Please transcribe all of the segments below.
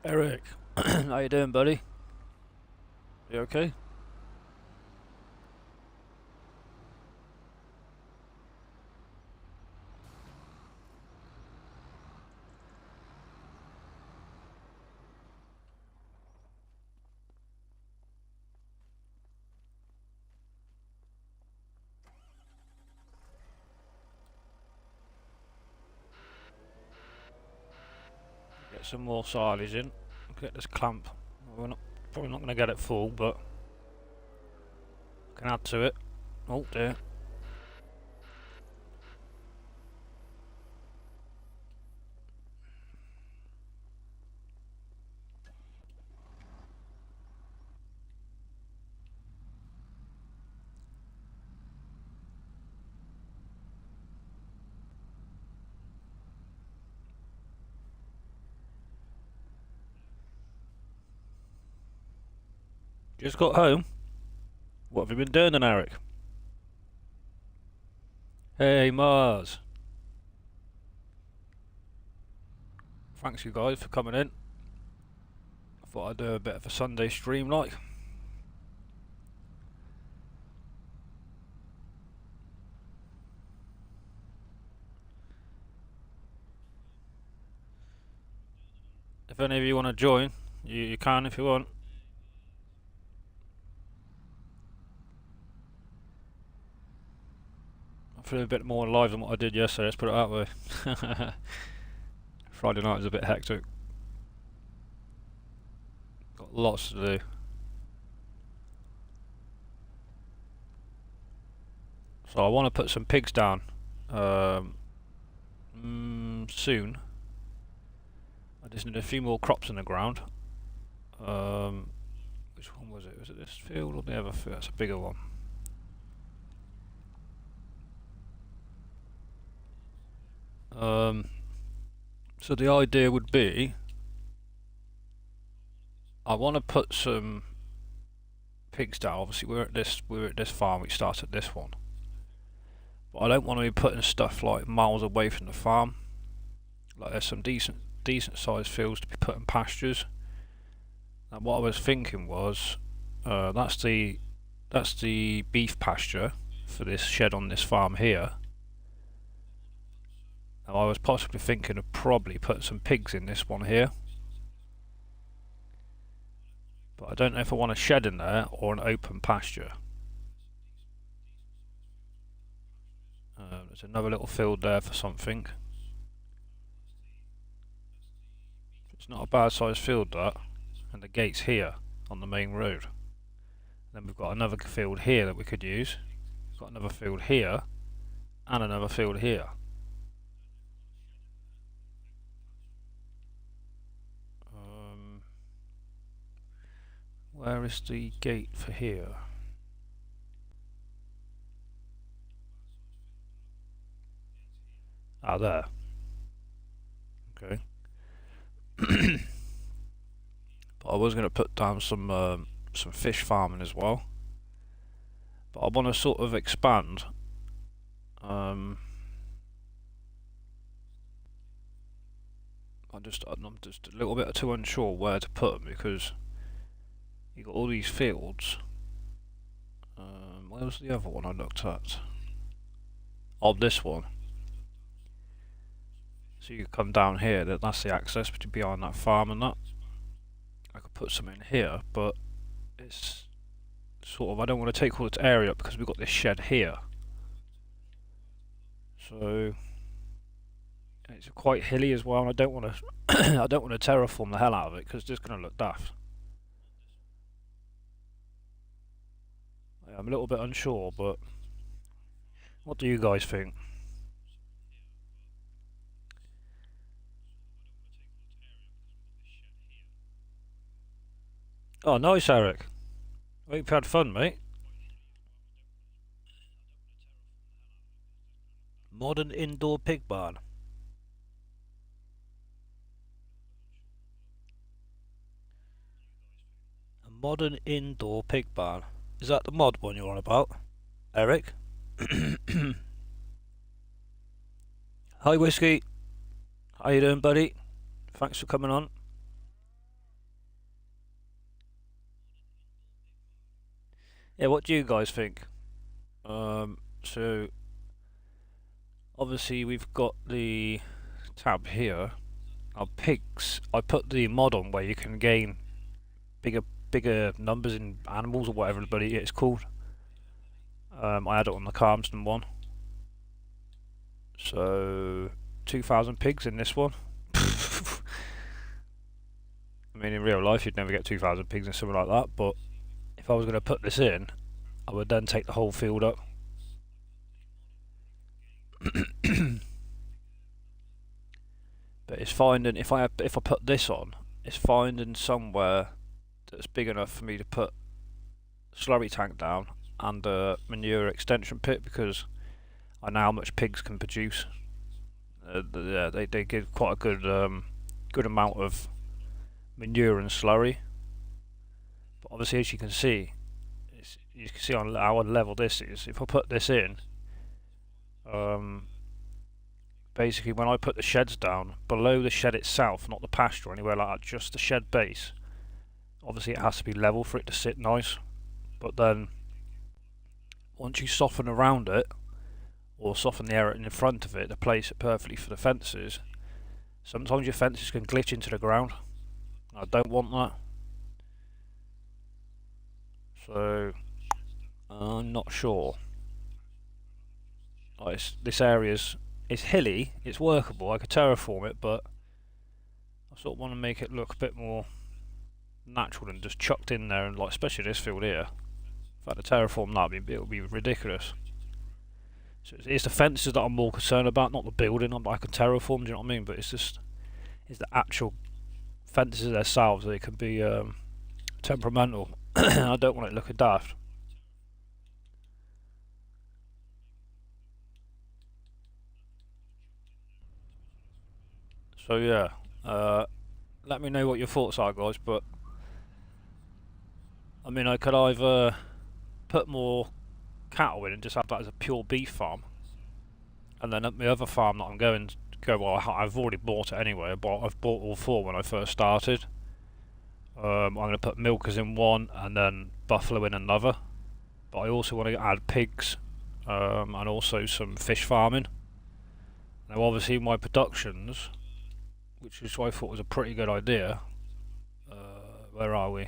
Eric, how you doing, buddy? You okay? Get some more silage in. Get this clamp. We're not probably not going to get it full, but can add to it. Oh dear. Just got home. What have you been doing then, Eric? Hey, Mars. Thanks you guys for coming in. I thought I'd do a bit of a Sunday stream like. If any of you want to join, you can if you want. I feel a bit more alive than what I did yesterday, let's put it that way. Friday night was a bit hectic. Got lots to do. So I want to put some pigs down soon. I just need a few more crops in the ground. Which one was it? Was it this field or the other field? That's a bigger one. So the idea would be, I want to put some pigs down. Obviously, we're at this farm. We started this one, but I don't want to be putting stuff like miles away from the farm. Like there's some decent sized fields to be put in pastures. And what I was thinking was, that's the beef pasture for this shed on this farm here. Now I was possibly thinking of probably putting some pigs in this one here. But I don't know if I want a shed in there or an open pasture. There's another little field there for something. It's not a bad sized field that. And the gate's here on the main road. Then we've got another field here that we could use. We've got another field here and another field here. Where is the gate for here? Ah, there. Okay. But I was going to put down some fish farming as well. But I want to sort of expand. I'm just a little bit too unsure where to put them because you got all these fields. Where was the other one I looked at? Oh, this one. So you come down here. That's the access behind that farm and that. I could put some in here, but it's sort of I don't want to take all this area up because we've got this shed here. So it's quite hilly as well, and I don't want to I don't want to terraform the hell out of it because it's just going to look daft. I'm a little bit unsure, but what do you guys think? Oh, nice, Eric. I hope you had fun, mate. Modern indoor pig barn. A modern indoor pig barn. Is that the mod one you're on about, Eric? Hi, Whiskey. How you doing, buddy? Thanks for coming on. Yeah, what do you guys think? So obviously we've got the tab here. Our pigs. I put the mod on where you can gain bigger bigger numbers in animals or whatever bloody it's called. I had it on the Calmsden one. So 2,000 pigs in this one. I mean, in real life you'd never get 2,000 pigs in something like that, but if I was going to put this in, I would then take the whole field up. But it's finding if I put this on, it's finding somewhere that's big enough for me to put slurry tank down and a manure extension pit, because I know how much pigs can produce. They give quite a good amount of manure and slurry. But obviously, as you can see on how level this is. If I put this in, basically when I put the sheds down, below the shed itself, not the pasture or anywhere like that, just the shed base, obviously it has to be level for it to sit nice. But then once you soften around it, or soften the area in front of it to place it perfectly for the fences, sometimes your fences can glitch into the ground. I don't want that. So I'm not sure. Like this area's it's hilly, it's workable, I could terraform it, but I sort of want to make it look a bit more natural than just chucked in there, and like especially this field here. If I had to terraform that, it would be ridiculous. So it's the fences that I'm more concerned about, not the building. I can terraform, do you know what I mean? But it's the actual fences themselves. They can be temperamental. I don't want it looking daft. So yeah, let me know what your thoughts are, guys. But I mean, I could either put more cattle in and just have that as a pure beef farm, and then at my other farm that I'm going to go, well, I've already bought it anyway. I've bought all four when I first started. I'm going to put milkers in one and then buffalo in another. But I also want to add pigs and also some fish farming. Now, obviously, my productions, which is what I thought was a pretty good idea. Where are we?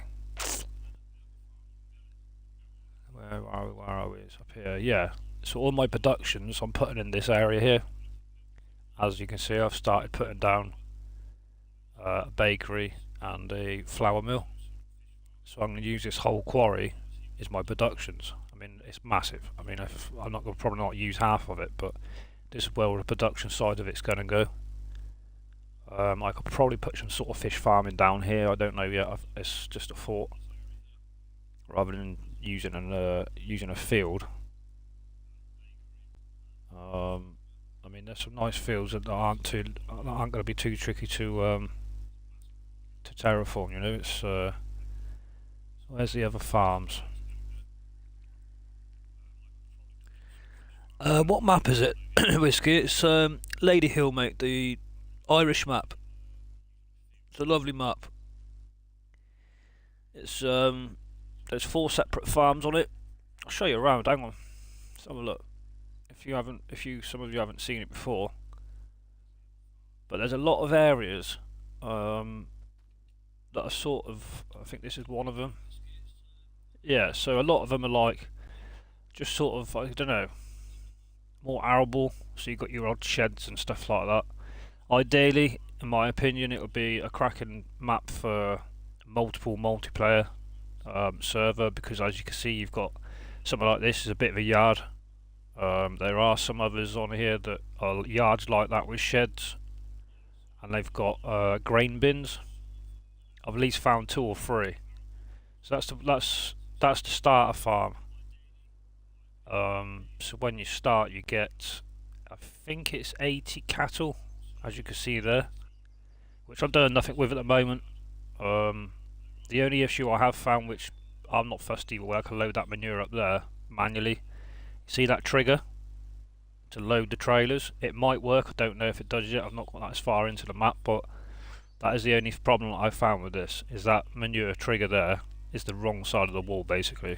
Where are we? It's up here. Yeah. So all my productions I'm putting in this area here. As you can see, I've started putting down a bakery and a flour mill. So I'm going to use this whole quarry as my productions. I mean, it's massive. I mean, I'm not going to probably not use half of it, but this is where the production side of it's going to go. I could probably put some sort of fish farming down here. I don't know yet. It's just a thought, rather than using a field. I mean, there's some nice fields that aren't going to be too tricky to terraform. You know, it's where's the other farms? What map is it, Whiskey? It's Lady Hill, mate. The Irish map. It's a lovely map. It's there's 4 separate farms on it. I'll show you around. Hang on, let's have a look. Some of you haven't seen it before, but there's a lot of areas that are sort of. I think this is one of them. Yeah, so a lot of them are like just sort of, I don't know, more arable. So you've got your odd sheds and stuff like that. Ideally, in my opinion, it would be a cracking map for multiple multiplayer server, because as you can see, you've got something like this is a bit of a yard. There are some others on here that are yards like that with sheds, and they've got grain bins. I've at least found 2 or 3. So that's the starter farm. So when you start, you get, I think it's 80 cattle, as you can see there, which I'm doing nothing with at the moment. The only issue I have found, which I'm not fussed either way, I can load that manure up there manually. See that trigger to load the trailers? It might work, I don't know if it does yet. I've not got that as far into the map, but that is the only problem that I've found with this, is that manure trigger there is the wrong side of the wall basically.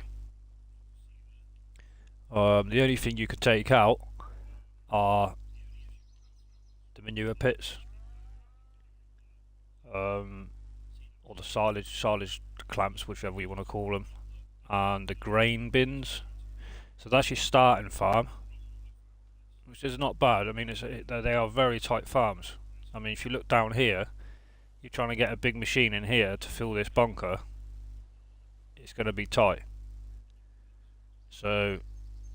The only thing you could take out are the manure pits, or the silage clamps, whichever you want to call them, and the grain bins. So that's your starting farm, which is not bad. I mean, they are very tight farms. I mean, if you look down here, you're trying to get a big machine in here to fill this bunker, it's going to be tight. So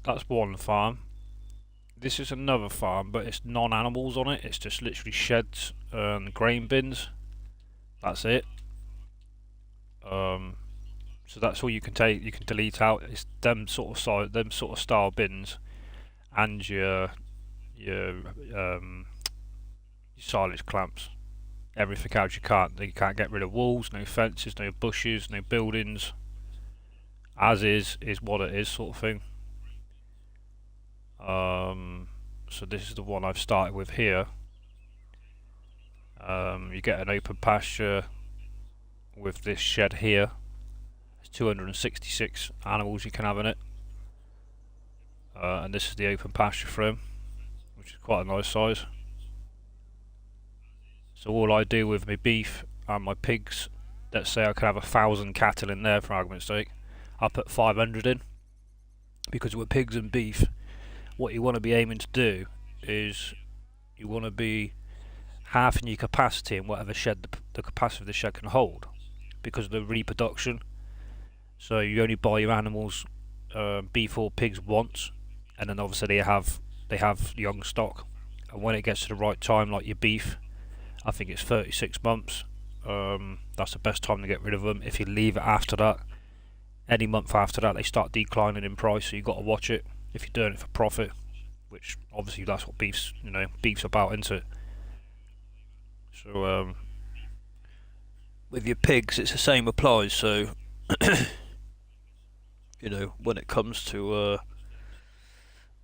that's one farm. This is another farm, but it's non-animals on it. It's just literally sheds and grain bins. That's it. So that's all you can take. You can delete out. It's them sort of style bins, and your silage clamps. Everything else you can't get rid of walls, no fences, no bushes, no buildings. As is what it is, sort of thing. So this is the one I've started with here. You get an open pasture with this shed here. There's 266 animals you can have in it, and this is the open pasture for him, which is quite a nice size. So all I do with my beef and my pigs, let's say I could have 1,000 cattle in there for argument's sake, I put 500 in, because with pigs and beef, what you want to be aiming to do is you want to be halving your capacity in whatever shed the capacity of the shed can hold, because of the reproduction. So you only buy your animals, beef or pigs, once, and then obviously they have young stock, and when it gets to the right time, like your beef, I think it's 36 months, that's the best time to get rid of them. If you leave it after that, any month after that, they start declining in price, so you've got to watch it if you're doing it for profit, which obviously that's what beef's about, isn't it? So with your pigs, it's the same applies. So when it comes to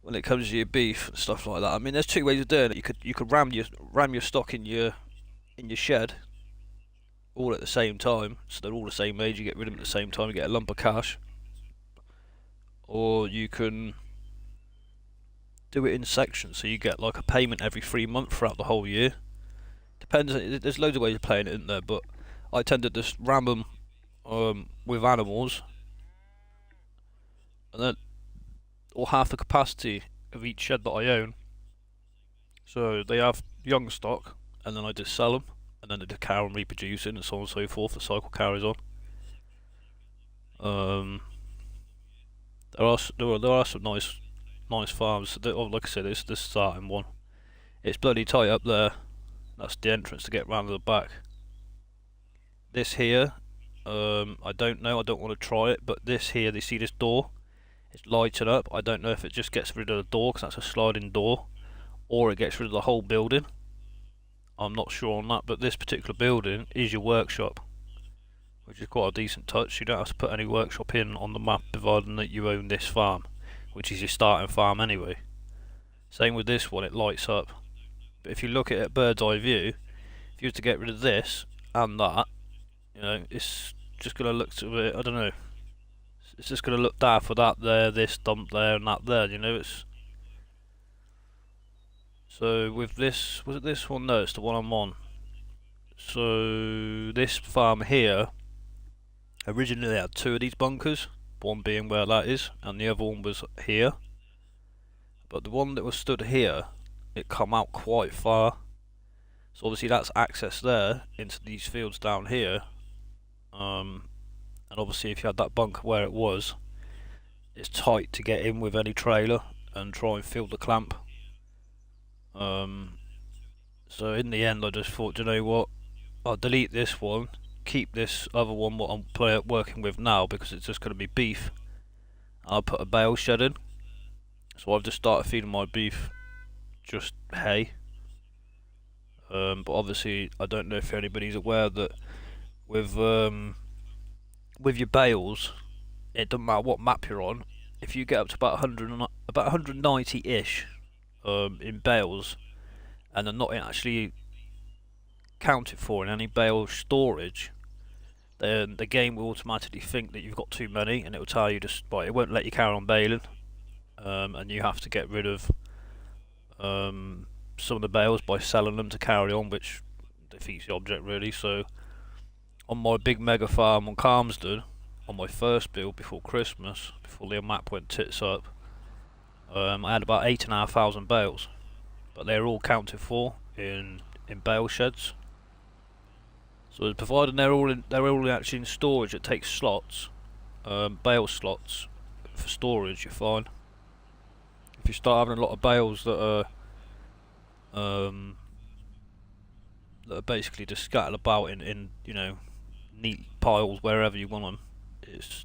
your beef and stuff like that, I mean, there's two ways of doing it. You could ram your stock in your shed all at the same time, so they're all the same age. You get rid of them at the same time, you get a lump of cash. Or you can do it in sections, so you get like a payment every 3 months throughout the whole year. Depends. There's loads of ways of playing it, isn't there? But I tend to just ram them with animals, and then or half the capacity of each shed that I own. So they have young stock, and then I just sell them, and then they just carry on reproducing, and so on and so forth. The cycle carries on. There are some nice farms. Like I said, it's the starting one. It's bloody tight up there. That's the entrance to get round to the back. This here, I don't know. I don't want to try it. But this here, they see this door? It's lighted up. I don't know if it just gets rid of the door, because that's a sliding door, or it gets rid of the whole building. I'm not sure on that. But this particular building is your workshop, which is quite a decent touch. You don't have to put any workshop in on the map, providing that you own this farm, which is your starting farm anyway. Same with this one, it lights up. But if you look at it at bird's eye view, if you were to get rid of this and that, it's just going to look a bit, I don't know, it's just going to look daft for that there, this dump there, and that there, it's... So with this, was it this one? No, it's the one I'm on. So this farm here, originally they had 2 of these bunkers, one being where that is, and the other one was here. But the one that was stood here, it come out quite far, so obviously that's access there into these fields down here. And obviously if you had that bunker where it was, it's tight to get in with any trailer and try and fill the clamp. So in the end I just thought, you know what, I'll delete this one, keep this other one what I'm working with now, because it's just going to be beef. I'll put a bale shed in, so I've just started feeding my beef just hay. But obviously I don't know if anybody's aware that with your bales, it doesn't matter what map you're on, if you get up to about 190-ish in bales, and they're not actually counted for in any bale storage, then the game will automatically think that you've got too many, and it will tell you it won't let you carry on baling. and you have to get rid of some of the bales by selling them to carry on, which defeats the object really. So on my big mega farm on Calmsden, on my first build before Christmas, before the map went tits up, I had about 8,500 bales, but they're all counted for in bale sheds. So provided they're all actually in storage, it takes slots, bale slots for storage. You're fine. If you start having a lot of bales that are basically just scattered about in you know, neat piles wherever you want them,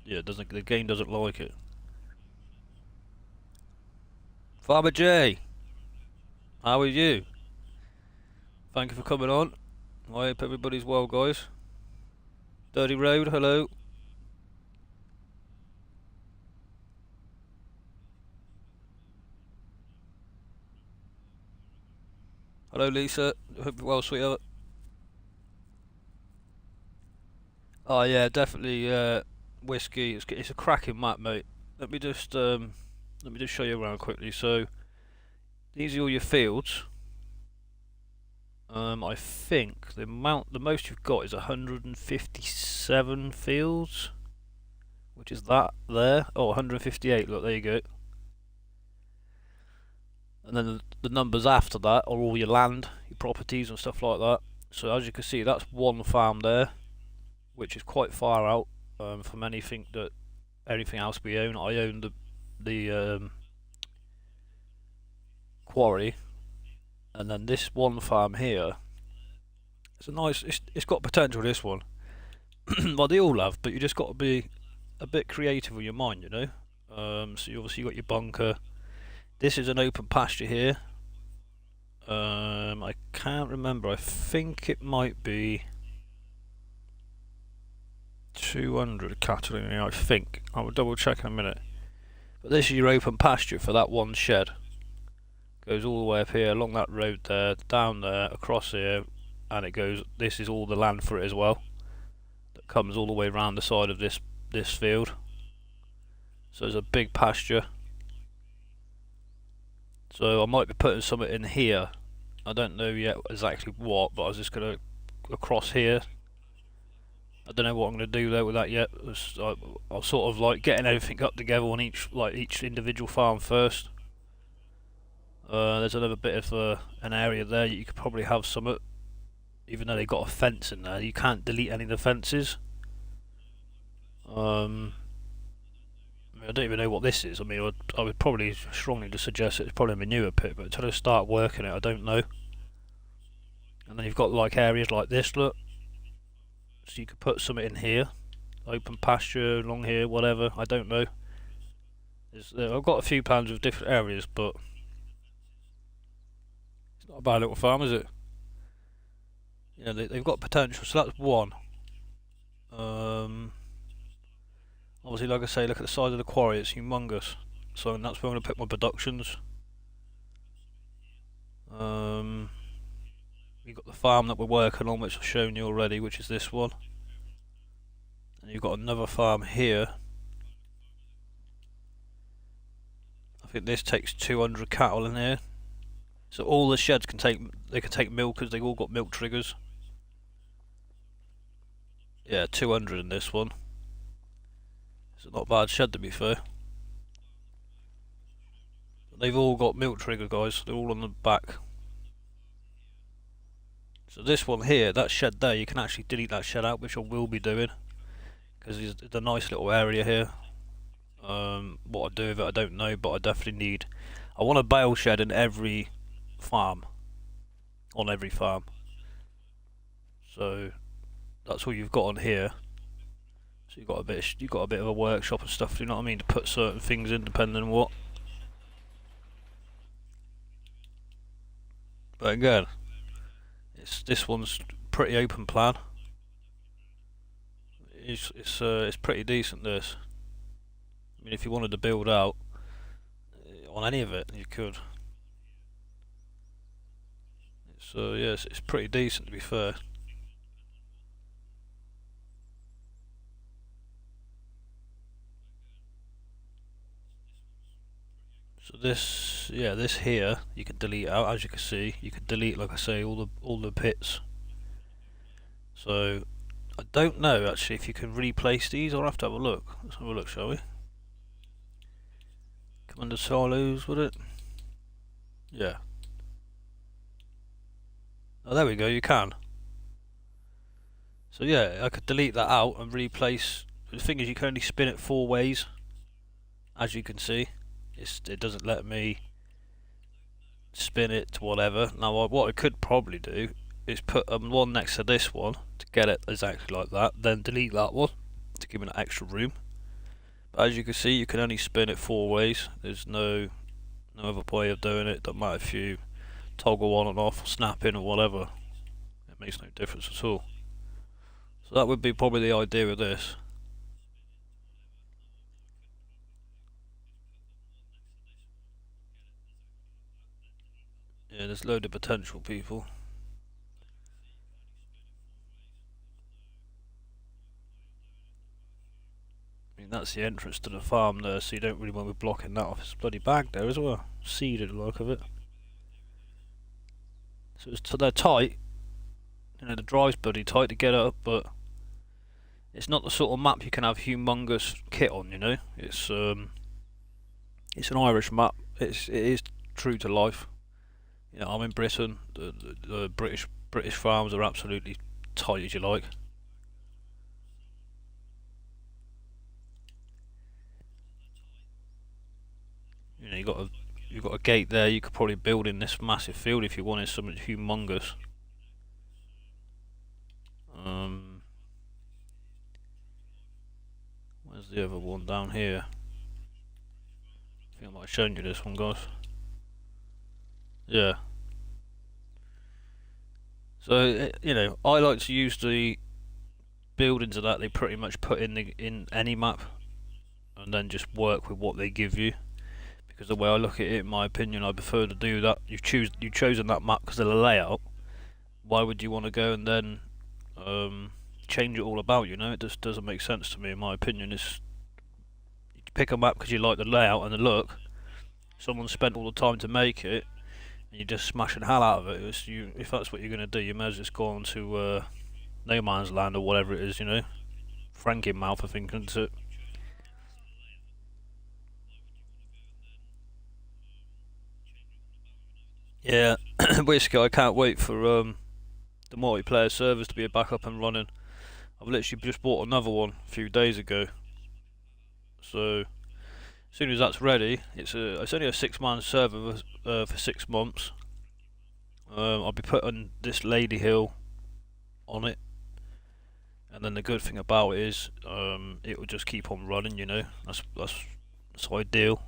the game doesn't like it. Farmer J, how are you? Thank you for coming on. I hope everybody's well, guys. Dirty Road, hello. Hello, Lisa. Hope you're well, sweetheart. Oh yeah, definitely. Whiskey. It's a cracking map, mate. Let me just show you around quickly. So these are all your fields. I think the most you've got is 157 fields, which is that there. Oh, 158. Look, there you go. And then the numbers after that are all your land, your properties and stuff like that. So as you can see, that's one farm there, which is quite far out from anything else we own. I own the quarry, and then this one farm here. It's got potential. This one, well, they all have, but you just got to be a bit creative with your mind, you know. So you obviously got your bunker. This is an open pasture here. I can't remember. I think it might be 200 cattle in here. I think. I will double check in a minute. But this is your open pasture for that one shed. Goes all the way up here, along that road there, down there, across here, and it goes. This is all the land for it as well. That comes all the way around the side of this field. So there's a big pasture. So I might be putting something in here. I don't know yet exactly what, but I was just gonna across here. I don't know what I'm gonna do there with that yet. I'll sort of like getting everything up together on each individual farm first. There's another bit of an area there you could probably have some, even though they've got a fence in there. You can't delete any of the fences. I don't even know what this is. I mean, I would probably strongly suggest it's probably a manure pit, but until I start working it, I don't know. And then you've got like areas like this, look. So you could put something in here, open pasture along here, whatever. I don't know. I've got a few plans of different areas, but it's not a bad little farm, is it? Yeah, they've got potential. So that's one. Obviously, like I say, look at the size of the quarry, it's humongous. So that's where I'm going to put my productions. You've got the farm that we're working on, which I've shown you already, which is this one. And you've got another farm here. I think this takes 200 cattle in here. So all the sheds can take milkers, they've all got milk triggers. Yeah, 200 in this one. It's not a bad shed to be fair. They've all got milk trigger, guys. They're all on the back. So this one here, that shed there, you can actually delete that shed out, which I will be doing, because it's a nice little area here. What I do with it, I don't know, but I definitely need. I want a bale shed in every farm, on every farm. So that's all you've got on here. So you've got a bit of a workshop and stuff. You know what I mean, to put certain things in, depending on what. But again, this one's pretty open plan. It's pretty decent. This. I mean, if you wanted to build out on any of it, you could. So yes, it's pretty decent to be fair. So this, yeah, this here you can delete out. As you can see, you can delete, like I say, all the pits. So I don't know actually if you can replace these. I'll have to have a look. Let's have a look, shall we? Come under silos, would it? Yeah. Oh, there we go. You can. So yeah, I could delete that out and replace. The thing is, you can only spin it 4 ways. As you can see, it doesn't let me spin it to whatever. Now, what I could probably do is put one next to this one to get it exactly like that, then delete that one to give it extra room. But as you can see, you can only spin it 4 ways. There's no other way of doing it. Doesn't matter if you toggle on and off, snap in or whatever. It makes no difference at all. So that would be probably the idea of this. Yeah, there's loads of potential, people. I mean, that's the entrance to the farm there, so you don't really want to be blocking that off. It's bloody bagged there as well. Seeded, the look of it. So they're tight. You know, the drive's bloody tight to get up, but it's not the sort of map you can have humongous kit on. You know, it's an Irish map. It is true to life. You know, I'm in Britain. The British farms are absolutely tight as you like. You know, you've got a gate there. You could probably build in this massive field if you wanted something humongous. Where's the other one down here? I think I might have shown you this one, guys. Yeah. So you know, I like to use the buildings of that they pretty much put in any map, and then just work with what they give you. Because the way I look at it, in my opinion, I prefer to do that. You've chosen that map because of the layout. Why would you want to go and then change it all about? You know, it just doesn't make sense to me. In my opinion, it's you pick a map because you like the layout and the look. Someone spent all the time to make it, and you just smash the hell out of it. If that's what you're going to do, you may as well just go on to No Man's Land or whatever it is. You know, Frankenmouth, I think, isn't it? Yeah, basically, I can't wait for the multiplayer servers to be back up and running. I've literally just bought another one a few days ago, so as soon as that's ready, it's only a 6-man server for 6 months. I'll be putting this Lady Hill on it, and then the good thing about it is it will just keep on running. You know, that's ideal.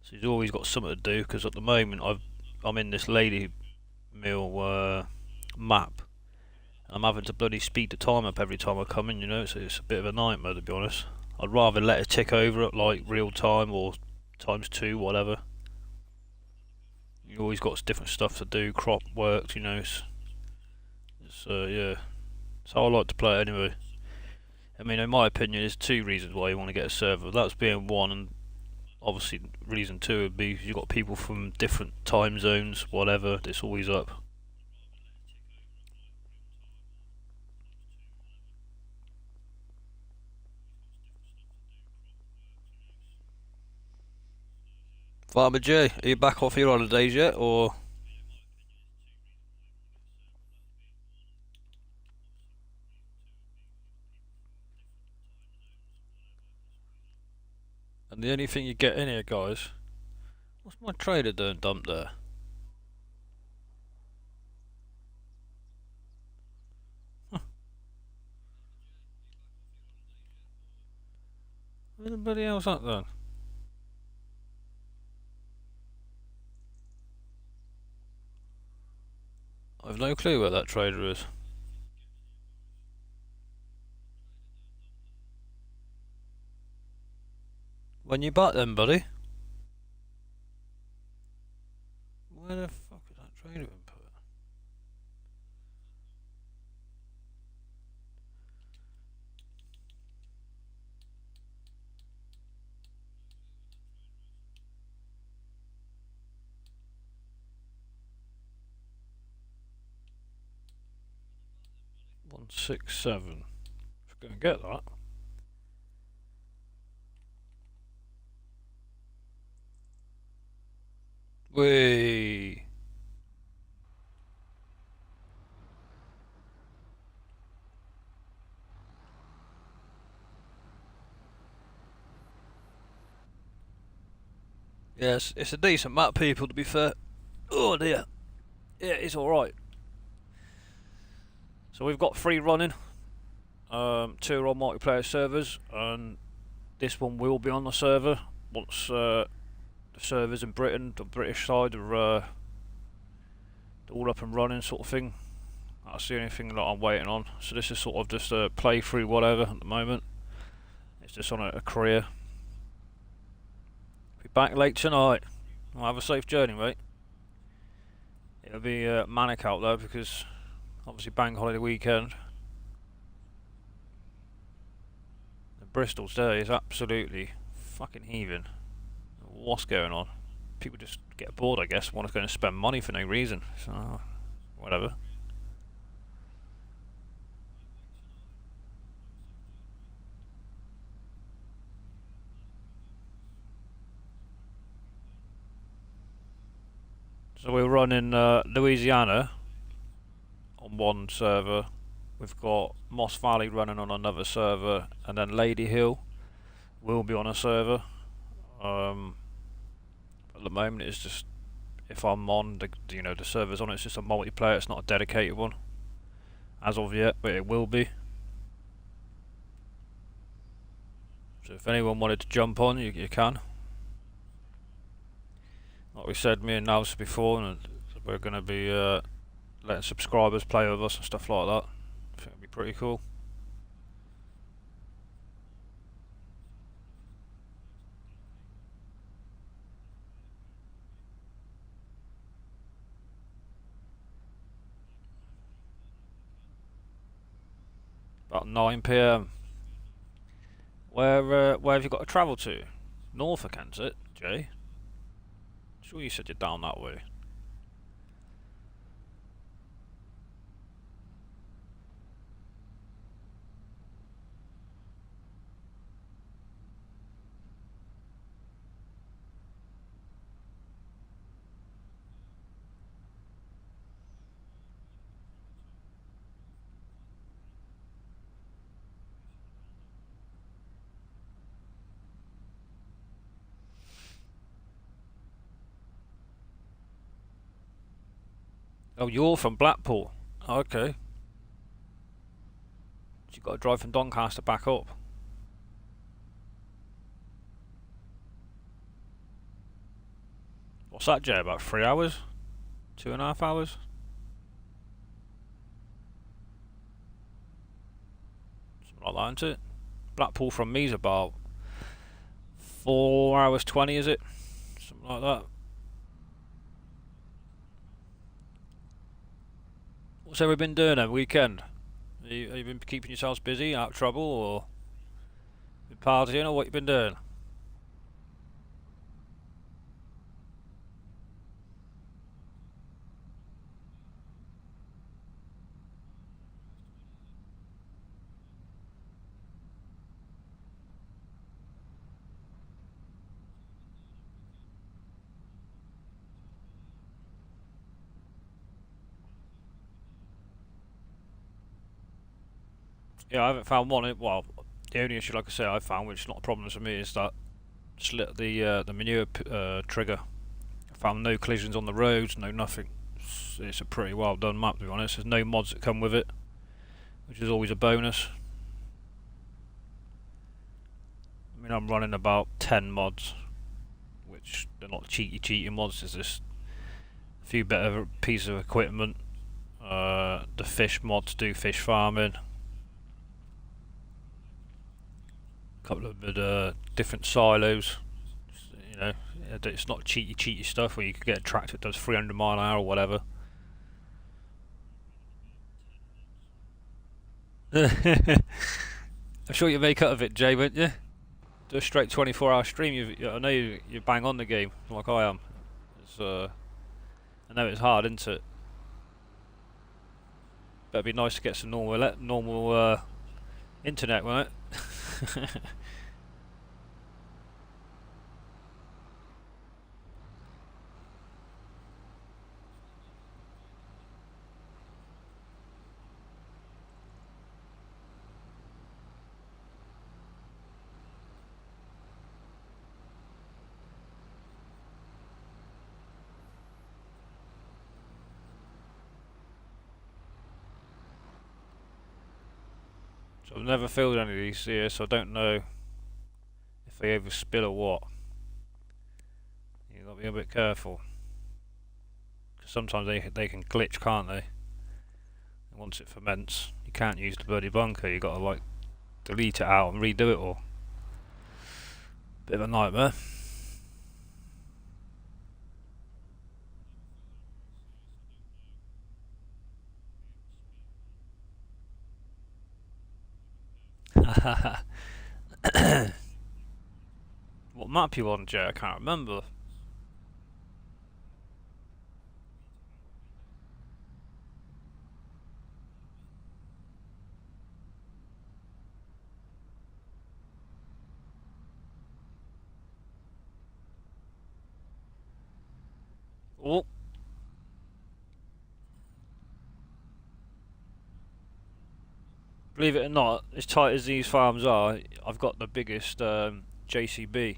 So you've always got something to do because at the moment I'm in this Lady Mill map. I'm having to bloody speed the time up every time I come in, you know, so it's a bit of a nightmare to be honest. I'd rather let it tick over at like real time or ×2, whatever. You always got different stuff to do, crop work, you know. Yeah, it's how I like to play it anyway. I mean, in my opinion, there's 2 reasons why you want to get a server. That's being one, and obviously reason 2 would be you've got people from different time zones, whatever. It's always up. Farmer J, are you back off your holidays yet, or? And the only thing you get in here, guys, what's my trader doing dumped there? Huh. Where the bloody hell's that then? I've no clue where that trader is. When you back then, buddy? Where the fuck is that trader been put? 167. Let's go and get that. Whee! Yes, it's a decent map, people, to be fair. Oh dear. Yeah, it's alright. So we've got 3 running. 2 are on multiplayer servers, and this one will be on the server once the servers in Britain, the British side, are all up and running, sort of thing. That's the only thing that I'm waiting on. So this is sort of just a playthrough, whatever, at the moment. It's just on a career. Be back late tonight. I'll have a safe journey, mate. It'll be manic out there because obviously bank holiday weekend. The Bristol today is absolutely fucking heaving. What's going on? People just get bored, I guess, want to go and spend money for no reason. So, whatever. So we're running Louisiana on one server. We've got Moss Valley running on another server, and then Lady Hill will be on a server. At the moment, it's just if I'm on the server's on. It's just a multiplayer. It's not a dedicated one as of yet, but it will be. So if anyone wanted to jump on, you can. Like we said, me and Nals before, and we're going to be letting subscribers play with us and stuff like that. I think it'd be pretty cool. About 9 PM. Where have you got to travel to? Norfolk, is it, Jay? Sure you said you're down that way. Oh, you're from Blackpool. Okay. So you've got to drive from Doncaster back up. What's that, Jay? About 3 hours? 2.5 hours? Something like that, isn't it? Blackpool from me's about 4 hours 20, is it? Something like that. What's everybody been doing over weekend? Have you been keeping yourselves busy, out of trouble, or been partying, or what you been doing? Yeah, I haven't found one. Well, the only issue, like I say, I found, which is not a problem for me, is that slit the manure trigger. I found no collisions on the roads, no nothing. It's a pretty well done map, to be honest. There's no mods that come with it, which is always a bonus. I mean, I'm running about 10 mods, which they're not cheaty mods. There's just a few better pieces of equipment. The fish mods do fish farming. Couple of different silos. You know, it's not cheaty stuff where you could get a tractor that does 300 mile an hour or whatever. I'm sure you make out of it, Jay, won't you? Do a straight 24-hour stream. I know you bang on the game like I am. I know it's hard, isn't it? Better be nice to get some normal internet, won't it? So I've never filled any of these here, so I don't know if they ever spill or what. You've got to be a bit careful. Because sometimes they can glitch, can't they? And once it ferments, you can't use the bloody bunker. You've got to like delete it out and redo it all. Bit of a nightmare. What map you on, Jay? I can't remember. Oh, believe it or not, as tight as these farms are, I've got the biggest JCB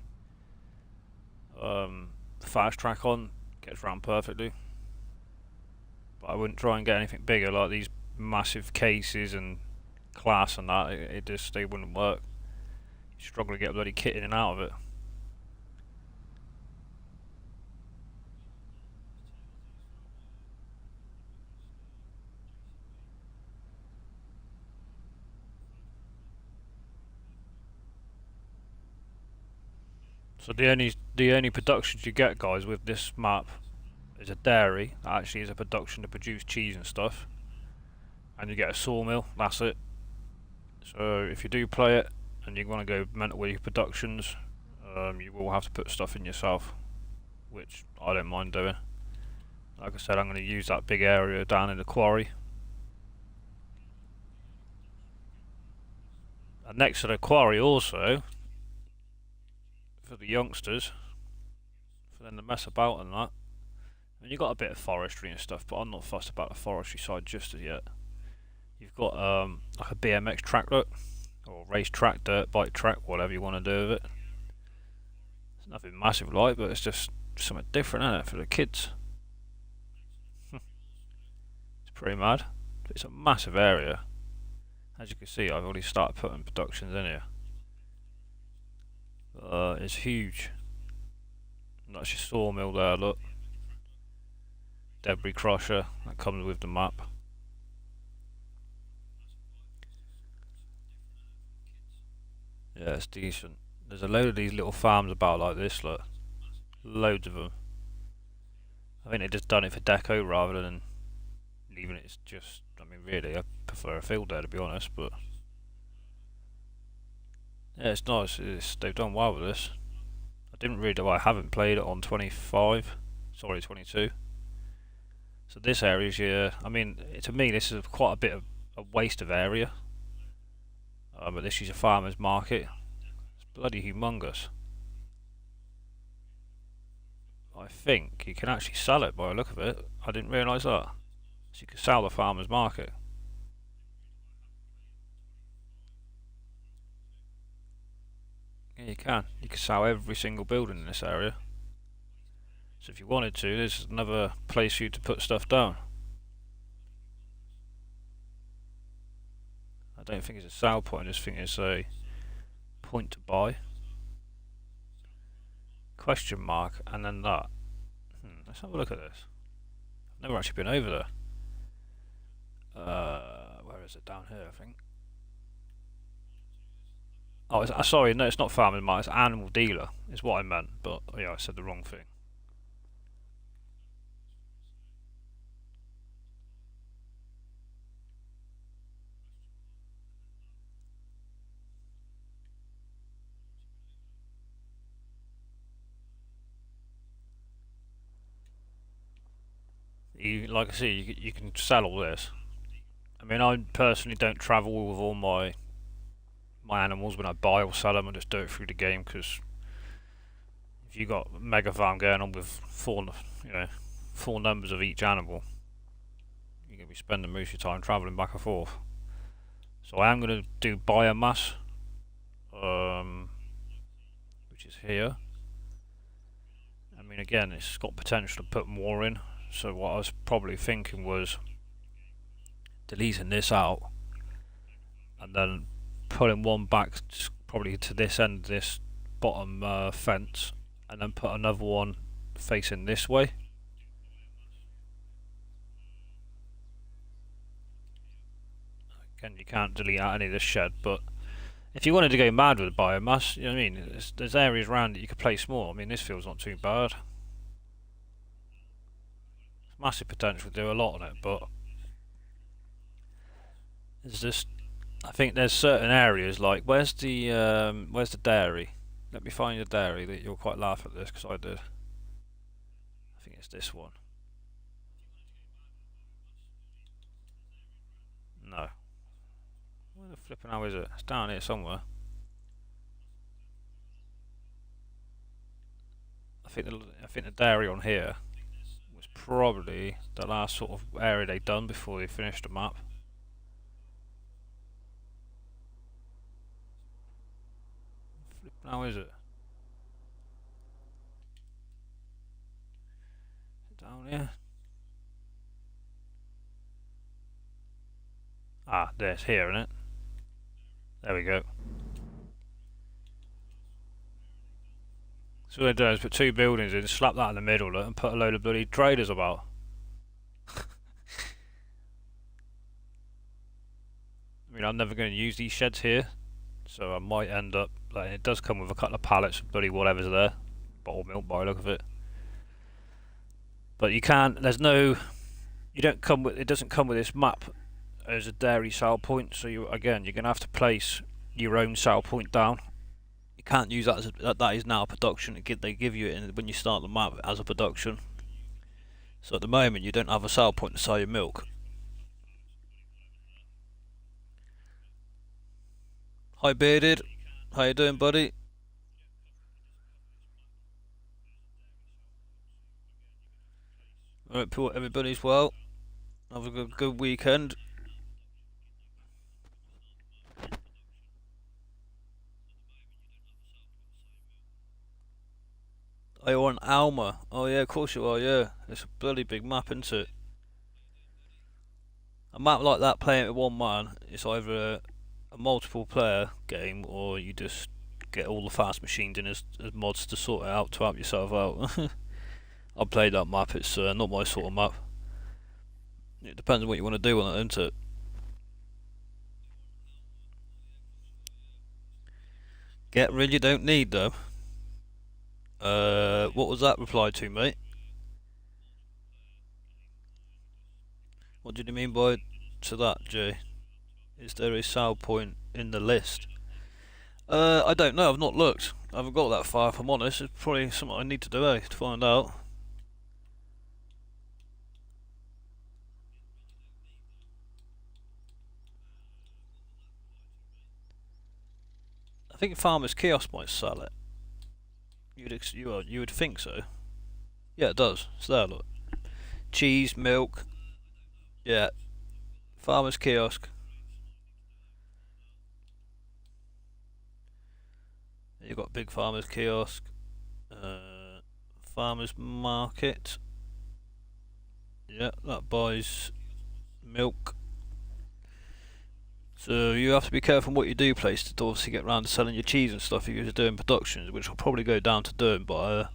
fast track on. Gets round perfectly. But I wouldn't try and get anything bigger like these massive cases and class and that. It just they wouldn't work. You struggle to get a bloody kit in and out of it. So the only productions you get, guys, with this map is a dairy that actually is a production to produce cheese and stuff, and you get a sawmill. That's it. So if you do play it and you want to go mental with your productions, you will have to put stuff in yourself, which I don't mind doing. Like I said, I'm going to use that big area down in the quarry. And next to the quarry also, for the youngsters, for them to mess about and that. And you've got a bit of forestry and stuff, but I'm not fussed about the forestry side just as yet. You've got like a BMX track look, or race track, dirt bike track, whatever you want to do with it. It's nothing massive like, but it's just something different, isn't it, for the kids? It's pretty mad. It's a massive area. As you can see, I've already started putting productions in here. It's huge. And that's your sawmill there, look. Debris crusher, that comes with the map. Yeah, it's decent. There's a load of these little farms about like this, look. Loads of them. I think they just done it for deco rather than leaving it as just, I mean really, I prefer a field there to be honest, but yeah, it's nice. They've done well with this. I didn't really, well, I haven't played it on 25, sorry 22. So this area is here, I mean, to me this is quite a bit of a waste of area. But this is a farmer's market. It's bloody humongous. I think you can actually sell it by the look of it. I didn't realise that. So you can sell the farmer's market. Yeah, you can. You can sell every single building in this area. So if you wanted to, there's another place for you to put stuff down. I don't think it's a sale point, I just think it's a point to buy. Question mark, and then that. Let's have a look at this. I've never actually been over there. Where is it? Down here, I think. Oh, sorry, no, it's not farming market, it's animal dealer, is what I meant, but yeah, I said the wrong thing. Like I see, you can sell all this. I mean, I personally don't travel with all my animals when I buy or sell them. I just do it through the game because if you got a mega farm going on with four numbers of each animal, you're gonna be spending most of your time traveling back and forth. So I am gonna do biomass, which is here. I mean, again, it's got potential to put more in. So what I was probably thinking was deleting this out and then putting one back probably to this end of this bottom fence, and then put another one facing this way. Again, you can't delete out any of this shed, but if you wanted to go mad with the biomass, you know what I mean, there's areas around that you could place more. I mean, this field's not too bad. Massive potential to do a lot on it, but there's just, I think there's certain areas like where's the dairy? Let me find the dairy. That you'll quite laugh at this because I did. I think it's this one. No. Where the flipping hell is it? It's down here somewhere. I think the dairy on here was probably the last sort of area they done before they finished the map. Flipping hell is it? Down here. Ah, there's here, isn't it? There we go. So what they do is put two buildings in, slap that in the middle, and put a load of bloody traders about. I mean, I'm never going to use these sheds here, so I might end up, like, it does come with a couple of pallets of bloody whatever's there, bottled milk by the look of it. But you can't, there's no, you don't come with, it doesn't come with this map as a dairy sale point, so you're going to have to place your own sale point down. You can't use that as that is now a production. They give you it when you start the map as a production. So at the moment you don't have a sale point to sell your milk. Hi Bearded, how you doing, buddy? Alright, everybody's well. Have a good weekend. Oh, you're on Alma. Oh yeah, of course you are, yeah. It's a bloody big map, isn't it? A map like that playing with one man, it's either a multiple player game or you just get all the fast machines in as mods to sort it out, to help yourself out. I played that map, it's not my sort of map. It depends on what you want to do on it, isn't it? Get rid you don't need though. What was that reply to, mate? What did you mean by to that, Jay? Is there a sale point in the list? I don't know, I've not looked. I haven't got that far if I'm honest. It's probably something I need to do, to find out. I think Farmer's Kiosk might sell it. You would think so. Yeah, it does. It's there, look. Cheese, milk. Yeah. Farmer's Kiosk. You've got Big Farmer's Kiosk. Farmer's Market. Yeah, that buys milk. So you have to be careful what you do place to obviously get around to selling your cheese and stuff if you're doing productions, which I'll probably go down to doing, but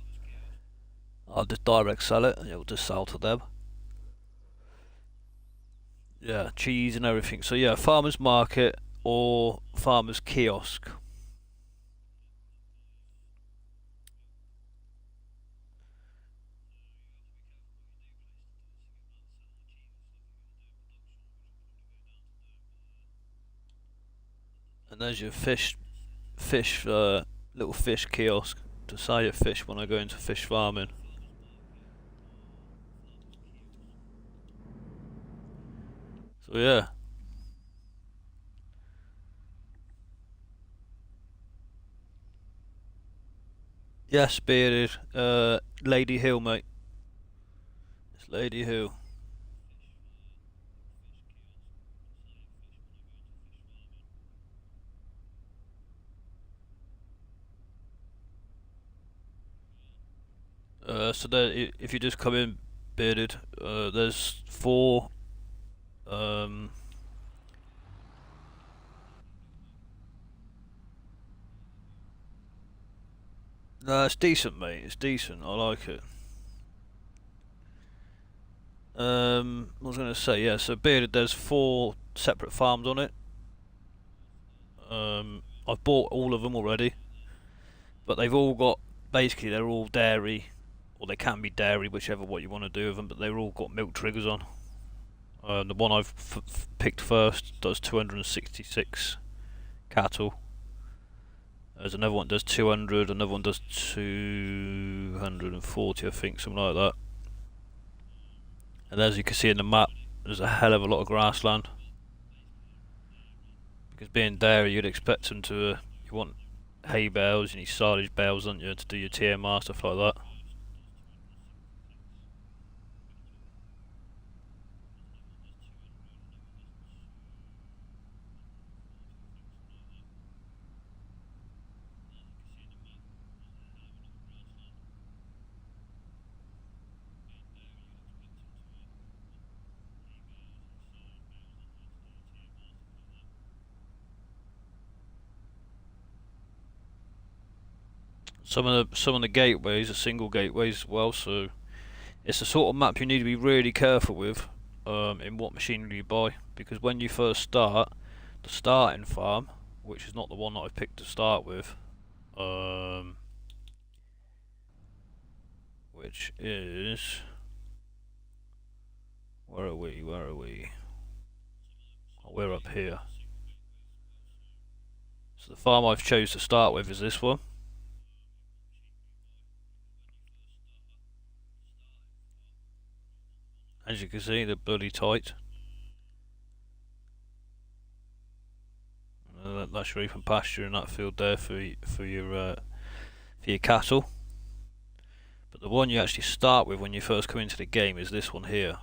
I'll just direct sell it and it'll just sell to them. Yeah, cheese and everything. So yeah, Farmer's Market or Farmer's Kiosk. And there's your little fish kiosk to sell your fish when I go into fish farming. So yeah, Yes, bearded. Lady Hill, mate. It's Lady Hill. So there, if you just come in bearded, there's four. Um, no, it's decent, mate. It's decent. I like it. I was gonna say, yeah. So bearded, there's four separate farms on it. I've bought all of them already, but they've all got basically they're all dairy, or they can be dairy, whichever what you want to do with them. But they've all got milk triggers on. The one I've picked first does 266 cattle. There's another one that does 200, another one does 240, I think, something like that. And as you can see in the map, there's a hell of a lot of grassland. Because being dairy, you'd expect them to, you want hay bales, you need silage bales, don't you, to do your TMR, stuff like that. Some of the gateways are single gateways as well, so it's the sort of map you need to be really careful with in what machinery you buy, because when you first start, the starting farm, which is not the one that I've picked to start with, which is, where are we? Oh, we're up here. So the farm I've chose to start with is this one. As you can see, they're bloody tight. That's your open pasture in that field there for your cattle. But the one you actually start with when you first come into the game is this one here.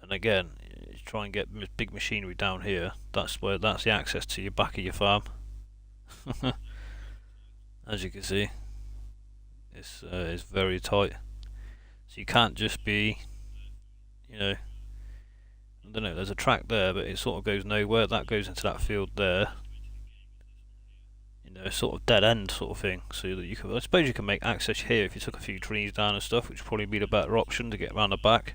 And again, you try and get big machinery down here. That's the access to your back of your farm. As you can see, it's very tight. So you can't just be, you know, I don't know, there's a track there, but it sort of goes nowhere. That goes into that field there. You know, sort of dead end sort of thing. So that you can, I suppose you can make access here if you took a few trees down and stuff, which would probably be the better option to get around the back,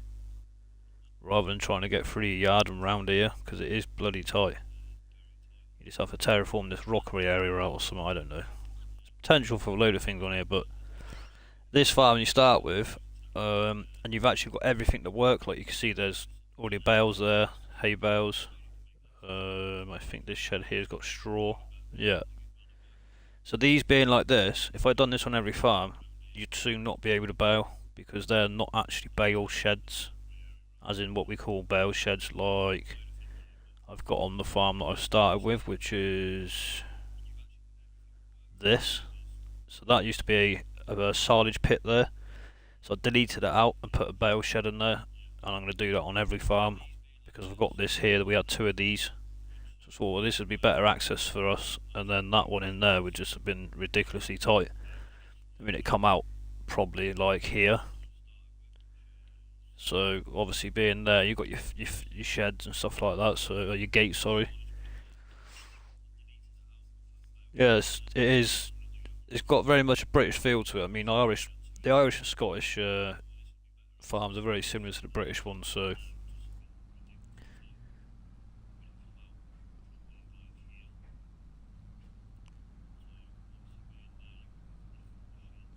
rather than trying to get through your yard and round here, because it is bloody tight. You just have to terraform this rockery area out or something, I don't know. There's potential for a load of things on here, but this farm you start with, and you've actually got everything to work. Like you can see, there's all your bales there, hay bales. I think this shed here's got straw. Yeah. So these being like this, if I'd done this on every farm, you'd soon not be able to bale, because they're not actually bale sheds, as in what we call bale sheds, like I've got on the farm that I've started with, which is this. So that used to be a silage pit there. So I deleted it out and put a bale shed in there, and I'm going to do that on every farm, because I've got this here that we had two of these. So well, this would be better access for us, and then that one in there would just have been ridiculously tight. I mean, it come out probably like here. So obviously being there, you've got your sheds and stuff like that. So your gates, sorry. Yes, it is. It's got very much a British feel to it. I mean, the Irish and Scottish farms are very similar to the British ones. So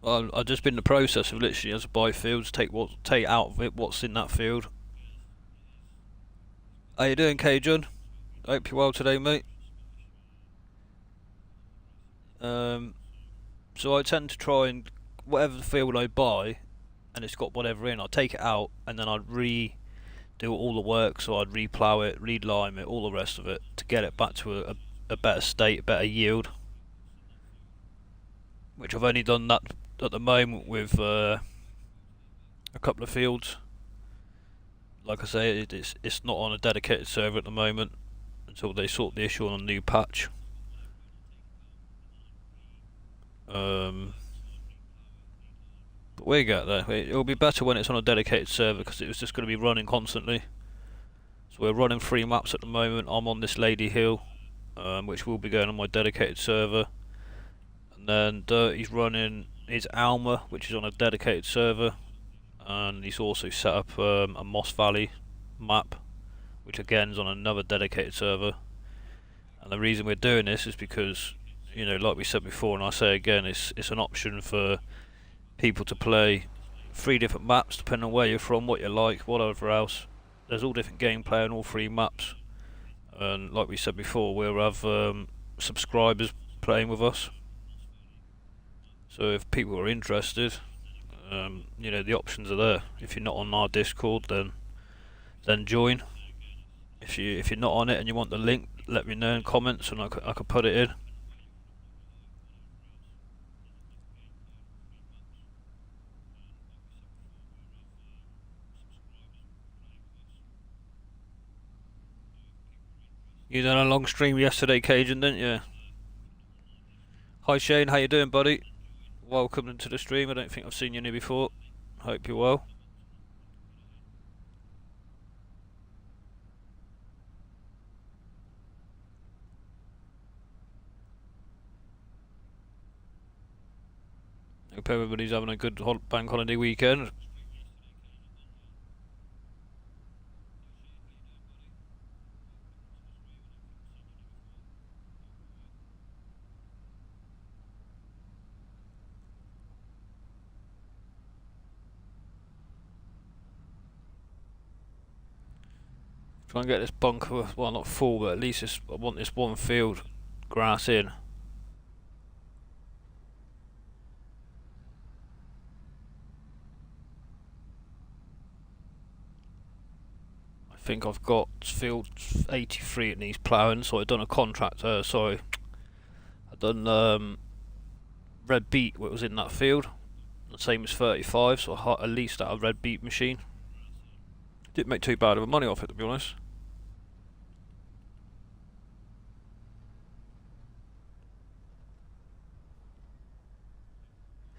I've just been in the process of literally, as I buy fields, take out of it what's in that field. How you doing, Cajun? I hope you're well today, mate. Um, so I tend to try and whatever the field I buy, and it's got whatever in, I take it out and then I'd do all the work. So I'd re-plough it, re-lime it, all the rest of it to get it back to a better state, a better yield. which I've only done that at the moment with a couple of fields. Like I say, it's not on a dedicated server at the moment until they sort the issue on a new patch. But we get there. It'll be better when it's on a dedicated server because it was just going to be running constantly. So we're running 3 maps at the moment. I'm on this Lady Hill, which will be going on my dedicated server. And then Dirty's running his Alma, which is on a dedicated server. And he's also set up a Moss Valley map, which again is on another dedicated server. And the reason we're doing this is because, you know, like we said before, and I say again, it's an option for people to play 3 different maps depending on where you're from, what you like, whatever else. There's all different gameplay on all 3 maps, and like we said before, we'll have subscribers playing with us. So if people are interested, you know, the options are there. If you're not on our Discord, then join. If you're not on it and you want the link, let me know in comments and I could put it in. You done a long stream yesterday, Cajun, didn't you? Hi Shane, how you doing, buddy? Welcome into the stream. I don't think I've seen you here before. Hope you're well. Hope everybody's having a good bank holiday weekend. Try and get this bunker, well, not full, but at least I want this one field grass in. I think I've got field 83 it needs ploughing, so I've done a contract, sorry. I've done red beet, what was in that field. The same as 35, so at least that a red beet machine. Didn't make too bad of money off it, to be honest.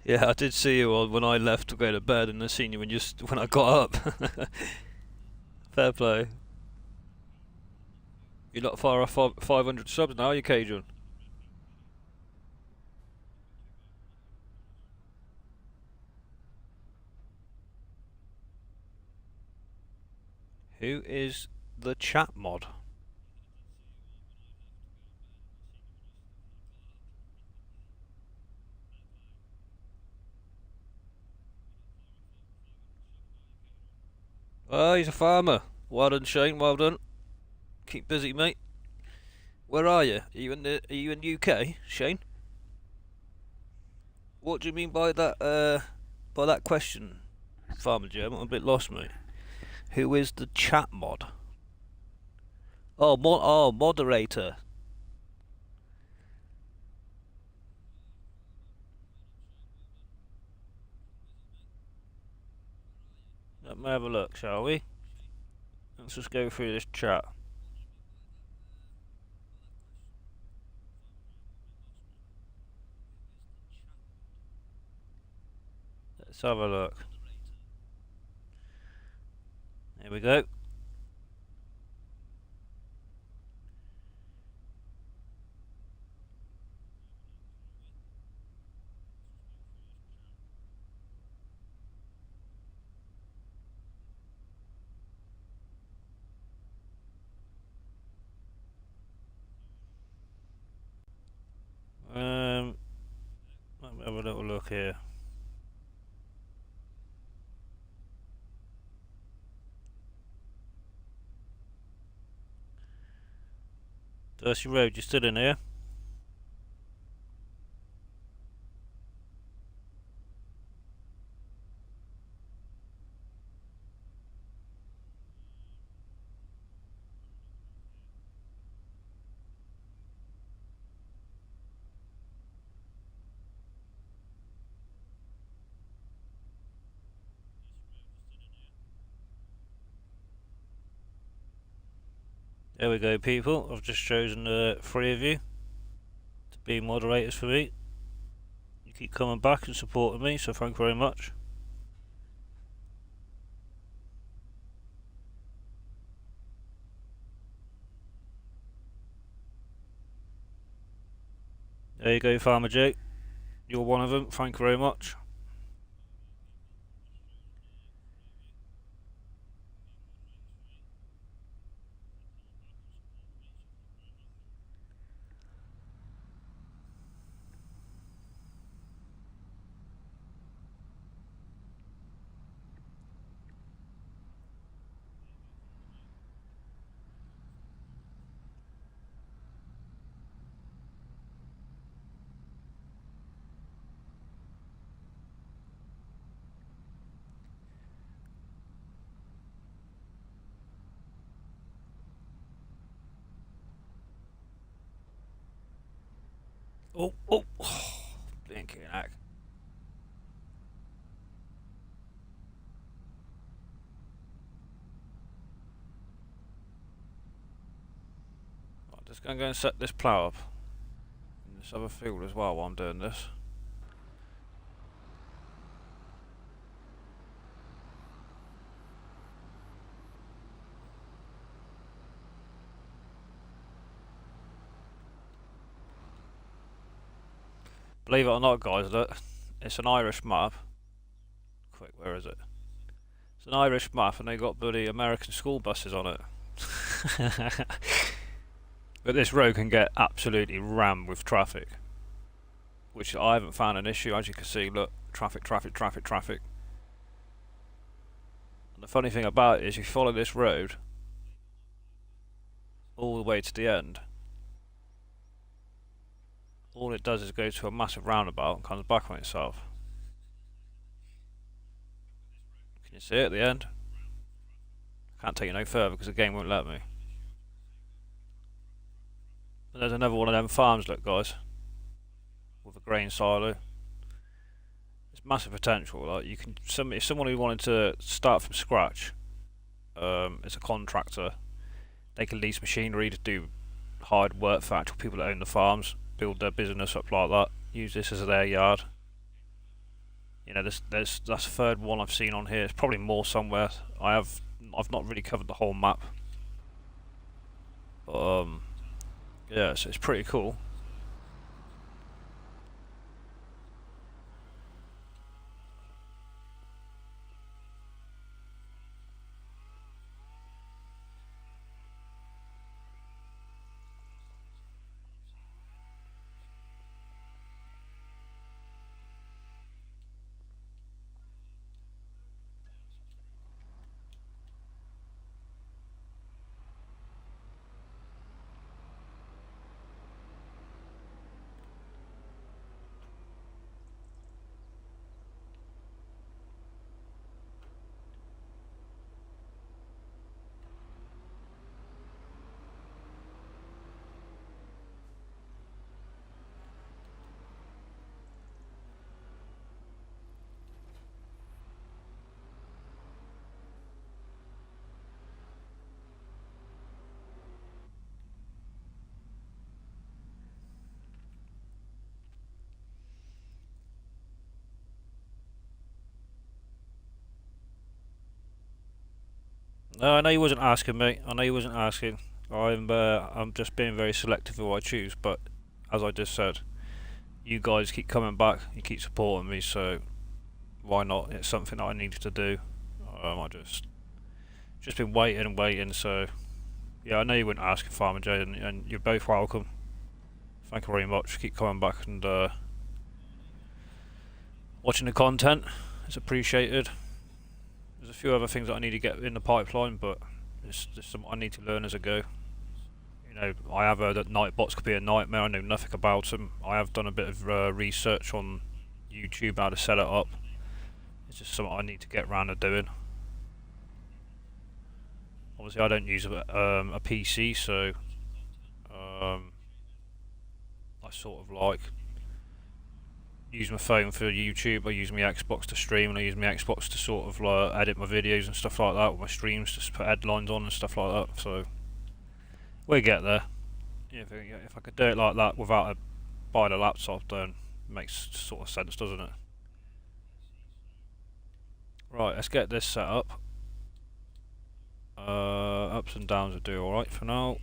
Yeah, I did see you when I left to go to bed, and I seen you when I got up. Fair play. You're not far off 500 subs now, are you, Cajun? Who is the chat mod? Oh, he's a farmer. Well done, Shane. Well done. Keep busy, mate. Where are you? Are you in the UK, Shane? What do you mean by that question, Farmer Jim? I'm a bit lost, mate. Who is the chat mod? Oh, moderator. Let me have a look, shall we? Let's just go through this chat. Let's have a look. Here we go. Let me have a little look here. Thirsty Road, you still in here? There we go, people. I've just chosen 3 of you to be moderators for me. You keep coming back and supporting me, so thank you very much. There you go, Farmer Jake. You're one of them. Thank you very much. Oh, blinking heck. I'm just going to go and set this plough up in this other field as well while I'm doing this. Believe it or not, guys, look, it's an Irish map. Quick, where is it? It's an Irish map and they got bloody American school buses on it. But this road can get absolutely rammed with traffic, which I haven't found an issue. As you can see, look, traffic. And the funny thing about it is you follow this road all the way to the end, all it does is go to a massive roundabout and comes back on itself. Can you see it at the end? Can't take it no further because the game won't let me. And there's another one of them farms, look guys, with a grain silo. It's massive potential. Like you can, if someone who wanted to start from scratch, it's a contractor, they can lease machinery to do hard work for actual people that own the farms, build their business up like that, use this as their yard. You know, that's the third one I've seen on here. There's probably more somewhere. I've not really covered the whole map, but yeah, so it's pretty cool. No, I know you wasn't asking, mate. I know you wasn't asking. I'm just being very selective who I choose. But as I just said, you guys keep coming back. You keep supporting me, so why not? It's something that I needed to do. I just been waiting and waiting. So yeah, I know you wouldn't ask, Farmer J, and you're both welcome. Thank you very much. Keep coming back and watching the content. It's appreciated. There's a few other things that I need to get in the pipeline, but it's just something I need to learn as I go. You know, I have heard that Nightbots could be a nightmare. I know nothing about them. I have done a bit of research on YouTube how to set it up. It's just something I need to get around to doing. Obviously, I don't use a PC, so I sort of like use my phone for YouTube. I use my Xbox to stream, and I use my Xbox to sort of edit my videos and stuff like that with my streams, just put headlines on and stuff like that. So We get there. Yeah, if I could do it like that without buying a laptop, then it makes sort of sense, doesn't it? Right, let's get this set up. Ups and downs will do alright for now.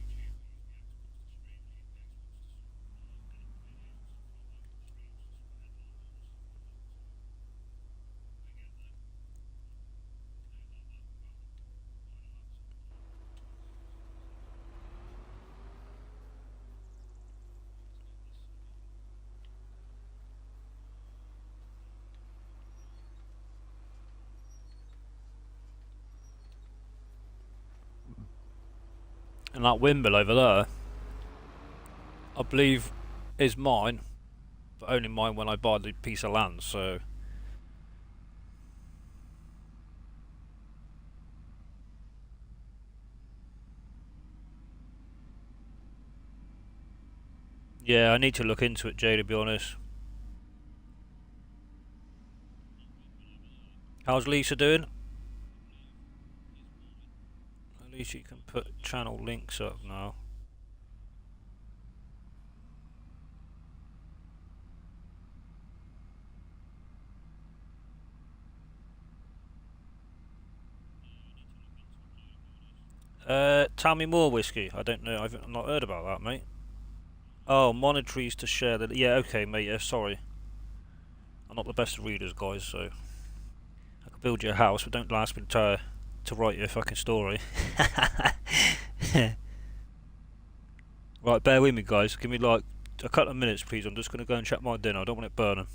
And that windmill over there, I believe, is mine, but only mine when I buy the piece of land, so... Yeah, I need to look into it, Jay, to be honest. How's Lisa doing? At least you can put channel links up now. Tell me more, Whiskey. I don't know, I've not heard about that, mate. Oh, monetaries to share the... Yeah, okay, mate, yeah, sorry. I'm not the best of readers, guys, so... I could build you a house, but don't ask me to write you a fucking story. Right, bear with me, guys. Give me, like, a couple of minutes, please. I'm just going to go and check my dinner. I don't want it burning.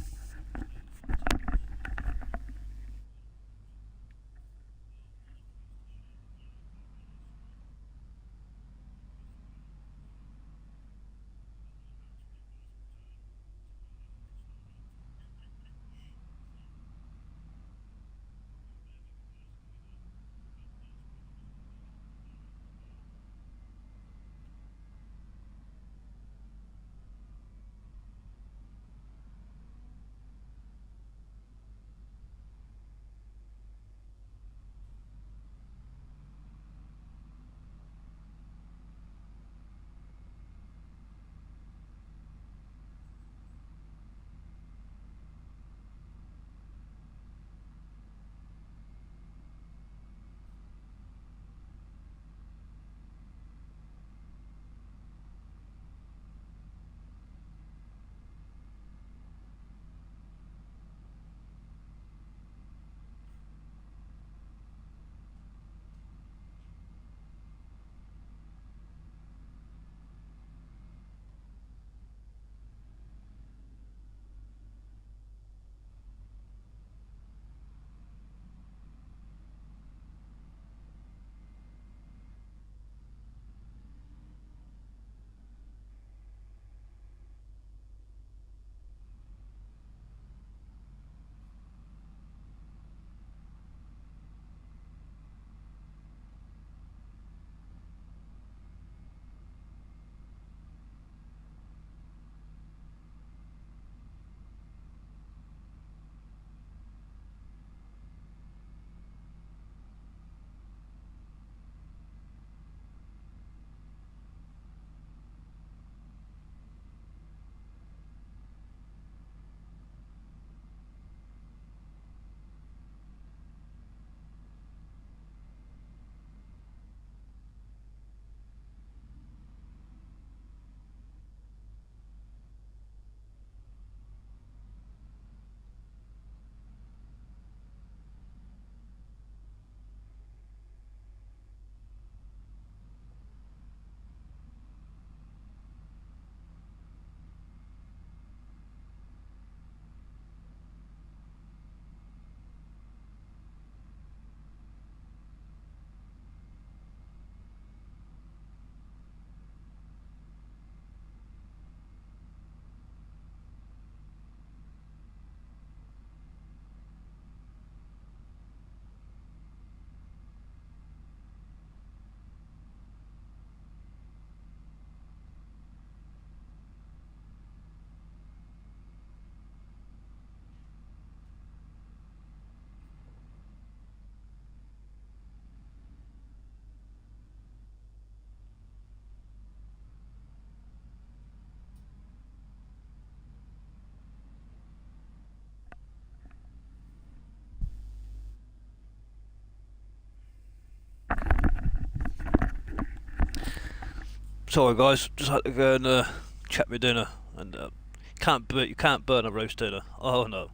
Sorry guys, just had to go and check my dinner, and you can't burn a roast dinner. Oh no.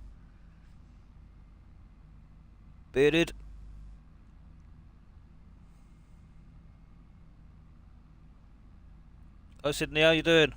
Bearded. Hi Sydney, how you doing?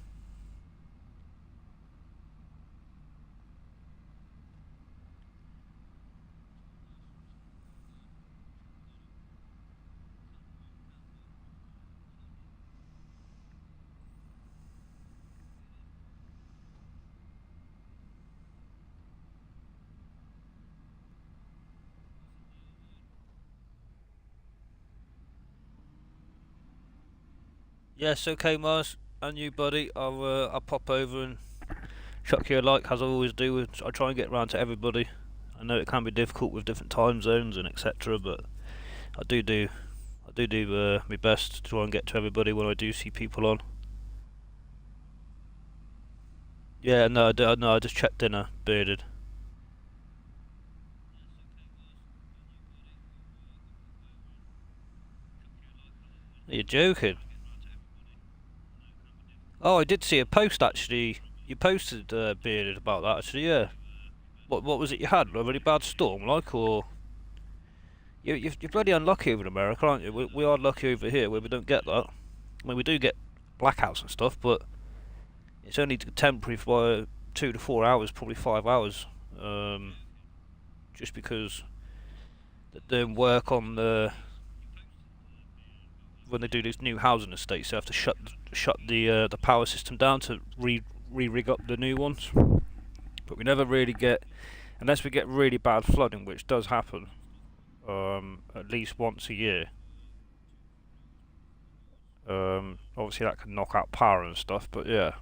Yes, okay, Mars, and you, buddy. I'll pop over and chuck you a like, as I always do. I try and get round to everybody. I know it can be difficult with different time zones and etc., but I do my best to try and get to everybody when I do see people on. Yeah, no, I just checked dinner, bearded. Are you joking? Oh, I did see a post actually. You posted bearded about that actually. Yeah. What was it you had? A really bad storm, like, or you're bloody unlucky over in America, aren't you? We are lucky over here where we don't get that. I mean, we do get blackouts and stuff, but it's only temporary for 2 to 4 hours, probably 5 hours. Just because they're doing work on when they do these new housing estates, they have to shut the power system down to re-rig up the new ones. But we never really get, unless we get really bad flooding, which does happen at least once a year. Obviously that can knock out power and stuff, but yeah.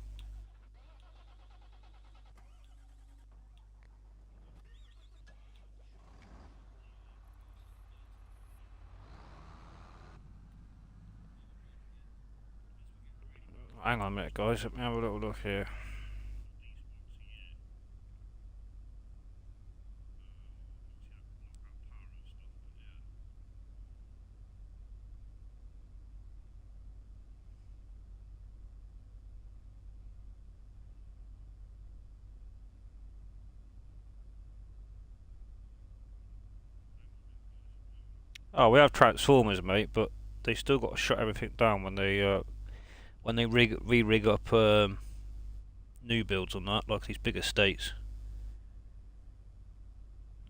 Hang on a minute, guys. Let me have a little look here. Oh, we have transformers, mate, but they still got to shut everything down when they re-rig up new builds on that, like these big estates.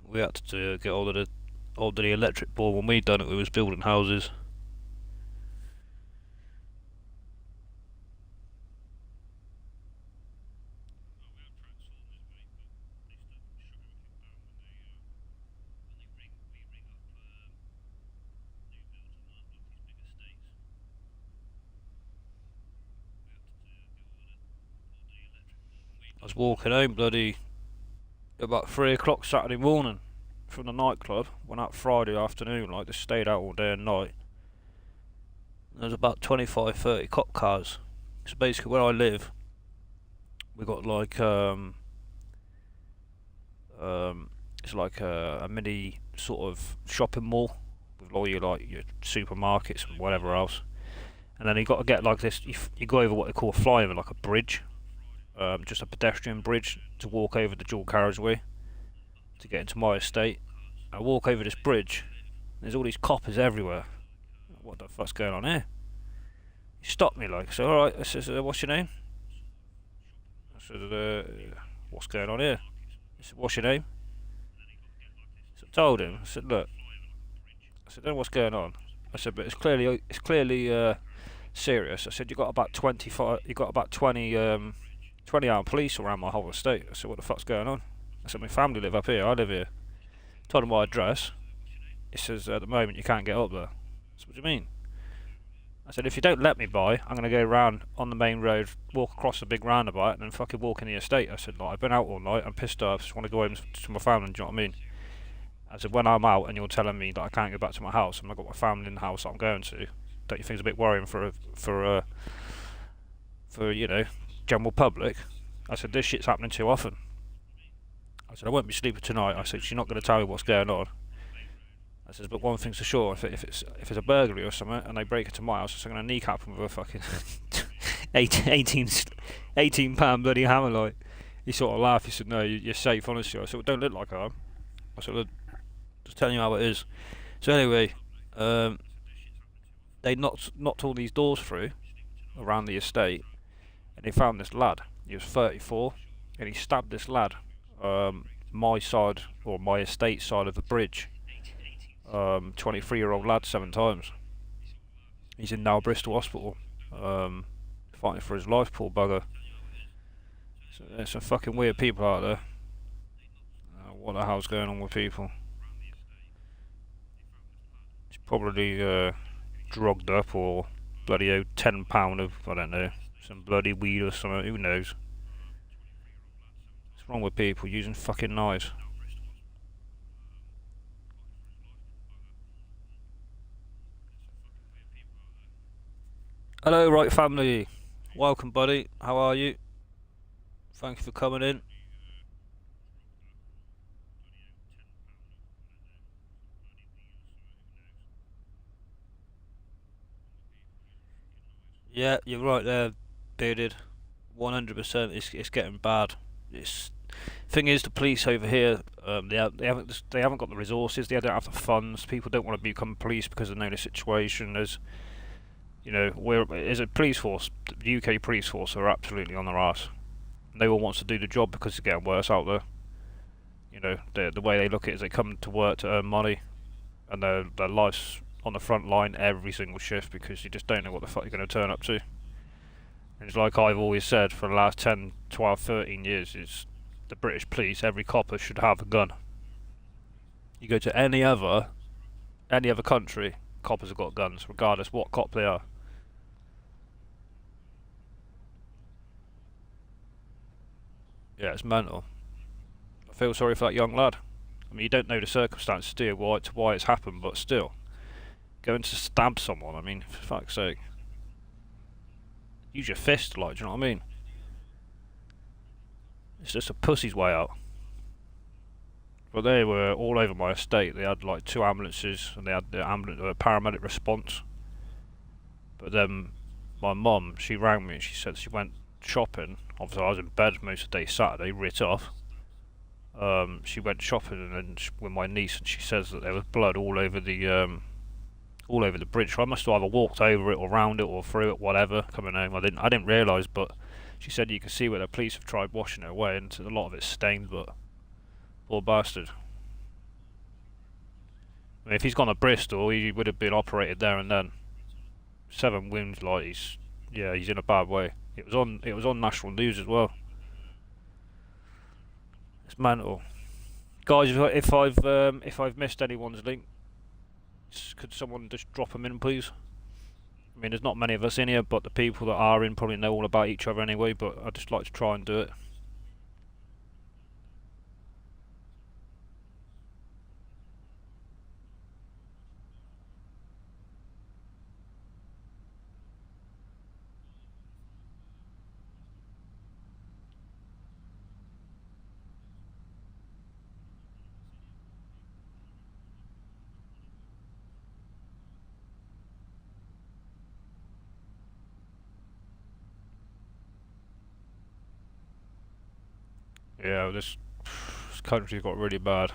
We had to get hold of the electric board when we done it. We was building houses. I was walking home bloody about 3 o'clock Saturday morning from the nightclub. Went out Friday afternoon, like just stayed out all day and night. There was about 25, 30 cop cars. So basically, where I live, we got like it's like a mini sort of shopping mall with all your supermarkets and whatever else. And then you got to get like this. You go over what they call a flyover, like a bridge, just a pedestrian bridge to walk over the dual carriageway to get into my estate. I walk over this bridge. There's all these coppers everywhere. What the fuck's going on here? He stopped me like, so alright, I says, what's your name? I said, what's going on here? He said, what's your name? So I told him, I said, look, I said, I don't know what's going on. I said, but it's clearly serious. I said, you got about 20 armed police around my whole estate. I said, what the fuck's going on? I said, my family live up here, I live here. Told him my address. He says, at the moment you can't get up there. I said, what do you mean? I said, if you don't let me by, I'm going to go round on the main road, walk across the big roundabout, and then fucking walk in the estate. I said, like, I've been out all night, I'm pissed off, just want to go home to my family, do you know what I mean? I said, when I'm out and you're telling me that I can't go back to my house, and I've got my family in the house that I'm going to, don't you think it's a bit worrying for you know, general public? I said, this shit's happening too often. I said, I won't be sleeping tonight. I said, you're not going to tell me what's going on. I says, but one thing's for sure, if it's a burglary or something and they break into my house, I'm going to kneecap them with a fucking 18, 18 pound bloody Hammerlight. He sort of laughed. He said, "No, you're safe, honestly." I said, "Well, don't look like I am." I said, "Look, just telling you how it is." So anyway, um, they knocked all these doors through around the estate, and they found this lad. He was 34, and he stabbed this lad, my side or my estate side of the bridge. 23-year-old lad 7 times. He's in now Bristol Hospital, fighting for his life, poor bugger. So there's some fucking weird people out there. What the hell's going on with people? He's probably drugged up or bloody owed £10 of, I don't know, some bloody weed or something, who knows? What's wrong with people using fucking knives? Hello, right family. Welcome, buddy. How are you? Thank you for coming in. Yeah, you're right there, bearded. 100%. It's getting bad. It's thing is, the police over here, they haven't got the resources. They don't have the funds. People don't want to become police because they know the situation. There's, we're as a police force, the UK police force are absolutely on their ass. No one wants to do the job because it's getting worse out there. The way they look at it is they come to work to earn money, and their life's on the front line every single shift because you just don't know what the fuck you're going to turn up to. And it's like I've always said for the last 10, 12, 13 years, it's the British police, every copper should have a gun. You go to any other country, coppers have got guns, regardless what cop they are. Yeah, it's mental. I feel sorry for that young lad. I mean, you don't know the circumstances, do you, why it's happened, but still, going to stab someone, I mean, for fuck's sake. Use your fist, like, do you know what I mean? It's just a pussy's way out. But they were all over my estate. They had like 2 ambulances, and they had the paramedic response. But then my mum, she rang me and she said she went shopping. Obviously, I was in bed most of the day Saturday, writ off. She went shopping and then with my niece, and she says that there was blood all over the bridge. So I must have either walked over it or round it or through it, whatever. Coming home, I didn't realise, but she said you can see where the police have tried washing it away, and a lot of it's stained. But poor bastard. I mean, if he's gone to Bristol, he would have been operated there and then. 7 wounds, like he's in a bad way. It was on national news as well. It's mental, guys. If I've missed anyone's link, could someone just drop them in, please? I mean, there's not many of us in here, but the people that are in probably know all about each other anyway. But I'd just like to try and do it. Yeah, this country's got really bad.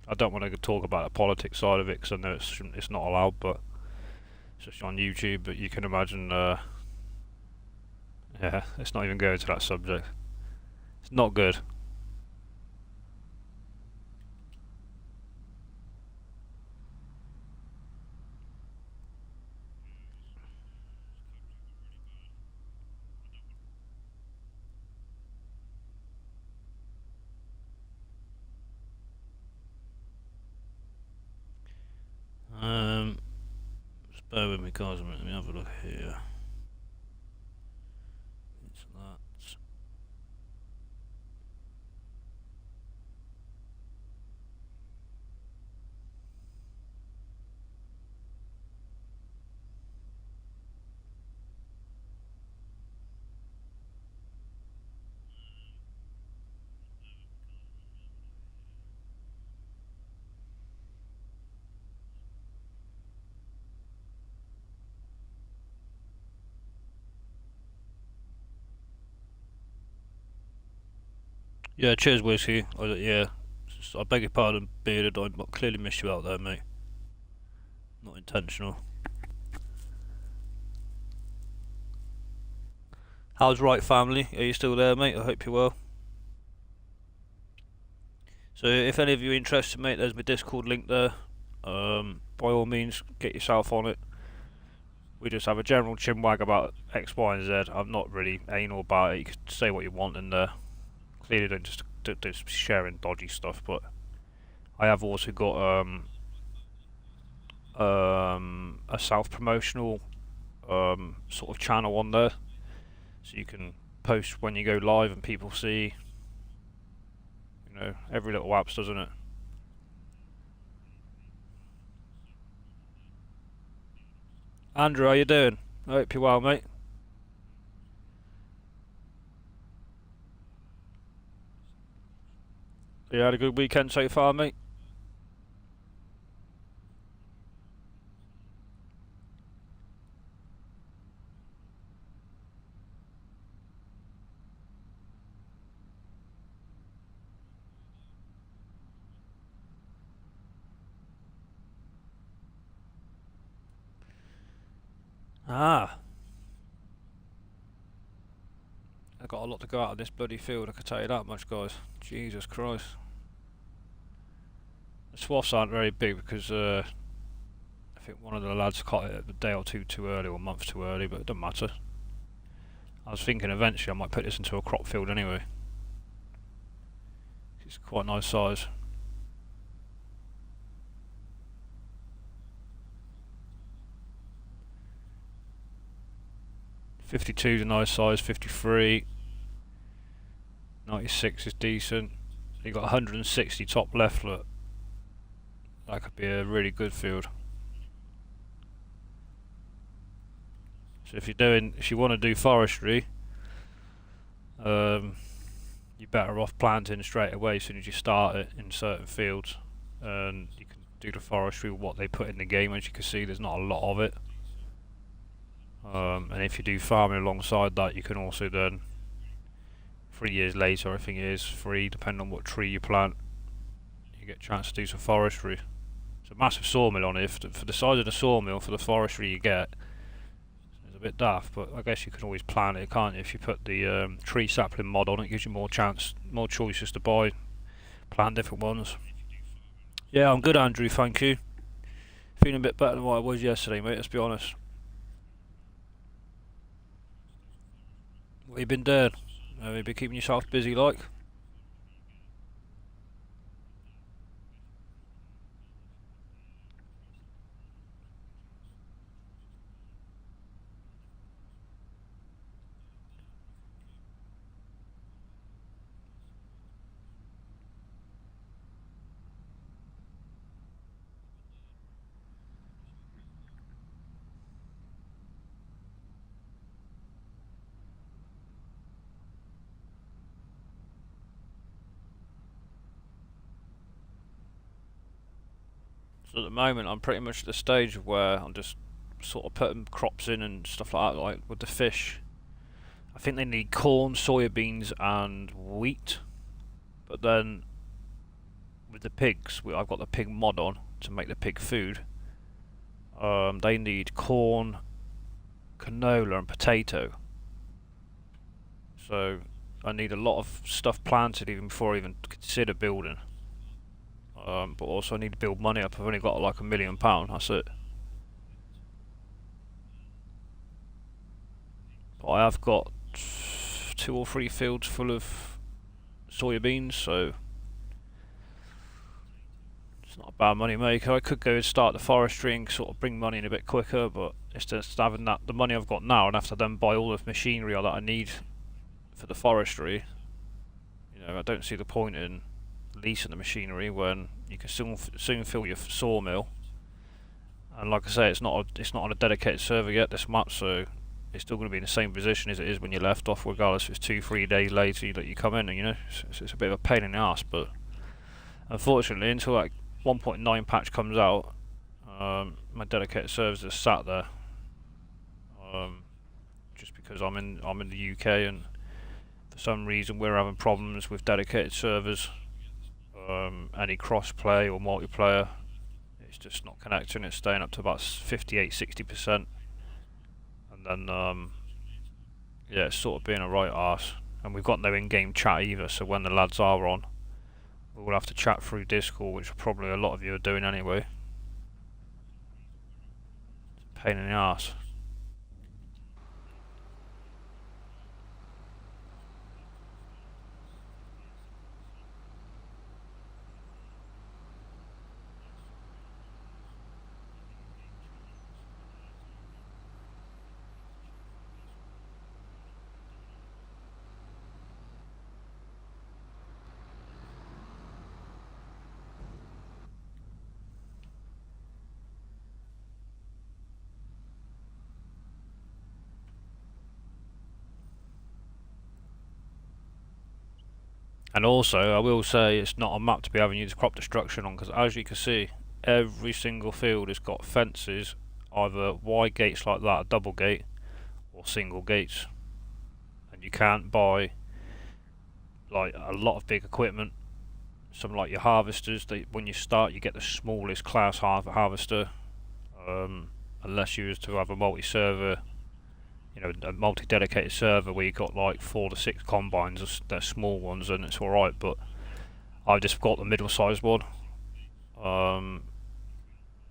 I don't want to talk about the politics side of it because I know it's not allowed, but especially on YouTube. But you can imagine, yeah, let's not even go into that subject. It's not good. Um, just bear with me, guys. Let me have a look here. It's that. Yeah, cheers, whiskey. Yeah, I beg your pardon, bearded. I clearly missed you out there, mate. Not intentional. How's right, family? Are you still there, mate? I hope you're well. So, if any of you are interested, mate, there's my Discord link there. By all means, get yourself on it. We just have a general chinwag about X, Y, and Z. I'm not really anal about it. You can say what you want in there. Clearly, don't just sharing dodgy stuff, but I have also got a self-promotional sort of channel on there, so you can post when you go live and people see. You know, every little helps, doesn't it? Andrew, how you doing? I hope you're well, mate. You had a good weekend so far, mate? Ah, I've got a lot to go out of this bloody field, I can tell you that much, guys. Jesus Christ. The swaths aren't very big because I think one of the lads caught it a day or two too early or a month too early, but it doesn't matter. I was thinking eventually I might put this into a crop field anyway. It's quite a nice size. 52 is a nice size, 53. 96 is decent. You got 160 top left, look. That could be a really good field. So if you want to do forestry, you're better off planting straight away as soon as you start it in certain fields, and you can do the forestry with what they put in the game. As you can see, there's not a lot of it. And if you do farming alongside that, you can also then 3 years later, I think it is free, depending on what tree you plant, you get a chance to do some forestry. It's a massive sawmill on it. For the size of the sawmill, for the forestry you get, it's a bit daft, but I guess you can always plant it, can't you? If you put the tree sapling mod on, it gives you more choices to buy, plant different ones. Yeah, I'm good, Andrew, thank you. Feeling a bit better than what I was yesterday, mate, let's be honest. What you been doing? Have you been keeping yourself busy, like? So at the moment, I'm pretty much at the stage where I'm just sort of putting crops in and stuff like that, like with the fish. I think they need corn, soybeans, and wheat. But then with the pigs, I've got the pig mod on to make the pig food. They need corn, canola, and potato. So I need a lot of stuff planted even before I even consider building. But also I need to build money up. I've only got like £1 million. That's it. But I have got 2 or 3 fields full of soybeans, so it's not a bad money maker. I could go and start the forestry and sort of bring money in a bit quicker, but it's just having that the money I've got now, and have to then buy all the machinery that I need for the forestry. You know, I don't see the point in leasing the machinery when you can soon fill your sawmill. And like I say, it's not on a dedicated server yet, this map, so it's still going to be in the same position as it is when you left off, regardless if it's 2-3 days later that you come in. And you know, it's a bit of a pain in the ass. But unfortunately, until that 1.9 patch comes out, my dedicated servers are sat there. Just because I'm in the UK, and for for some reason we're having problems with dedicated servers. Any cross-play or multiplayer, it's just not connecting. It's staying up to about 58-60%, and then yeah, it's sort of being a right arse. And we've got no in-game chat either, so when the lads are on, we'll have to chat through Discord, which probably a lot of you are doing anyway. It's a pain in the arse. And also, I will say it's not a map to be having used crop destruction on, because as you can see, every single field has got fences, either wide gates like that, a double gate, or single gates. And you can't buy like a lot of big equipment. Some like your harvesters, when you start you get the smallest class harvester, unless you was to have a multi-server, you know, a multi-dedicated server where you got like 4 to 6 combines. They're small ones and it's alright, but I've just got the middle-sized one.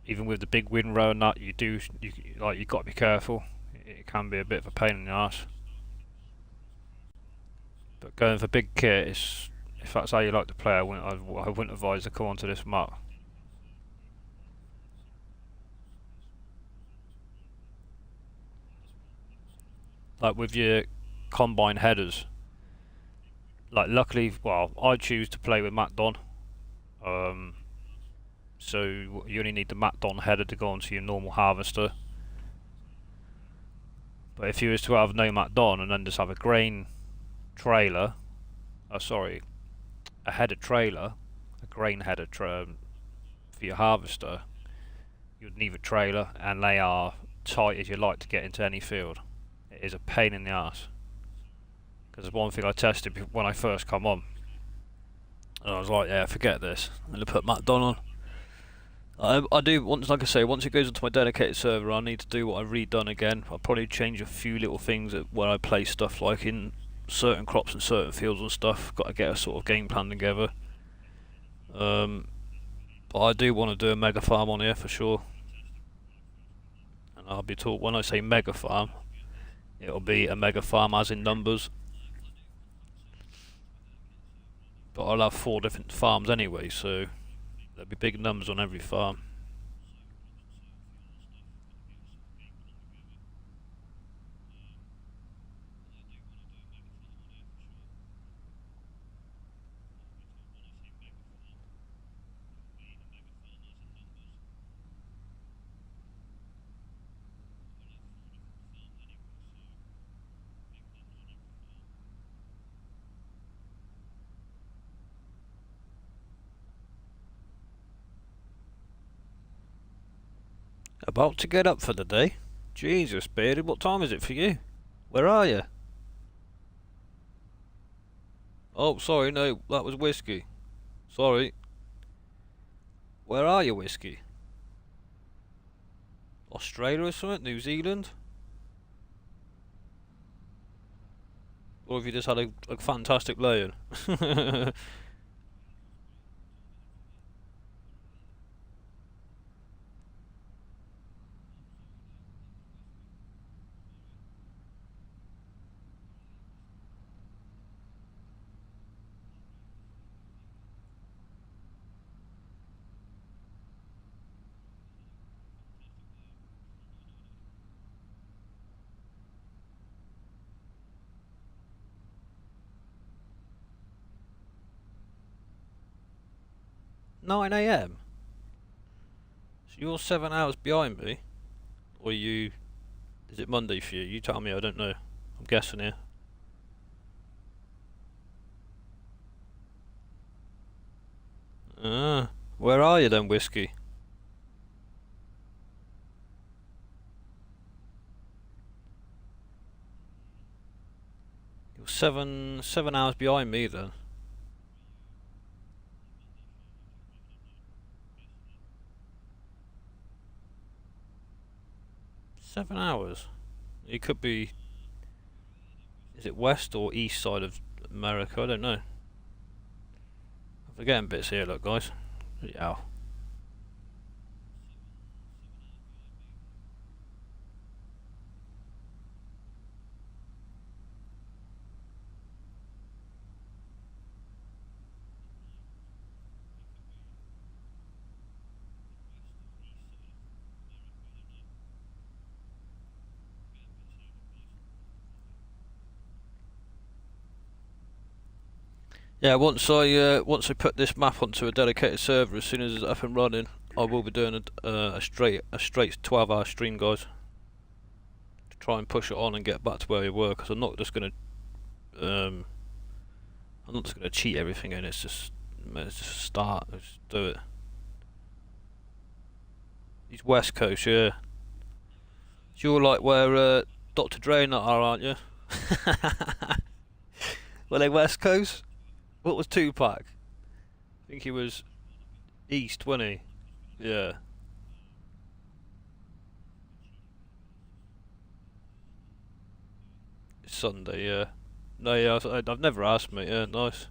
Even with the big windrow and that, you've got to be careful. It can be a bit of a pain in the ass. But going for big kit, if that's how you like to play, I wouldn't advise to come onto this map. Like with your combine headers, like luckily, well, I choose to play with MacDon. So you only need the MacDon header to go onto your normal harvester. But if you was to have no MacDon and then just have a grain trailer, a header trailer, a grain header for your harvester, you'd need a trailer, and they are tight as you like to get into any field. It is a pain in the ass. Because there's one thing I tested when I first come on, and I was like, yeah, forget this. I'm going to put MacDon on. I do, like I say, once it goes into my dedicated server, I need to do what I've redone again. I'll probably change a few little things when I play stuff, like in certain crops and certain fields and stuff. Got to get a sort of game plan together. But I do want to do a mega farm on here for sure. And I'll be told, when I say mega farm, it'll be a mega farm as in numbers. But I'll have 4 different farms anyway, so there'll be big numbers on every farm. About to get up for the day? Jesus, Bearded, what time is it for you? Where are you? Oh, sorry, no, that was Whiskey. Sorry. Where are you, Whiskey? Australia or something? New Zealand? Or have you just had a fantastic lay-in? 9 AM? So you're 7 hours behind me? Or is it Monday for you? You tell me, I don't know. I'm guessing here. Where are you then, Whiskey? You're seven hours behind me then. 7 hours. It could be. Is it west or east side of America? I don't know. I'm forgetting bits here, look, guys. Yeah. Yeah, once I put this map onto a dedicated server, as soon as it's up and running, I will be doing a straight 12-hour stream, guys, to try and push it on and get back to where we were. Because I'm not just gonna cheat everything in. It's just start. Let's do it. He's West Coast, yeah. You're like where Dr. Dre and that are, aren't you? Were they West Coast? What was Tupac? I think he was East, wasn't he? Yeah. It's Sunday, yeah. No, yeah, I've never asked, mate. Yeah, nice.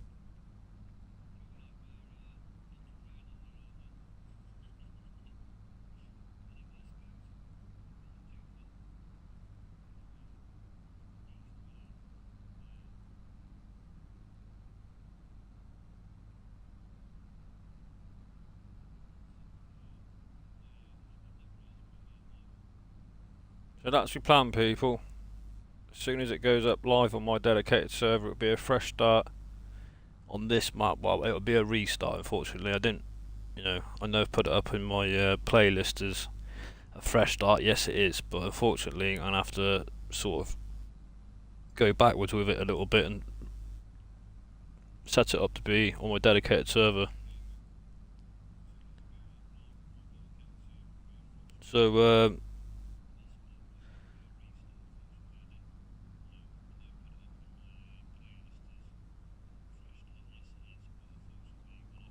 So that's your plan, people. As soon as it goes up live on my dedicated server, it'll be a fresh start on this map. Well, it'll be a restart, unfortunately. I didn't, I know I've put it up in my playlist as a fresh start. Yes, it is, but unfortunately, I'm going to have to sort of go backwards with it a little bit and set it up to be on my dedicated server. So,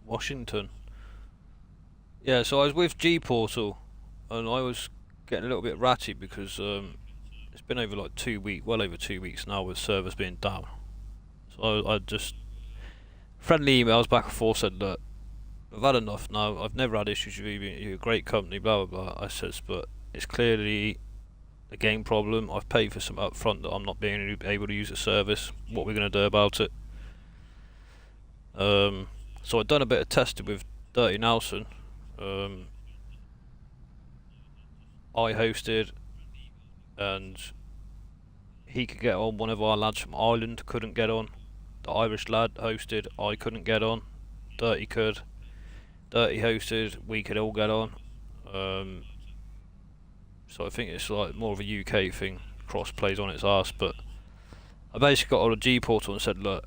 Washington. Yeah, so I was with G-Portal, and I was getting a little bit ratty because it's been over like 2 weeks, well over 2 weeks now, with servers being down. So I just friendly emails back and forth said that I've had enough now. I've never had issues with you. You're a great company, blah blah blah. I says, but it's clearly a game problem. I've paid for some upfront that I'm not being able to use the service. What we're gonna do about it? So I've done a bit of testing with Dirty Nelson. I hosted, and he could get on. One of our lads from Ireland couldn't get on. The Irish lad hosted, I couldn't get on. Dirty could. Dirty hosted, we could all get on. So I think it's like more of a UK thing. Cross plays on its arse, but I basically got on a G-Portal and said, look,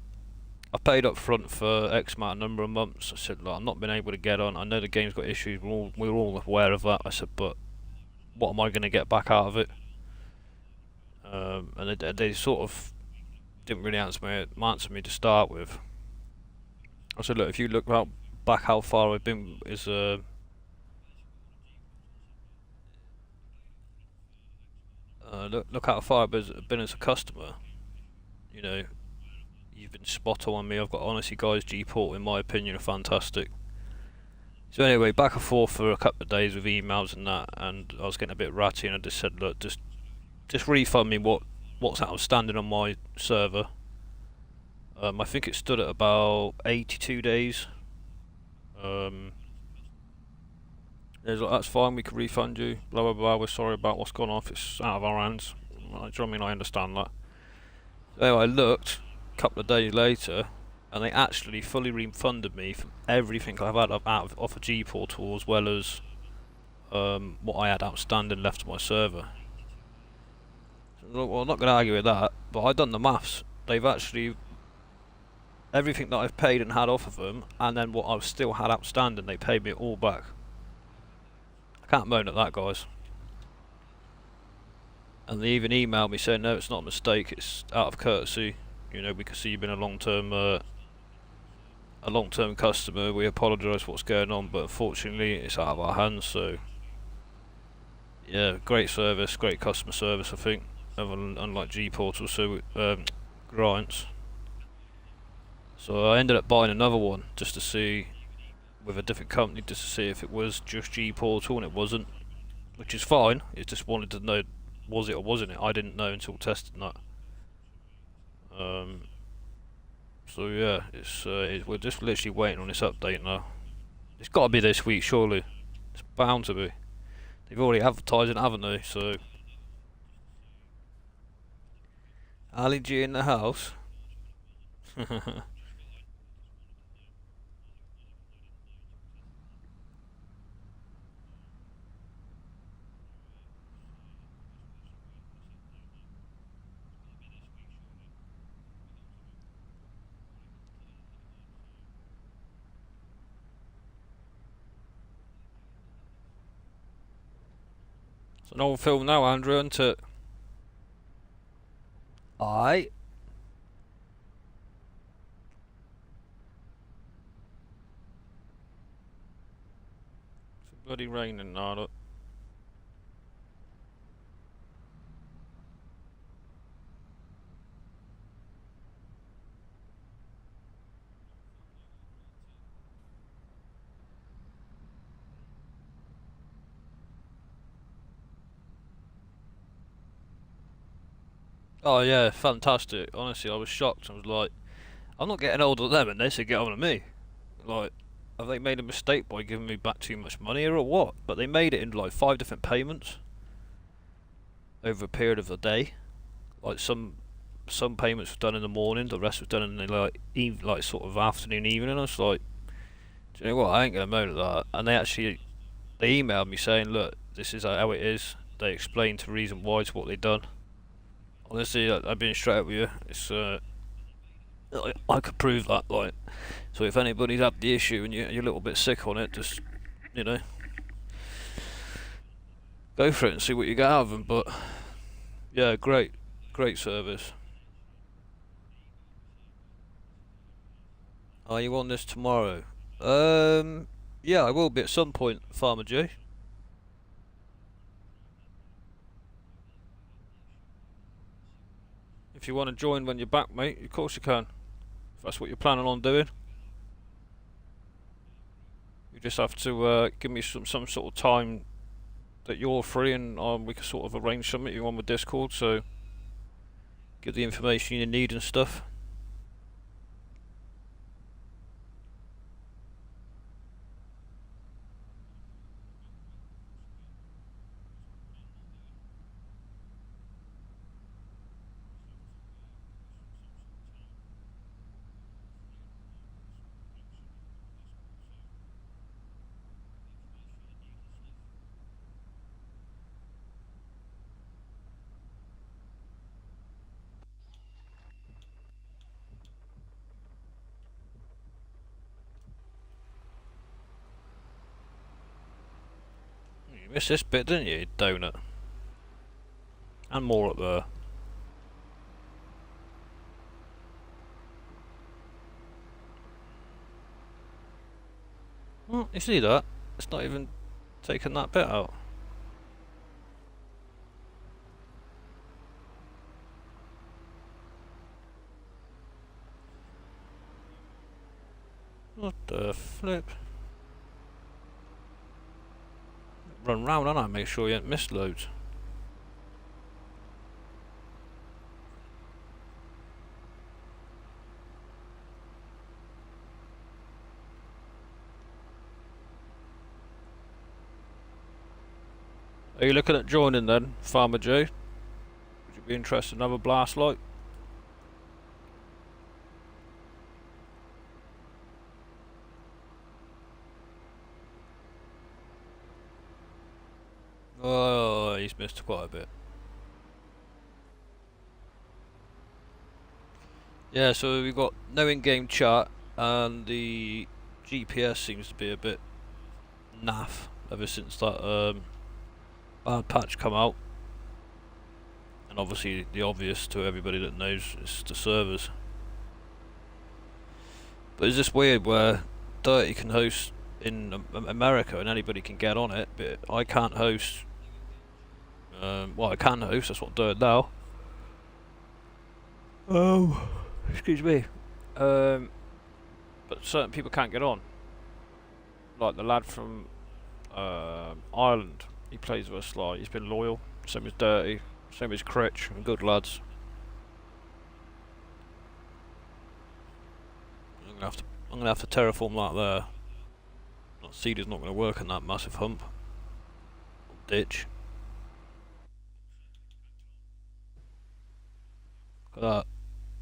I paid up front for X amount of number of months. I said, look, I'm not been able to get on. I know the game's got issues. We're all aware of that. I said, but what am I going to get back out of it? And they sort of didn't really answer me to start with. I said, look, if you look back how far I've been is look how far I've been as a customer. You've been spot on me. I've got, honestly, guys, G-Portal in my opinion are fantastic. So anyway, back and forth for a couple of days with emails and that, and I was getting a bit ratty, and I just said, look, just refund me what's outstanding on my server. I think it stood at about 82 days. There's like, that's fine, we can refund you, blah blah blah, we're sorry about what's gone off, it's out of our hands. Do you know what I mean? I understand that. So anyway, I looked a couple of days later, and they actually fully refunded me from everything I've had off of G-Portal, as well as what I had outstanding left on my server. So, well, I'm not going to argue with that, but I've done the maths. They've actually, everything that I've paid and had off of them, and then what I've still had outstanding, they paid me it all back. I can't moan at that, guys. And they even emailed me saying, no, it's not a mistake, it's out of courtesy. You know, we can see you've been a long-term customer. We apologise for what's going on, but unfortunately it's out of our hands. So yeah, great service, great customer service. I think, unlike G Portal, so Grants. So I ended up buying another one just to see, with a different company, just to see if it was just G Portal, and it wasn't, which is fine. It just wanted to know, was it or wasn't it? I didn't know until testing that. So yeah, we're just literally waiting on this update now. It's got to be this week, surely. It's bound to be. They've already advertised it, haven't they? So Ali G in the house. It's an old film now, Andrew, isn't it? Aye. It's bloody raining now, look. Oh yeah, fantastic. Honestly, I was shocked. I was like, I'm not getting older than them, and they should get on to me. Like, have they made a mistake by giving me back too much money or what? But they made it in like 5 different payments over a period of a day. Like some payments were done in the morning, the rest was done in the like sort of afternoon, evening. I was like, do you know what? I ain't gonna moan at that. And they emailed me saying, look, this is how it is. They explained the reason why it's what they done. Honestly, I've been straight up with you. It's I could prove that. Like, so if anybody's had the issue and you're a little bit sick on it, just you know, go for it and see what you get out of them. But yeah, great service. Are you on this tomorrow? Yeah, I will be at some point, Farmer J. If you want to join when you're back, mate, of course you can. If that's what you're planning on doing. You just have to give me some sort of time that you're free, and we can sort of arrange something you want with Discord. So give the information you need and stuff. You missed this bit, didn't you, donut? And more up there. Well, you see that? It's not even taking that bit out. What the flip? Run round, and I make sure you ain't missed loads. Are you looking at joining then, Farmer J? Would you be interested in another blast light? Oh, he's missed quite a bit. Yeah, so we've got no in-game chat, and the GPS seems to be a bit naff ever since that bad patch come out. And obviously the obvious to everybody that knows is the servers. But is this weird where Dirty can host in America and anybody can get on it, but I can't host. Well, I can host. That's what I'm doing now. Oh, excuse me. But certain people can't get on. Like the lad from Ireland, he plays with us. Like he's been loyal. Same as Dirty. Same as Critch. Good lads. I'm gonna have to terraform that there. That seed is not gonna work in that massive hump. Ditch. Look at that.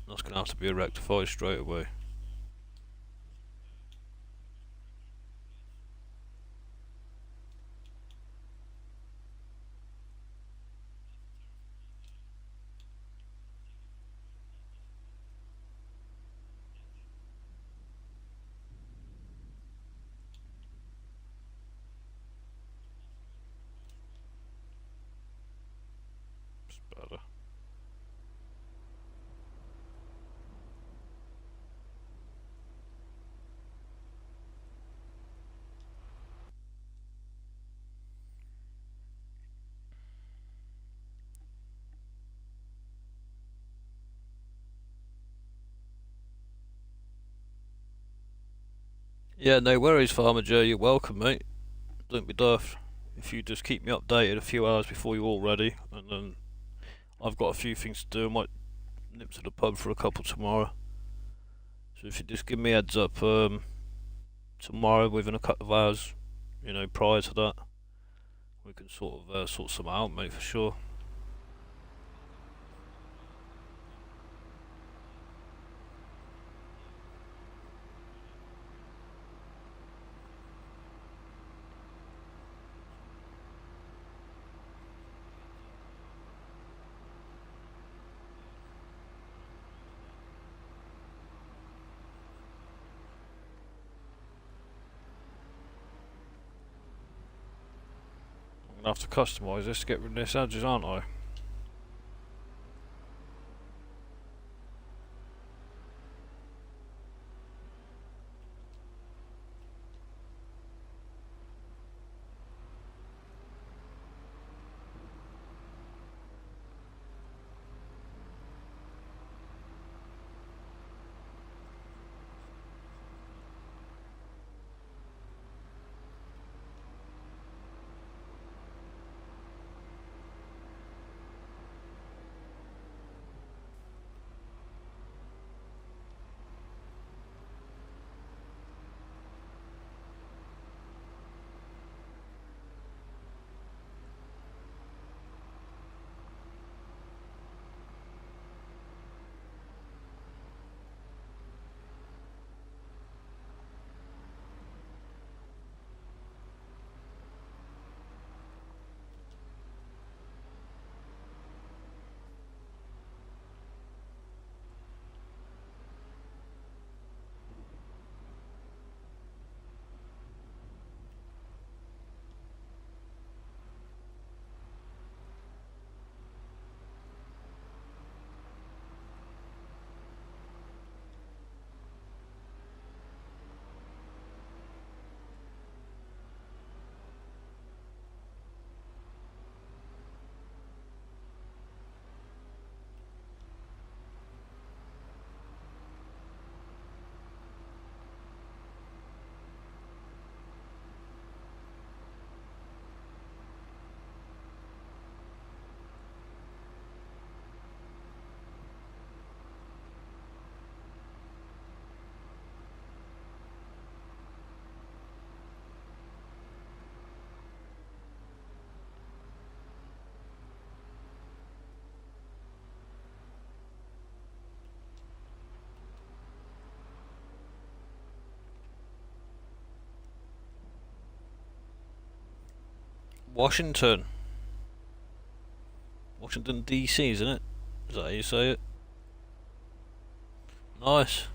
That's gonna have to be rectified straight away. It's better. Yeah, no worries, Farmer Joe. You're welcome, mate. Don't be daft. If you just keep me updated a few hours before you're all ready, and then I've got a few things to do. I might nip to the pub for a couple tomorrow. So if you just give me a heads up tomorrow within a couple of hours, prior to that, we can sort some out, mate, for sure. I'm gonna have to customise this to get rid of this edges, aren't I? Washington. Washington DC, isn't it? Is that how you say it? Nice.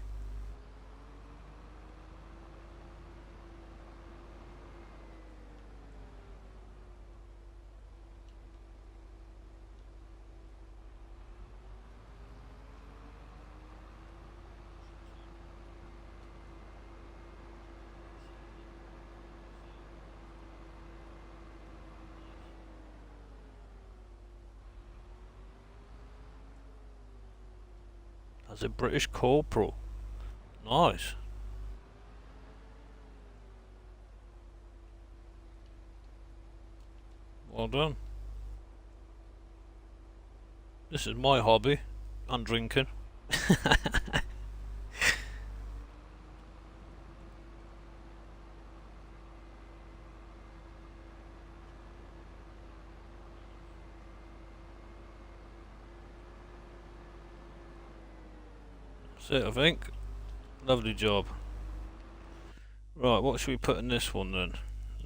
As a British corporal. Nice. Well done. This is my hobby. I'm drinking. That's it, I think. Lovely job. Right, what should we put in this one then?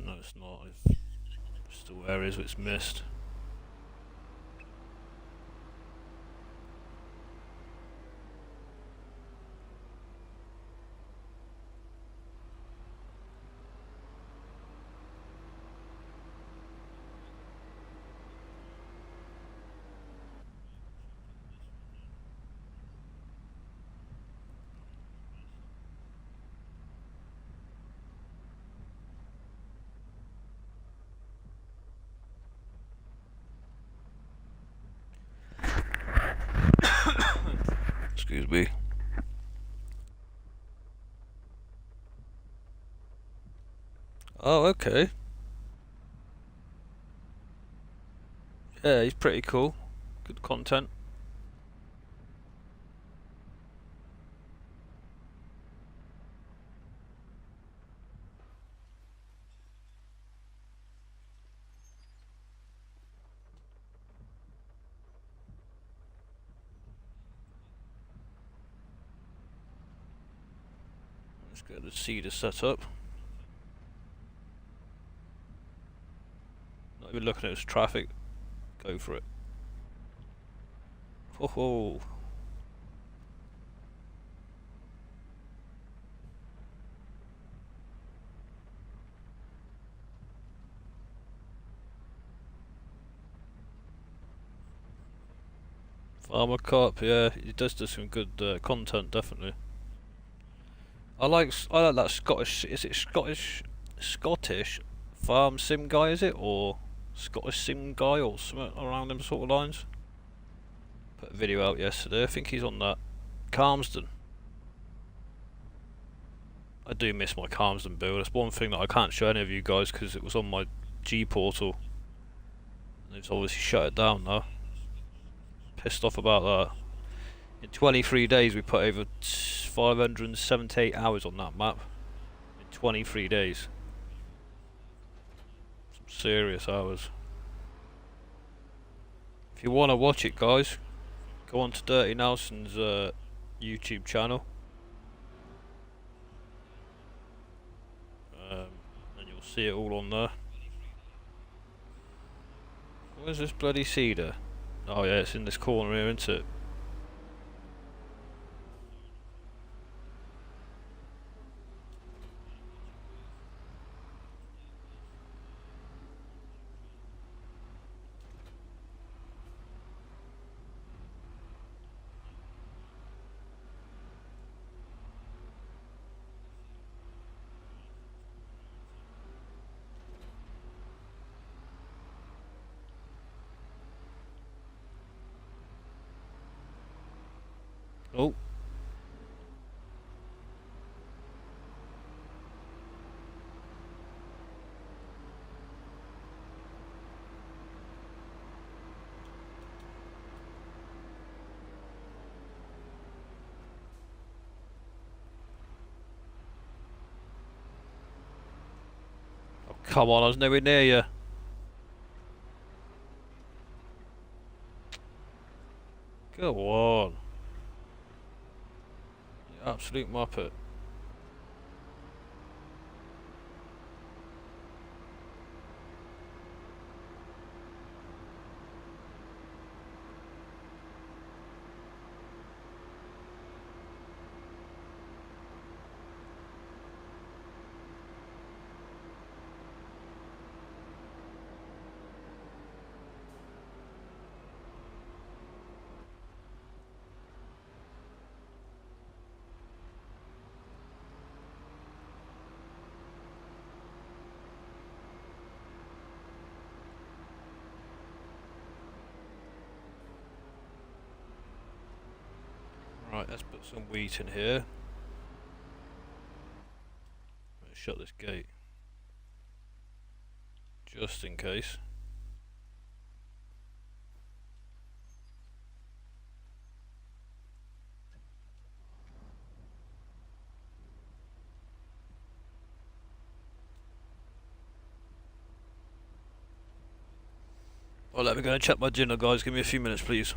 No, it's not. It's still areas it's missed. Excuse me. Oh, okay. Yeah, he's pretty cool. Good content. Let's get the cedar set up. Not even looking at his traffic. Go for it. Ho ho. Farmer Cop, yeah, he does do some good content, definitely. I like that Scottish. Is it Scottish farm sim guy? Is it, or Scottish sim guy, or something around them sort of lines? Put a video out yesterday. I think he's on that Calmsden. I do miss my Calmsden build. That's one thing that I can't show any of you guys because it was on my G portal. They've obviously shut it down now. Pissed off about that. In 23 days we put over 578 hours on that map. In 23 days. Some serious hours. If you want to watch it, guys, go on to Dirty Nelson's YouTube channel. And you'll see it all on there. Where's this bloody cedar? Oh yeah, it's in this corner here, isn't it? Oh. Oh, come on, I was nowhere near you. Go on. You absolute muppet. Right, let's put some wheat in here. Let's shut this gate. Just in case. Well, let me go and check my dinner, guys. Give me a few minutes, please.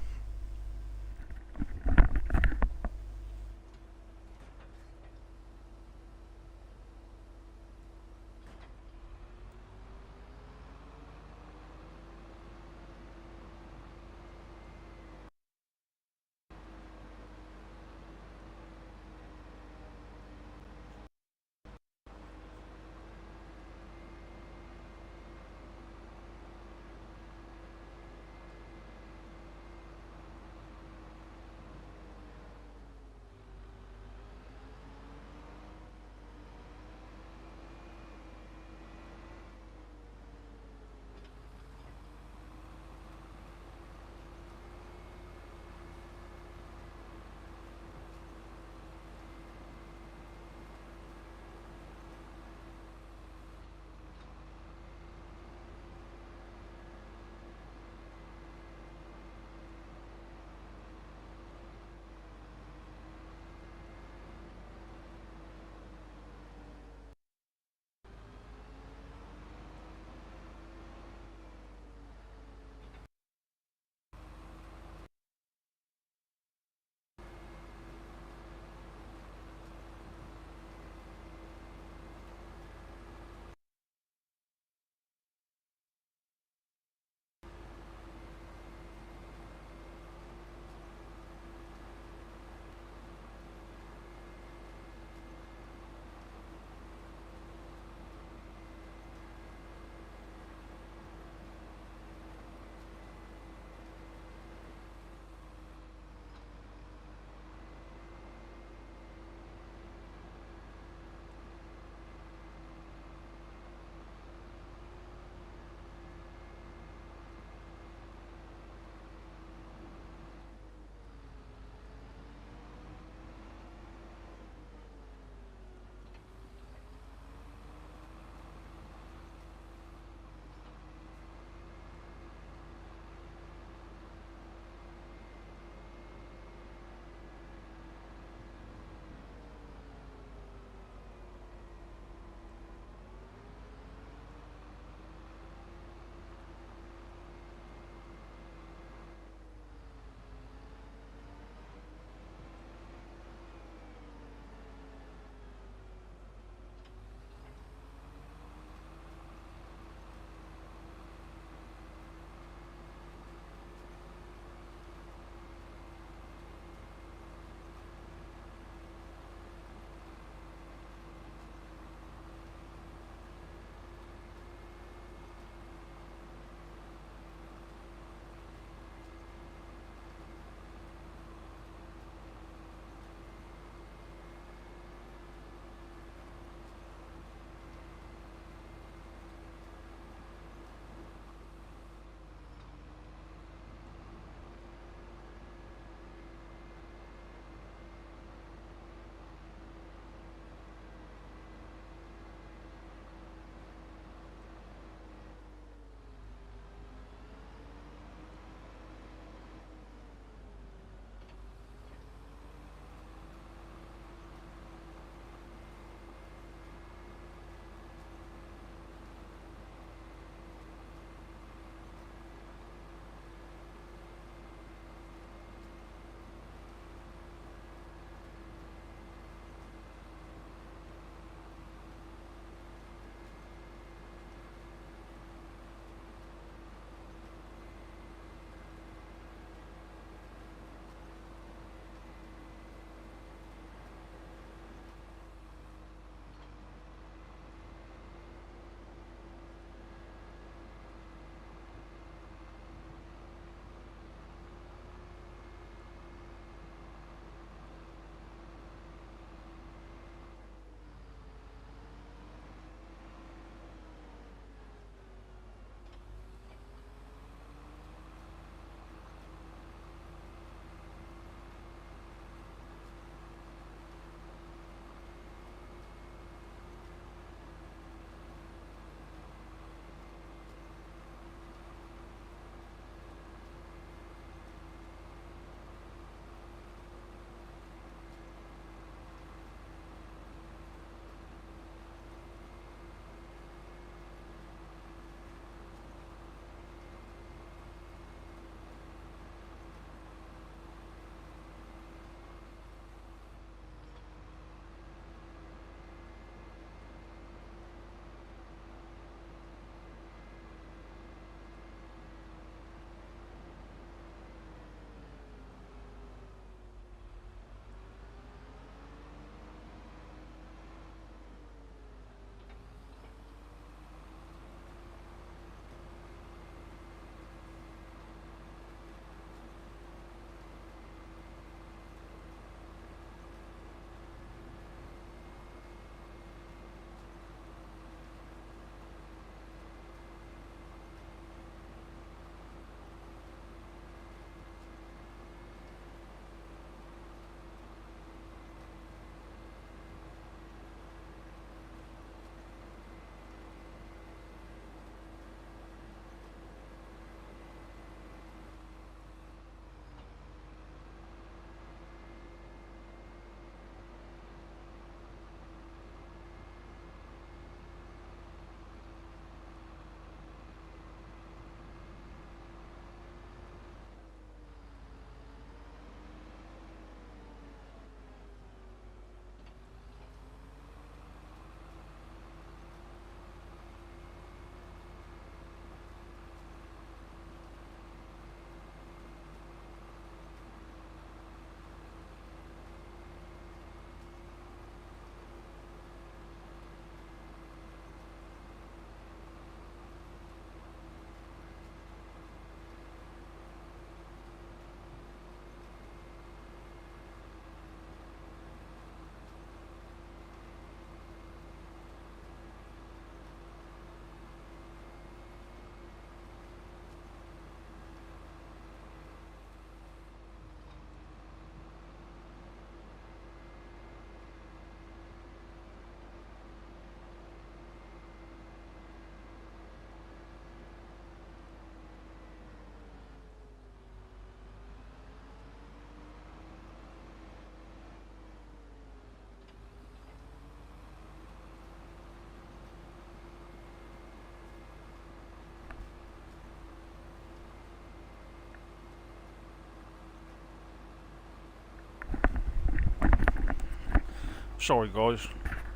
Sorry guys,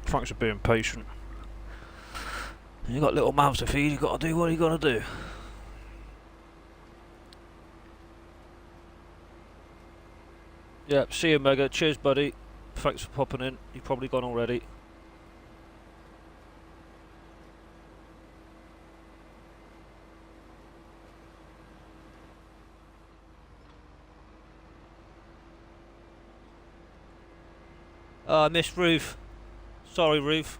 thanks for being patient. You got little mouths to feed, you got to do what you got to do. Yeah, see you Mega, cheers buddy. Thanks for popping in, you've probably gone already. I missed Ruth. Sorry Ruth.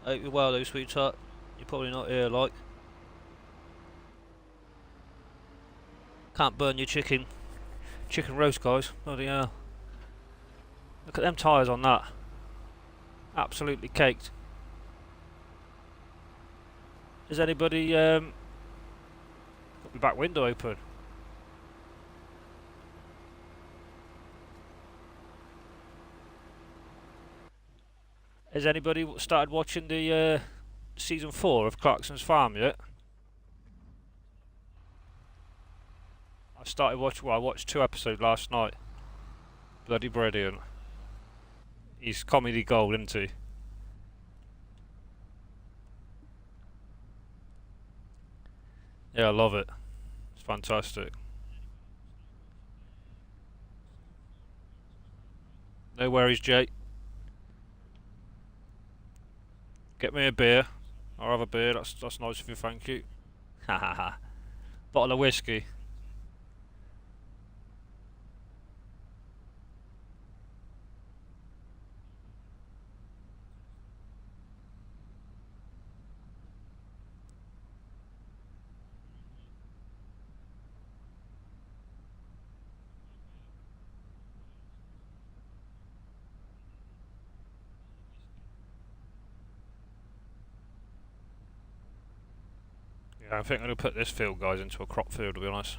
Hope you're well though, sweetheart. You're probably not here, like. Can't burn your chicken. Chicken roast, guys. Bloody hell. Look at them tyres on that. Absolutely caked. Is anybody, got the back window open? Has anybody started watching the season 4 of Clarkson's Farm yet? I started watching. Well, I watched 2 episodes last night. Bloody brilliant. He's comedy gold, isn't he? Yeah, I love it. It's fantastic. No worries, Jay. Get me a beer. I'll have a beer. That's nice of you, thank you. Ha ha ha. Bottle of whiskey. Yeah, I think I'm going to put this field, guys, into a crop field, to be honest.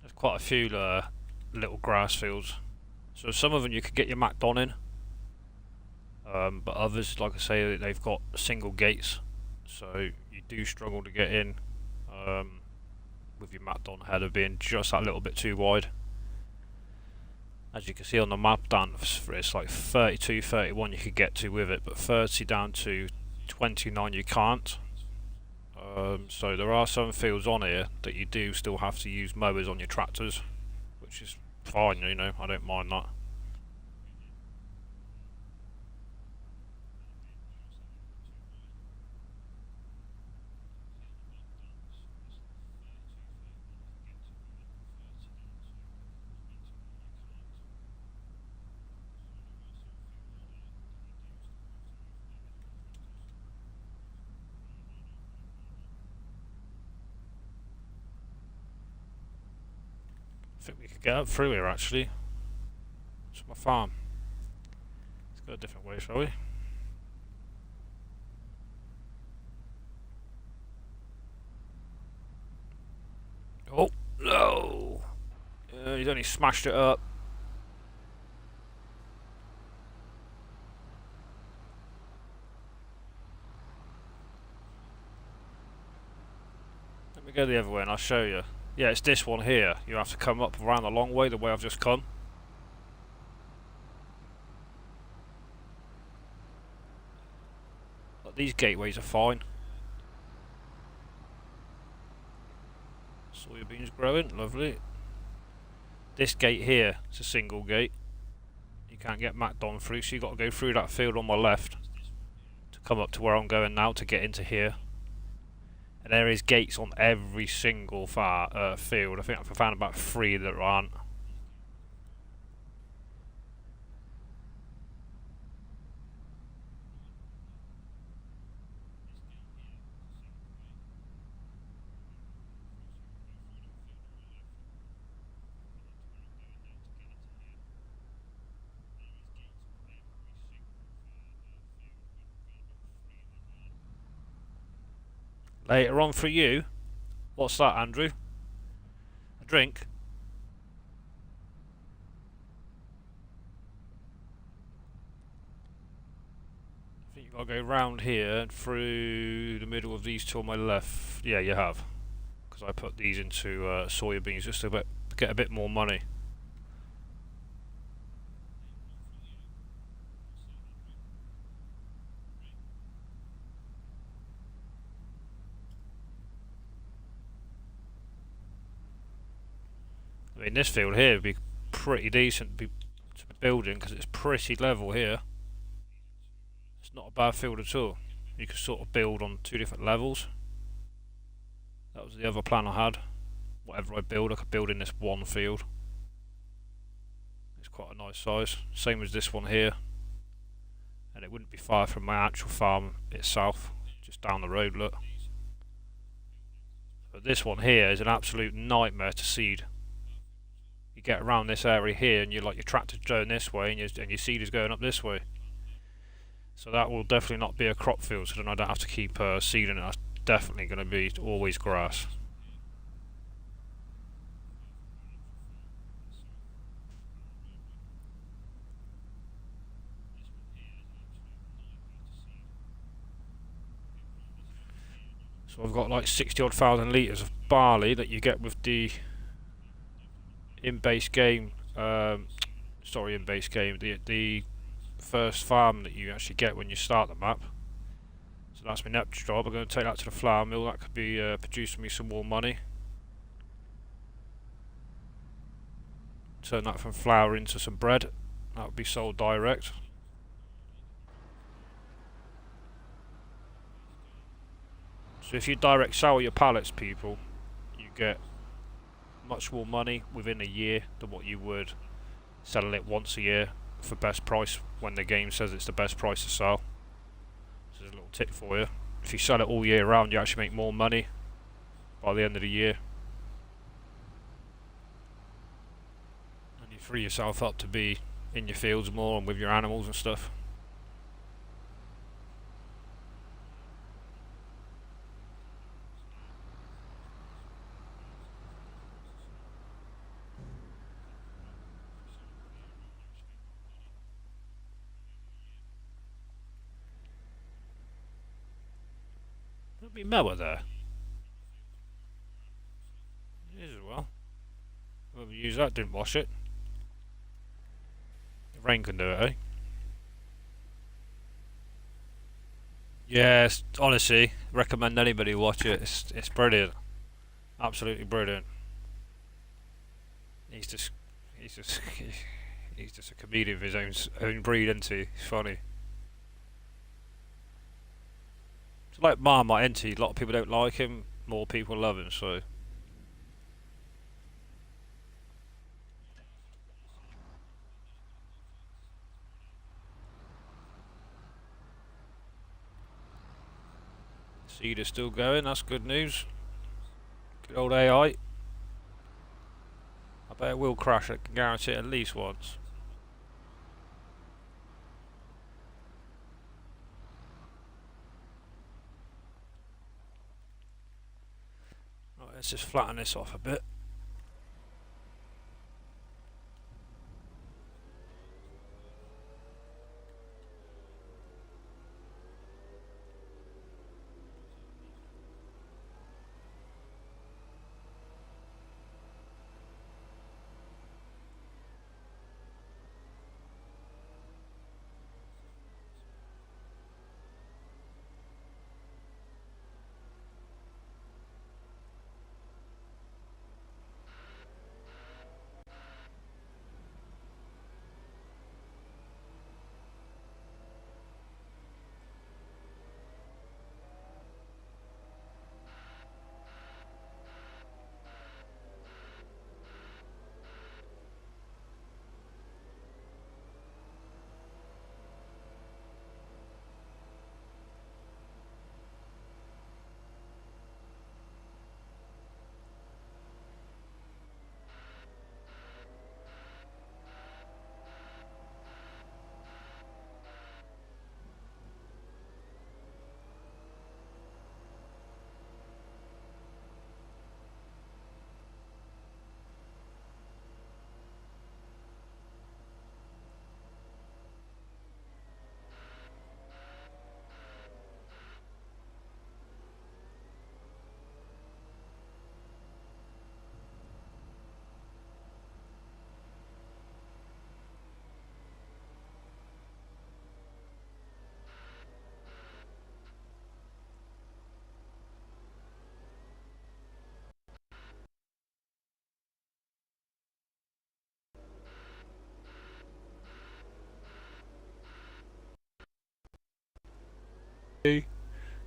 There's quite a few little grass fields. So some of them you could get your MacDon in. But others, like I say, they've got single gates. So you do struggle to get in with your MacDon header being just that little bit too wide. As you can see on the map down, it's like 32, 31 you could get to with it, but 30 down to 29 you can't. So there are some fields on here that you do still have to use mowers on your tractors, which is fine, you know, I don't mind that. I think we could get up through here actually. It's my farm. Let's go a different way, shall we? Oh, no! He's only smashed it up. Let me go the other way and I'll show you. Yeah, it's this one here. You have to come up around the long way, the way I've just come. But these gateways are fine. Soybeans growing, lovely. This gate here, it's a single gate. You can't get MacDon through, so you've got to go through that field on my left to come up to where I'm going now to get into here. And there is gates on every single field. I think I've found about 3 that aren't. Later on for you. What's that, Andrew? A drink? I think you've got to go round here and through the middle of these two on my left. Yeah, you have. Because I put these into soya beans just to get a bit more money. I mean, this field here would be pretty decent to be building because it's pretty level here. It's not a bad field at all. You could sort of build on two different levels. That was the other plan I had. Whatever I build, I could build in this one field. It's quite a nice size. Same as this one here. And it wouldn't be far from my actual farm itself. Just down the road, look. But this one here is an absolute nightmare to seed. You get around this area here and your tractor's going this way and your seed is going up this way. So that will definitely not be a crop field, so then I don't have to keep seeding it. That's definitely going to be always grass. So I've got like 60 odd thousand litres of barley that you get with the in-base game, the first farm that you actually get when you start the map. So that's my next job. I'm going to take that to the flour mill. That could be producing me some more money. Turn that from flour into some bread. That would be sold direct. So if you direct sell your pallets, people, you get much more money within a year than what you would selling it once a year for best price when the game says it's the best price to sell. So there's a little tip for you. If you sell it all year round, you actually make more money by the end of the year. And you free yourself up to be in your fields more and with your animals and stuff. There'll be mower there. It is as well. Whoever used that didn't wash it. The rain can do it, eh? Yes, honestly, recommend anybody watch it. It's brilliant, absolutely brilliant. He's just he's just he's just a comedian of his own breed, isn't he? He's funny. It's like Marmite, isn't he? A lot of people don't like him. More people love him. So seed is still going. That's good news. Good old AI. I bet it will crash. I can guarantee it at least once. Right, let's just flatten this off a bit.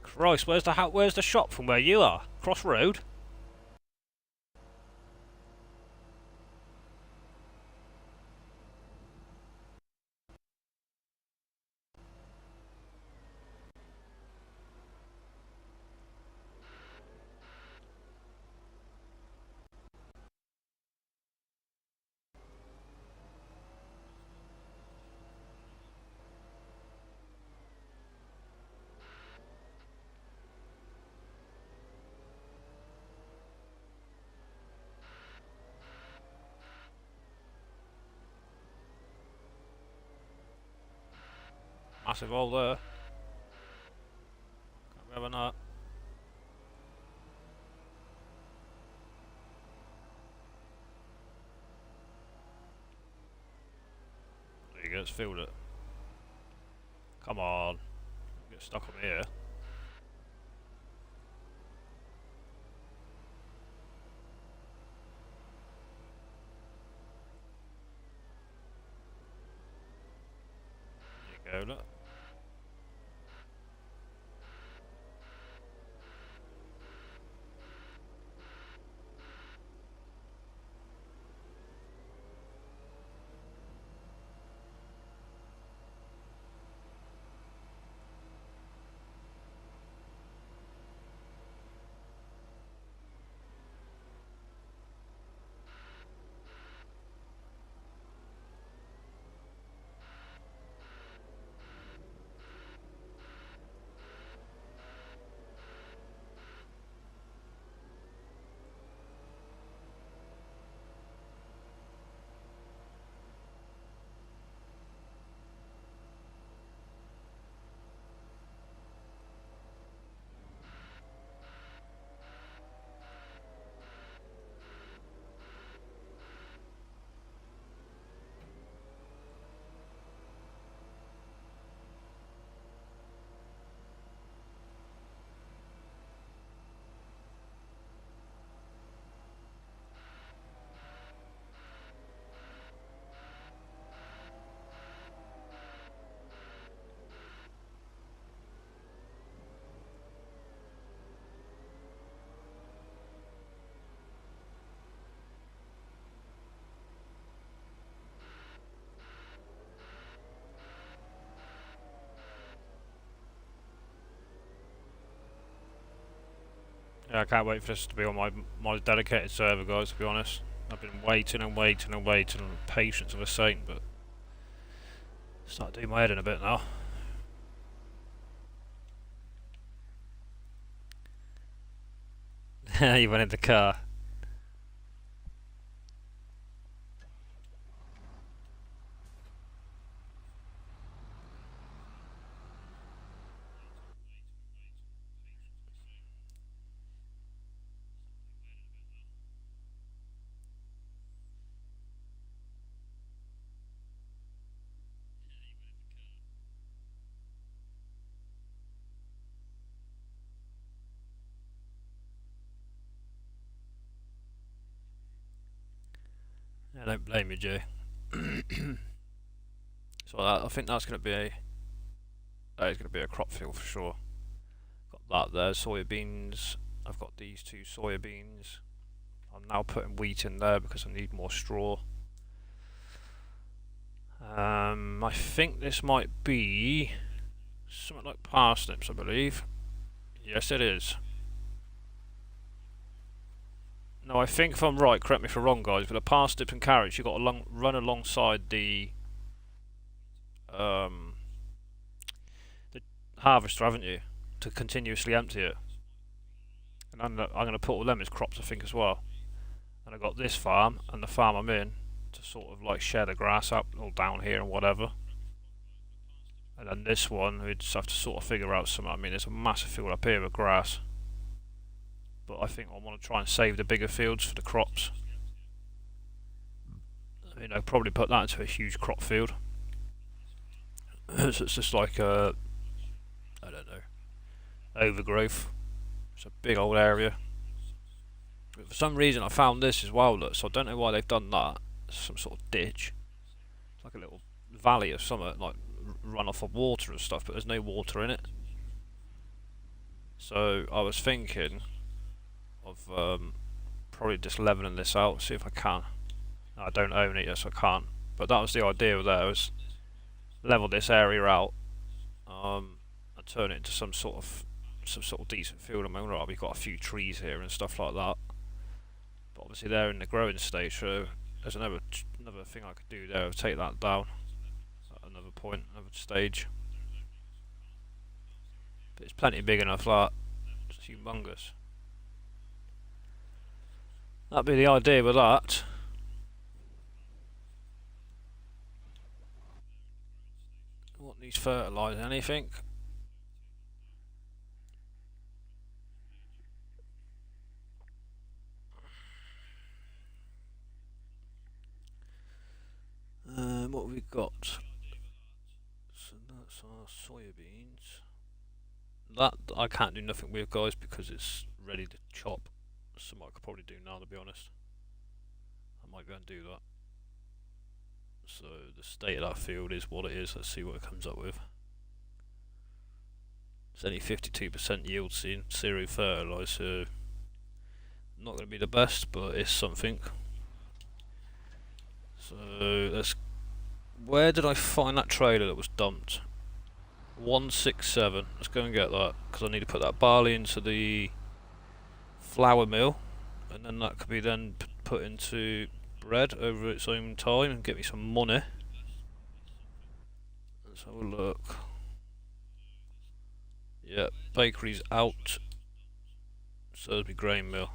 Christ, where's the shop from where you are? Cross road? Massive hole there. Can't be having that. There you go, it's filled it. Come on. Get stuck on here. There you go, look. Yeah, I can't wait for this to be on my dedicated server, guys, to be honest. I've been waiting and waiting and waiting, and patience of a saint, but start doing my head in a bit now. You went in the car. Yeah, don't blame me, Jay. So I think that's going to be a crop field for sure. Got that there, soybeans. I've got these two soybeans. I'm now putting wheat in there because I need more straw. I think this might be something like parsnips, I believe. Yes, it is. No, I think if I'm right, correct me if I'm wrong, guys, but the parsnips and carrots, you've got to run alongside the harvester, haven't you, to continuously empty it. And I'm going to put all them as crops, I think, as well. And I've got this farm and the farm I'm in to sort of like share the grass up all down here and whatever. And then this one, we just have to sort of figure out something. I mean, there's a massive field up here with grass, but I think I want to try and save the bigger fields for the crops. I mean, I'd probably put that into a huge crop field. So it's just like a, I don't know, overgrowth. It's a big old area. But for some reason I found this as well, look, so I don't know why they've done that. It's some sort of ditch. It's like a little valley or something, like run off of water and stuff, but there's no water in it. So I was thinking of probably just leveling this out, see if I can. I don't own it yet, so I can't. But that was the idea there, was level this area out, and turn it into some sort of decent field. I mean, right, we've got a few trees here and stuff like that, but obviously they're in the growing stage, so there's another thing I could do there, take that down at another point, another stage. But it's plenty big enough, that it's humongous. That'd be the idea with that. What needs fertilising? Anything? What have we got? So that's our soybeans. That I can't do nothing with, guys, because it's ready to chop. Something I could probably do now, to be honest. I might go and do that. So the state of that field is what it is. Let's see what it comes up with. It's only 52% yield seen, zero fertilised, so not going to be the best, but it's something. So let's. Where did I find that trailer that was dumped? 167. Let's go and get that, because I need to put that barley into the flour mill, and then that could be then put into bread over its own time and get me some money. Let's have a look. Yeah, bakery's out. So it'll be grain mill.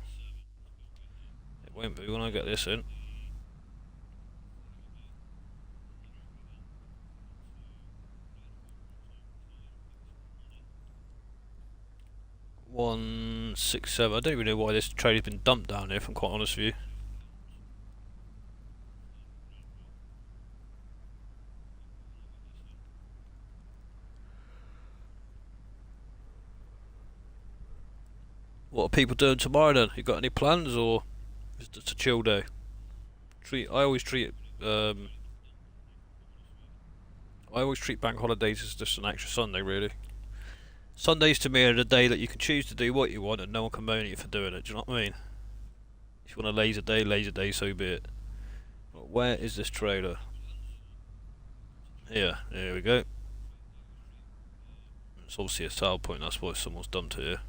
It won't be when I get this in. $167. I don't even know why this trade has been dumped down here, if I'm quite honest with you. What are people doing tomorrow then? You got any plans, or is it just a chill day? I always treat bank holidays as just an extra Sunday, really. Sundays to me are the day that you can choose to do what you want and no one can moan at you for doing it, do you know what I mean? If you want a lazy day, so be it. But where is this trailer? Here we go. It's obviously a sale point, that's why someone's dumped here.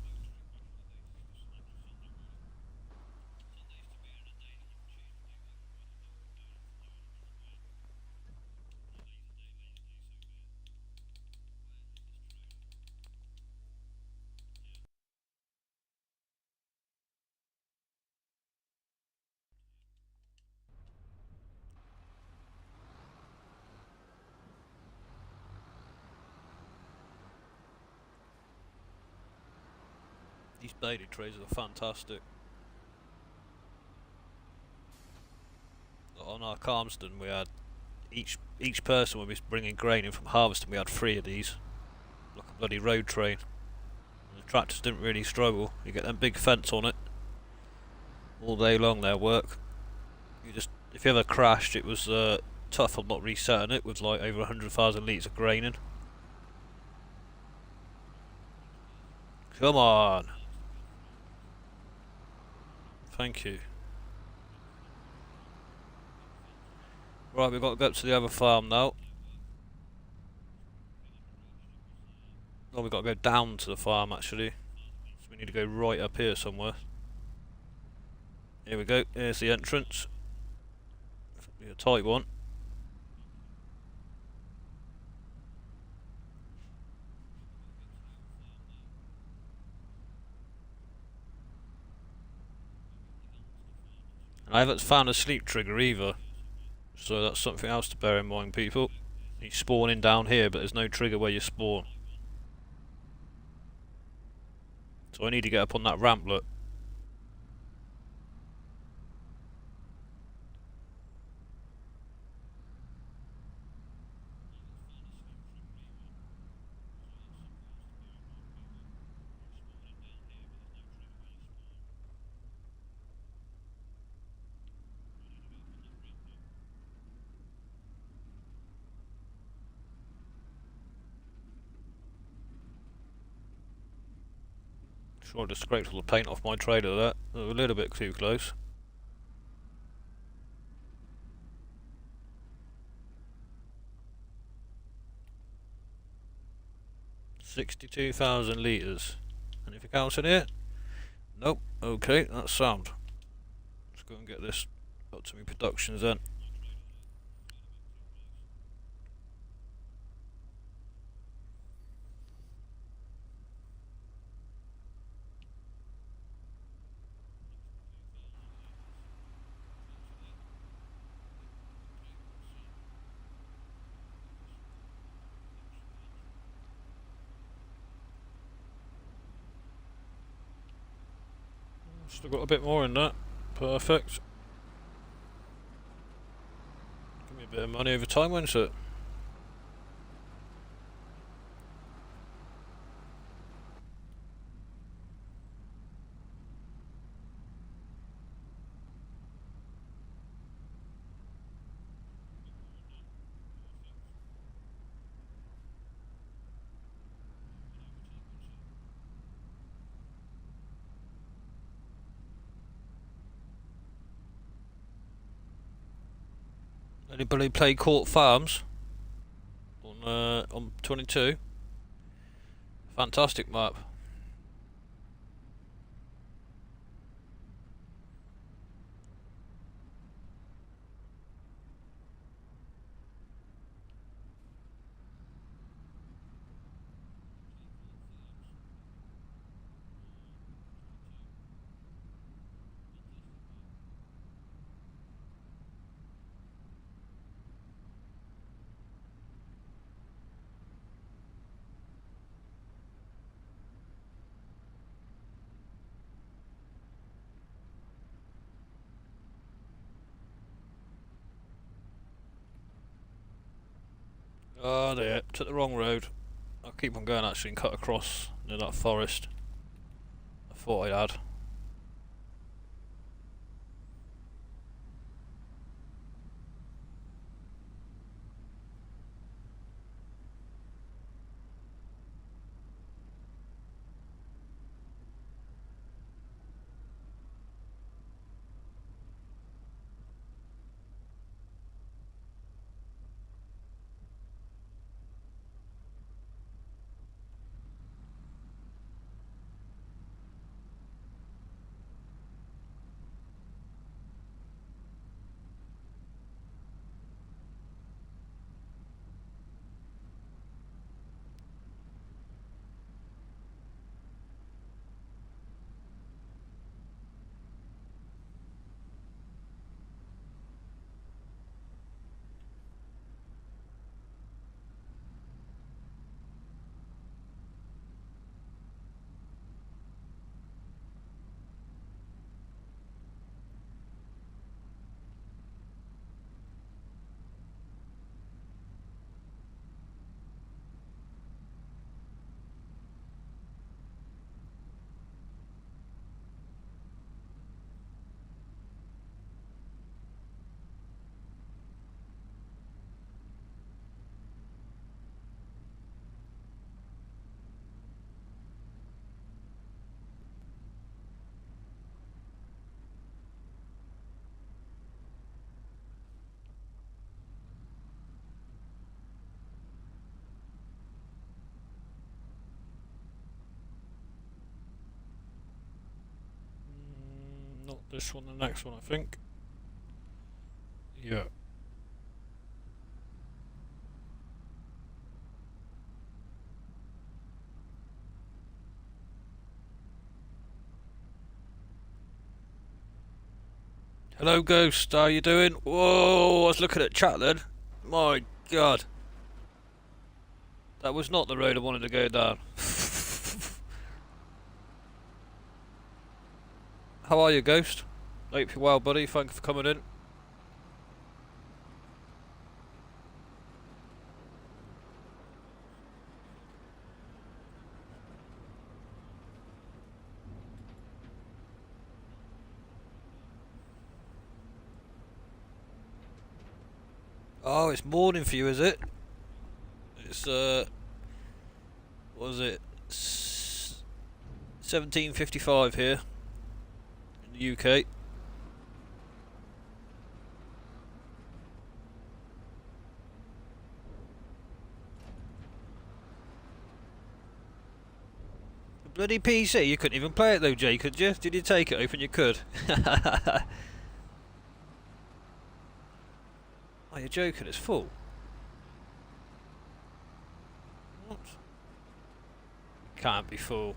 These Bailey trays are fantastic. On our Calmston we had each person when we was bringing grain in from harvesting, we had 3 of these. Like a bloody road train. And the tractors didn't really struggle. You get them big fence on it. All day long their work. If you ever crashed, it was tough on not resetting it with like over 100,000 litres of grain in. Come on! Thank you. Right, we've got to go up to the other farm now. Oh, we've got to go down to the farm actually. So we need to go right up here somewhere. Here we go, here's the entrance. Be a tight one. And I haven't found a sleep trigger either. So that's something else to bear in mind, people. You spawn in down here, but there's no trigger where you spawn. So I need to get up on that ramp, look. Sure, I just scraped all the paint off my trailer there. A little bit too close. $62,000 litres. Anything else in here? Nope. Okay, that's sound. Let's go and get this up to my productions then. Still got a bit more in that. Perfect. Give me a bit of money over time, won't it? Anybody play Court Farms on 22? Fantastic map. Oh dear, took the wrong road. I'll keep on going actually and cut across near that forest. I thought I had. Not this one, the next one I think. Yeah. Hello Ghost, how you doing? Whoa, I was looking at chat then. My god. That was not the road I wanted to go down. How are you, Ghost? Hope you're well, buddy. Thank you for coming in. Oh, it's morning for you, is it? It's what was it? 17:55 here in the UK. The bloody PC, you couldn't even play it though, Jay, could you? Did you take it open? You could. Oh, you're joking, it's full. What? Can't be full.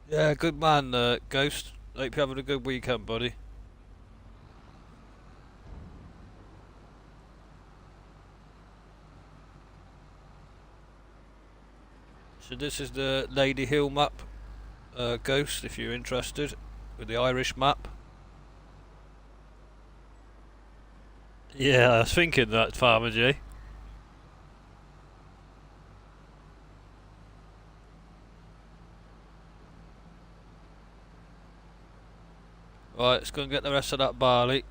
Yeah, good man, Ghost. Hope you're having a good weekend, buddy. So this is the Lady Hill map, Ghost, if you're interested, with the Irish map. Yeah, I was thinking that, Farmer G. Right, let's go and get the rest of that barley.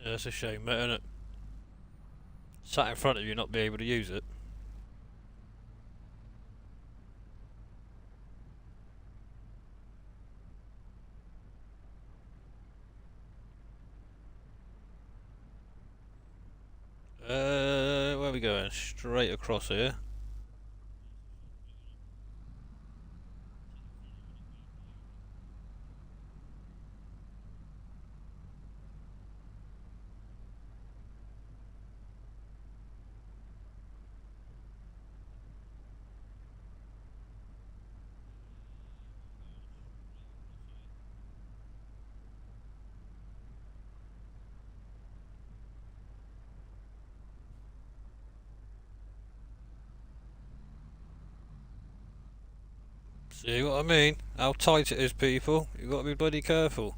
Yeah, it's a shame, mate, isn't it? Sat in front of you, not be able to use it. Where are we going? Straight across here. See what I mean? How tight it is, people. You've got to be bloody careful.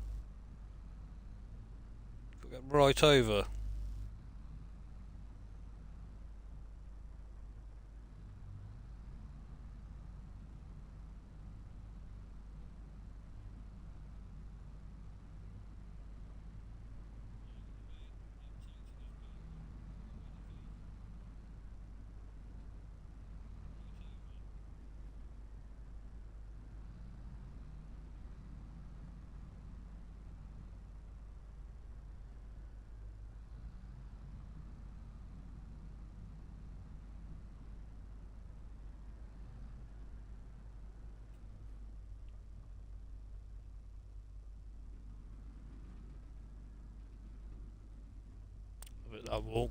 Get right over. A bit that wall.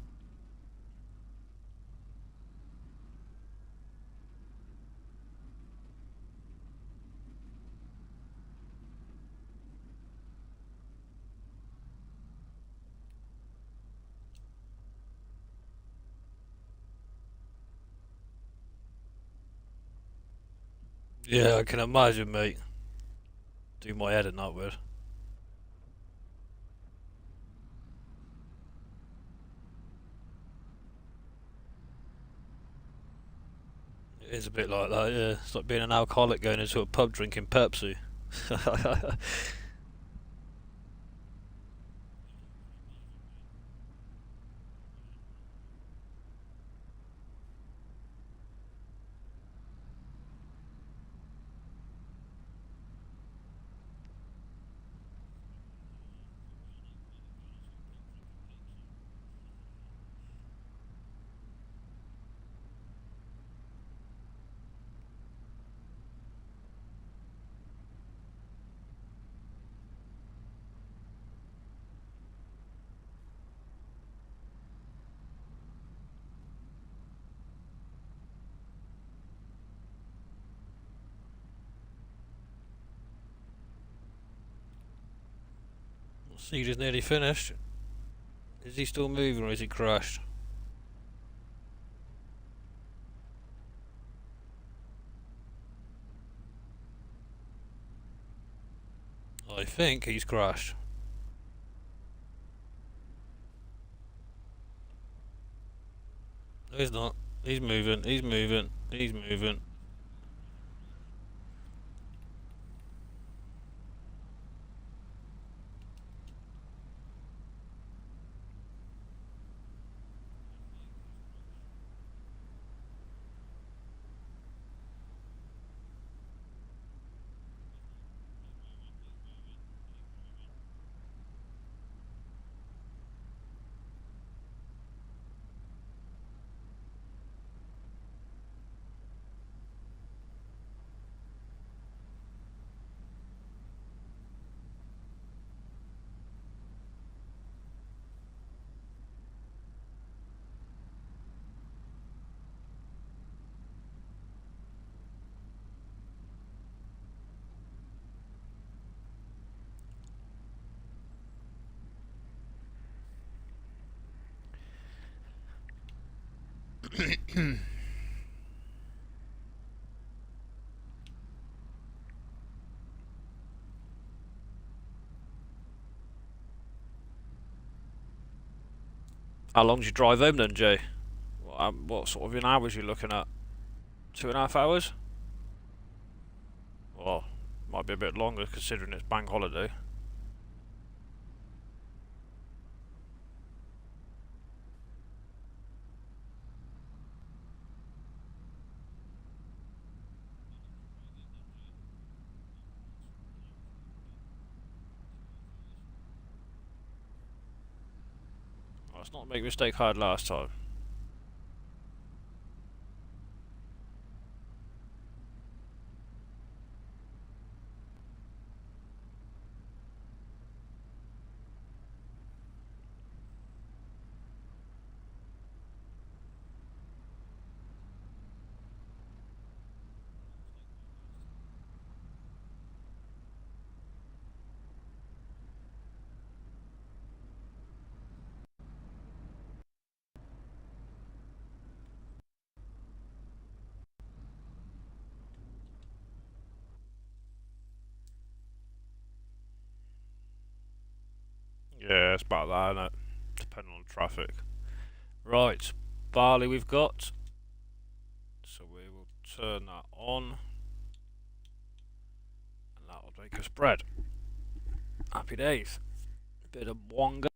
Yeah, I can imagine, mate. Do my head in that word. It is a bit like that, yeah. It's like being an alcoholic going into a pub drinking Pepsi. Siege is nearly finished. Is he still moving or is he crashed? I think he's crashed. No, he's not. He's moving, he's moving, he's moving. How long did you drive home then, Jay? What sort of an hours you looking at? 2.5 hours? Well, might be a bit longer considering it's bank holiday. Let's not make a mistake I had last time. Yeah, it's about that, isn't it? Depending on traffic. Right, barley we've got. So we will turn that on. And that'll make us bread. Happy days. A bit of wonga.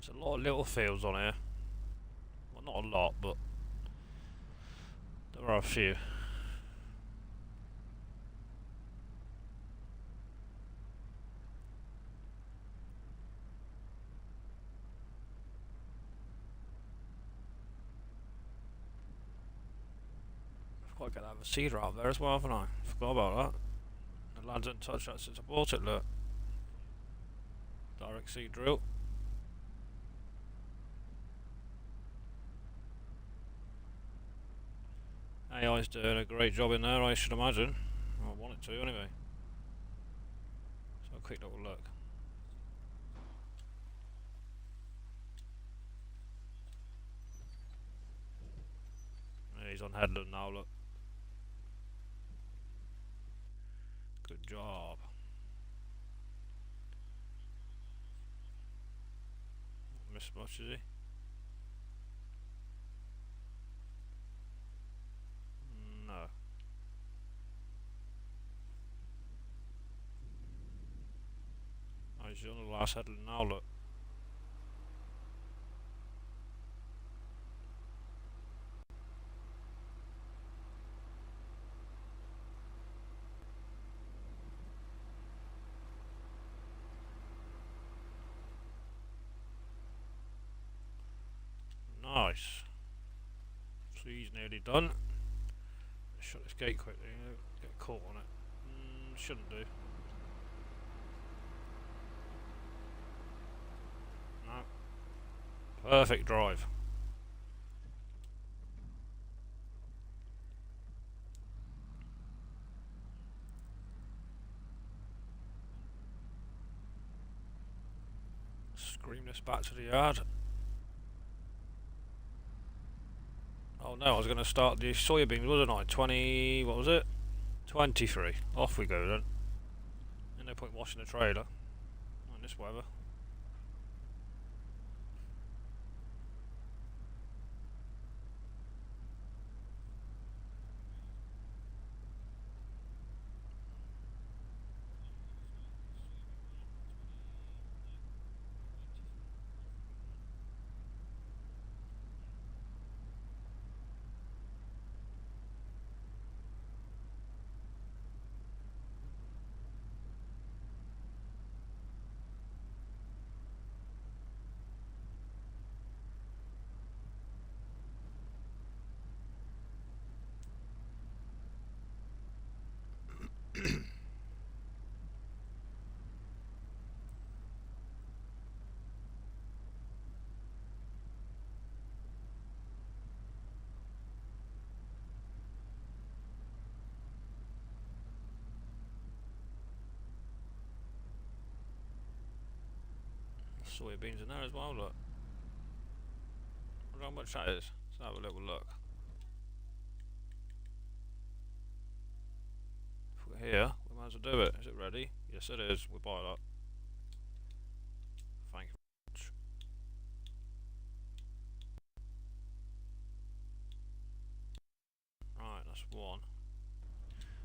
There's a lot of little fields on here. Well, not a lot, but there are a few. I've got to get that seeder out there as well, haven't I? Forgot about that. The lads didn't touch that since I bought it, look. Direct seed drill. AI's doing a great job in there, I should imagine. I want it to, anyway. So a quick little look. Yeah, he's on headland now, look. Good job. Missed much, is he? No. Oh, he's on the last headland now, look. Nice. So he's nearly done. Let's shut this gate quickly. Get caught on it. Shouldn't do. No. Perfect drive. Scream this back to the yard. Oh no, I was going to start the soybeans, wasn't I? 20, what was it? 23. Off we go then. And no point washing the trailer in this weather. Soybeans in there as well, look. I wonder how much that is. Let's have a little look. If we're here, we might as well do it. Is it ready? Yes it is. We'll buy that. Thank you very much. Right, that's one.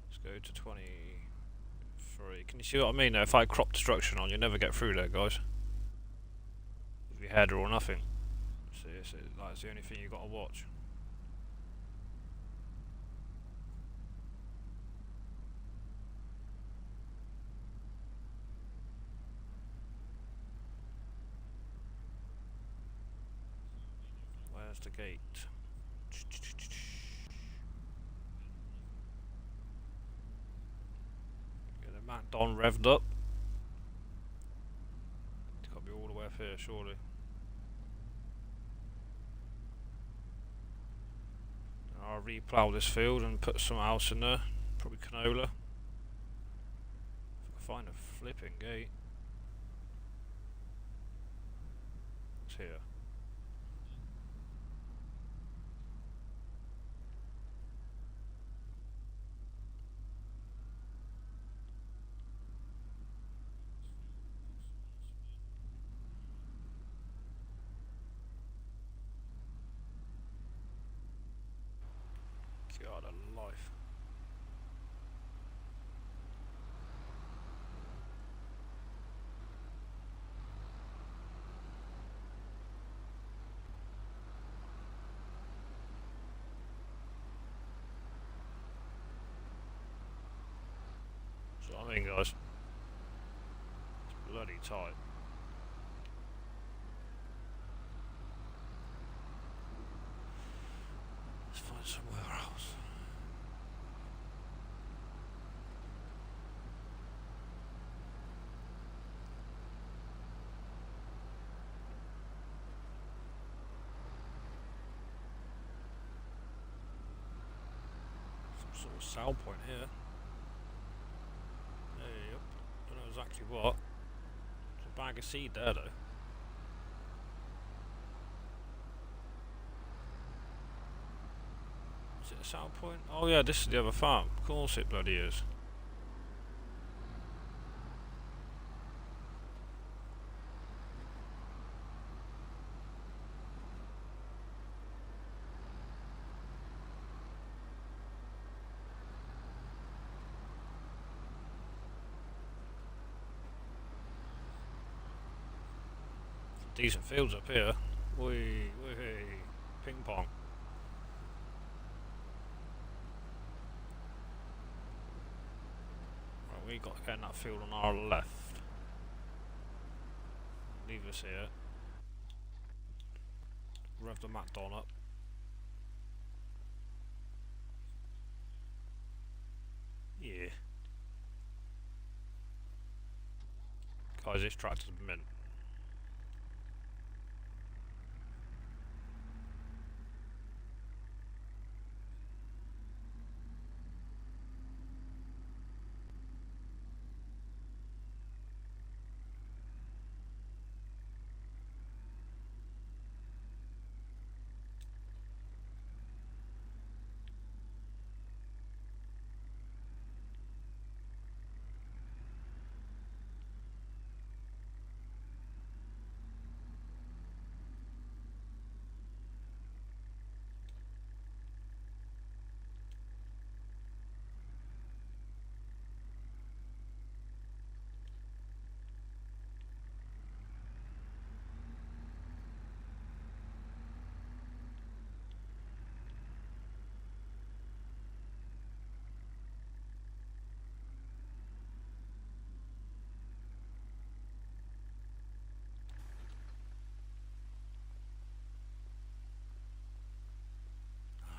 Let's go to 23. Can you see what I mean there? If I crop destruction on, you never get through there, guys. With your header or nothing. See, that's the only thing you've got to watch. Where's the gate? Get the Mac Don revved up. It's got to be all the way up here, surely. I'll replough this field and put some else in there. Probably canola. If I can find a flipping gate. It's here. God of life. So I mean, guys, it's bloody tight. Let's find somewhere else. Some sort of sell point here. Yep. Don't know exactly what. There's a bag of seed there though. Is it a sell point? Oh yeah, this is the other farm. Of course it bloody is. decent fields up here. Wee, wee, ping pong. Right, we got to get in that field on our left. Leave us here. Rev the Macdon up. Yeah. Guys, this tractor's mint.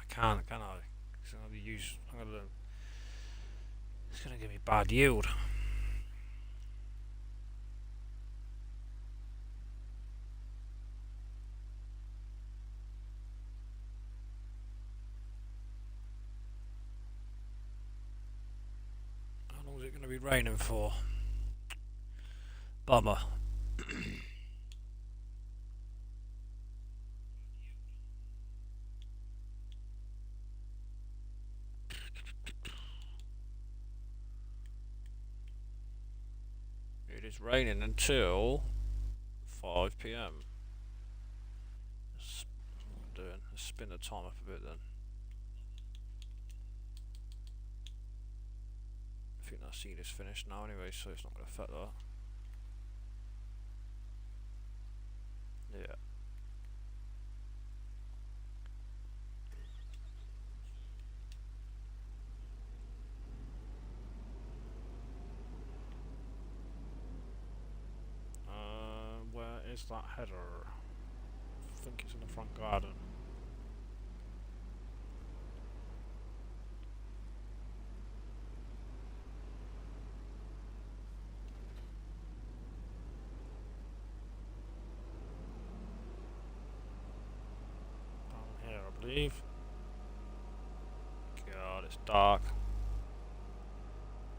Can I? It's gonna be used. It's gonna give me bad yield. How long is it gonna be raining for? Bummer. It is raining until 5 p.m. What am I doing? Let's spin the time up a bit then. I think that scene is finished now anyway, so it's not going to affect that. Yeah. Where is that header? I think it's in the front garden. Down here, I believe. God, it's dark.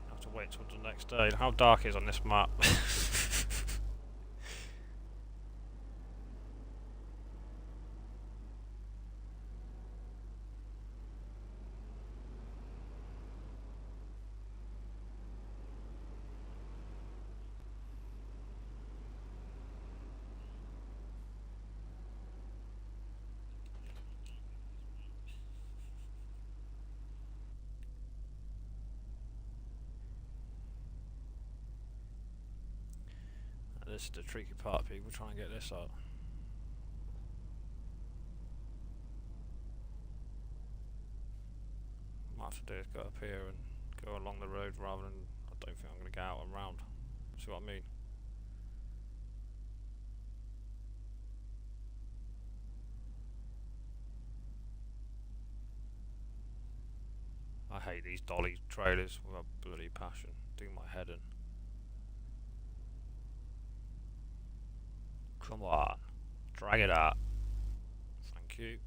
I have to wait till the next day. How dark it is on this map. This is the tricky part, people trying to get this up. What I have to do is go up here and go along the road rather than, I don't think I'm going to get out and round. See what I mean? I hate these dolly trailers with a bloody passion. Do my head in. Come on, drag it out. Thank you.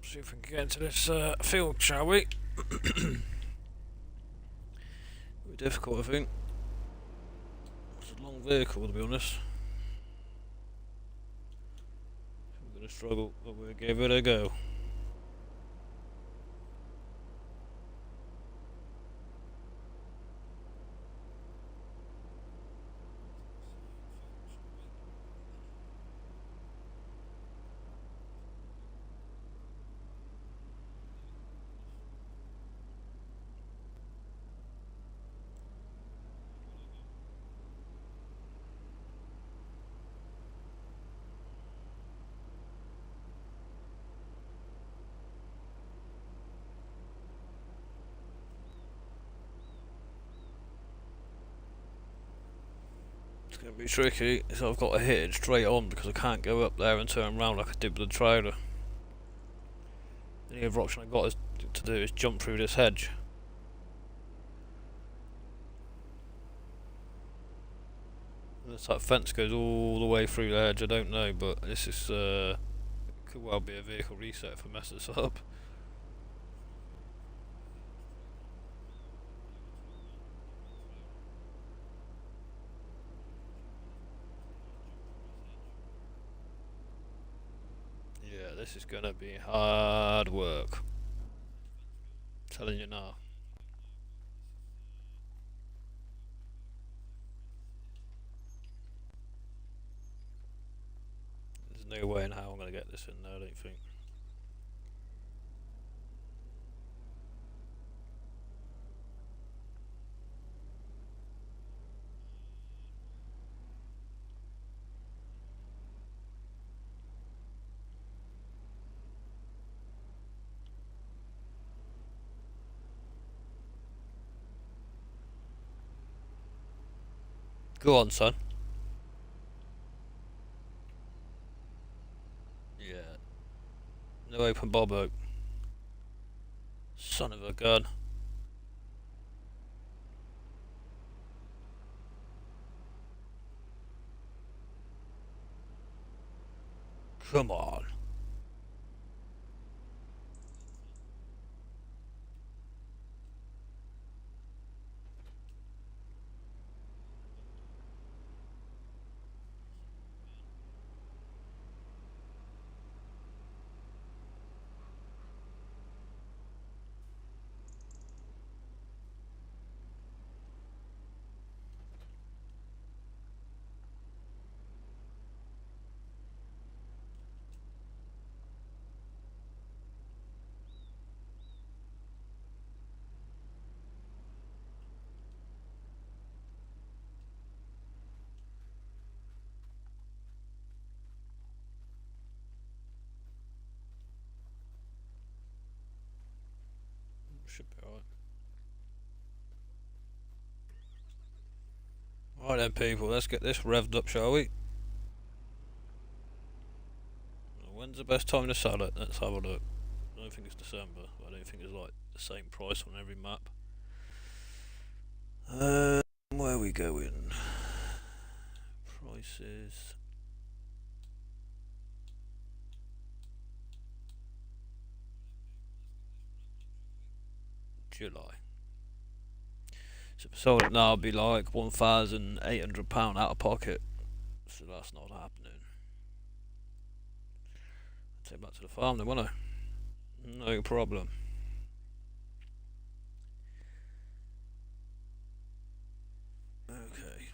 See if we can get into this field, shall we? Difficult, I think. It's a long vehicle, to be honest. We're going to struggle, but we'll give it a go. It's going to be tricky, so I've got to hit it straight on because I can't go up there and turn around like I did with the trailer. The only other option I've got to do is jump through this hedge. Unless that fence goes all the way through the hedge, I don't know, but this is could well be a vehicle reset if I mess this up. Yeah, this is gonna be hard work. I'm telling you now. There's no way in how I'm gonna get this in there, I don't think. Go on, son. Yeah. No open bob oak. Son of a gun. Come on. Should be alright. Right then, people, let's get this revved up, shall we? When's the best time to sell it? Let's have a look. I don't think it's December, but I don't think it's like the same price on every map. Where are we going? Prices. July. So if I sold it now, it'd be like £1,800 out of pocket. So that's not happening. I'll take back to the farm then, won't I? No problem. Okay.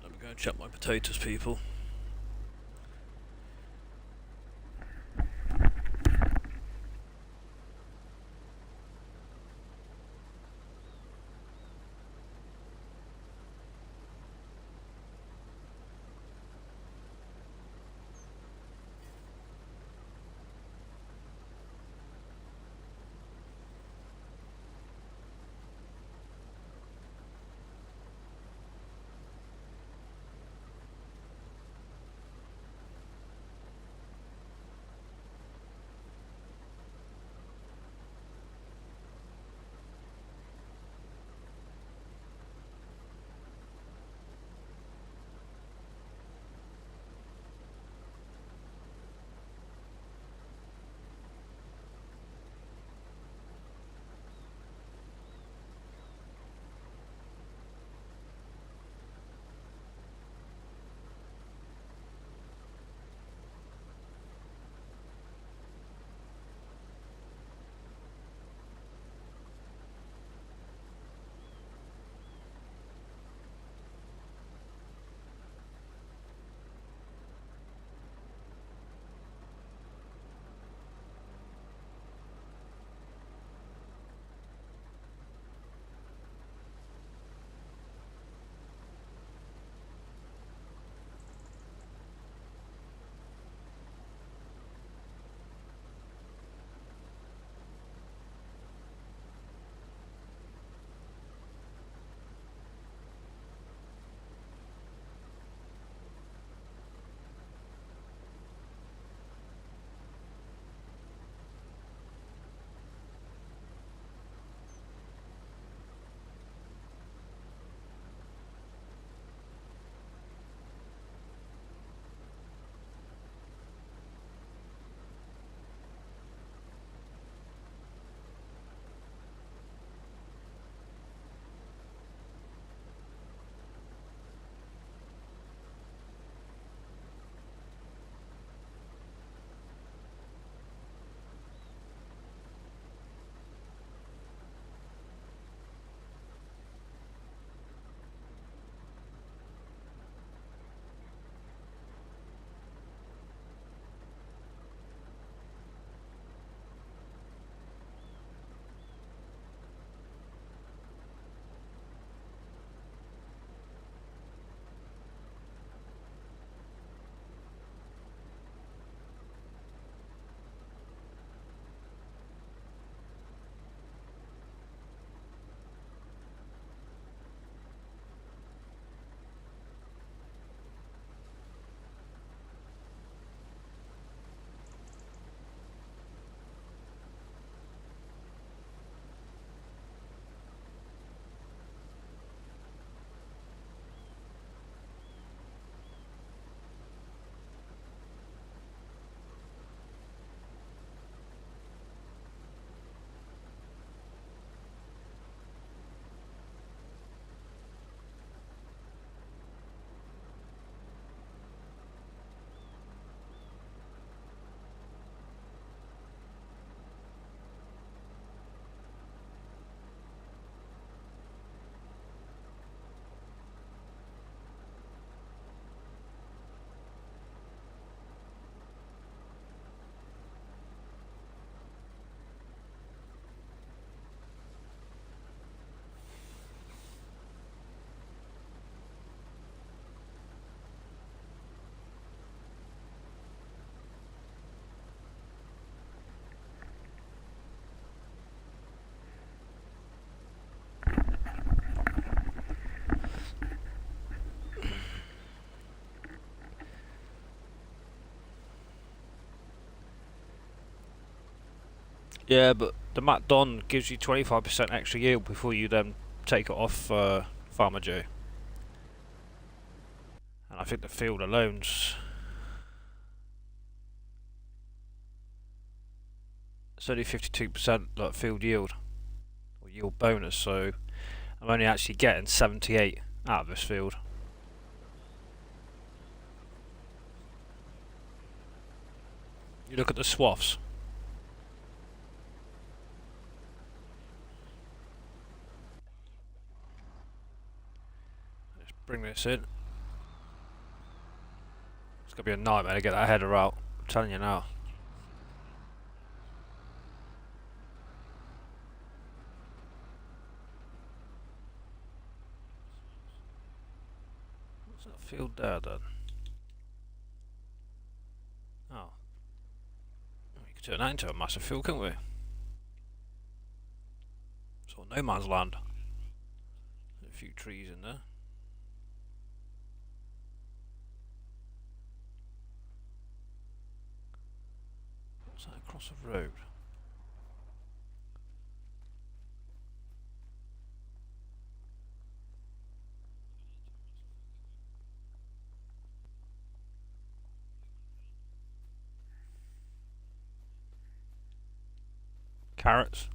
Let me go and check my potatoes, people. Yeah, but the Matt Don gives you 25% extra yield before you then take it off Farmer Joe. And I think the field alone's... it's only 52% like field yield, or yield bonus, so I'm only actually getting 78 out of this field. You look at the swaths. Let's bring this in. It's going to be a nightmare to get that header out, I'm telling you now. What's that field there then? Oh. We could turn that into a massive field, couldn't we? Sort of no man's land. There's a few trees in there. What's that across the road? Carrots?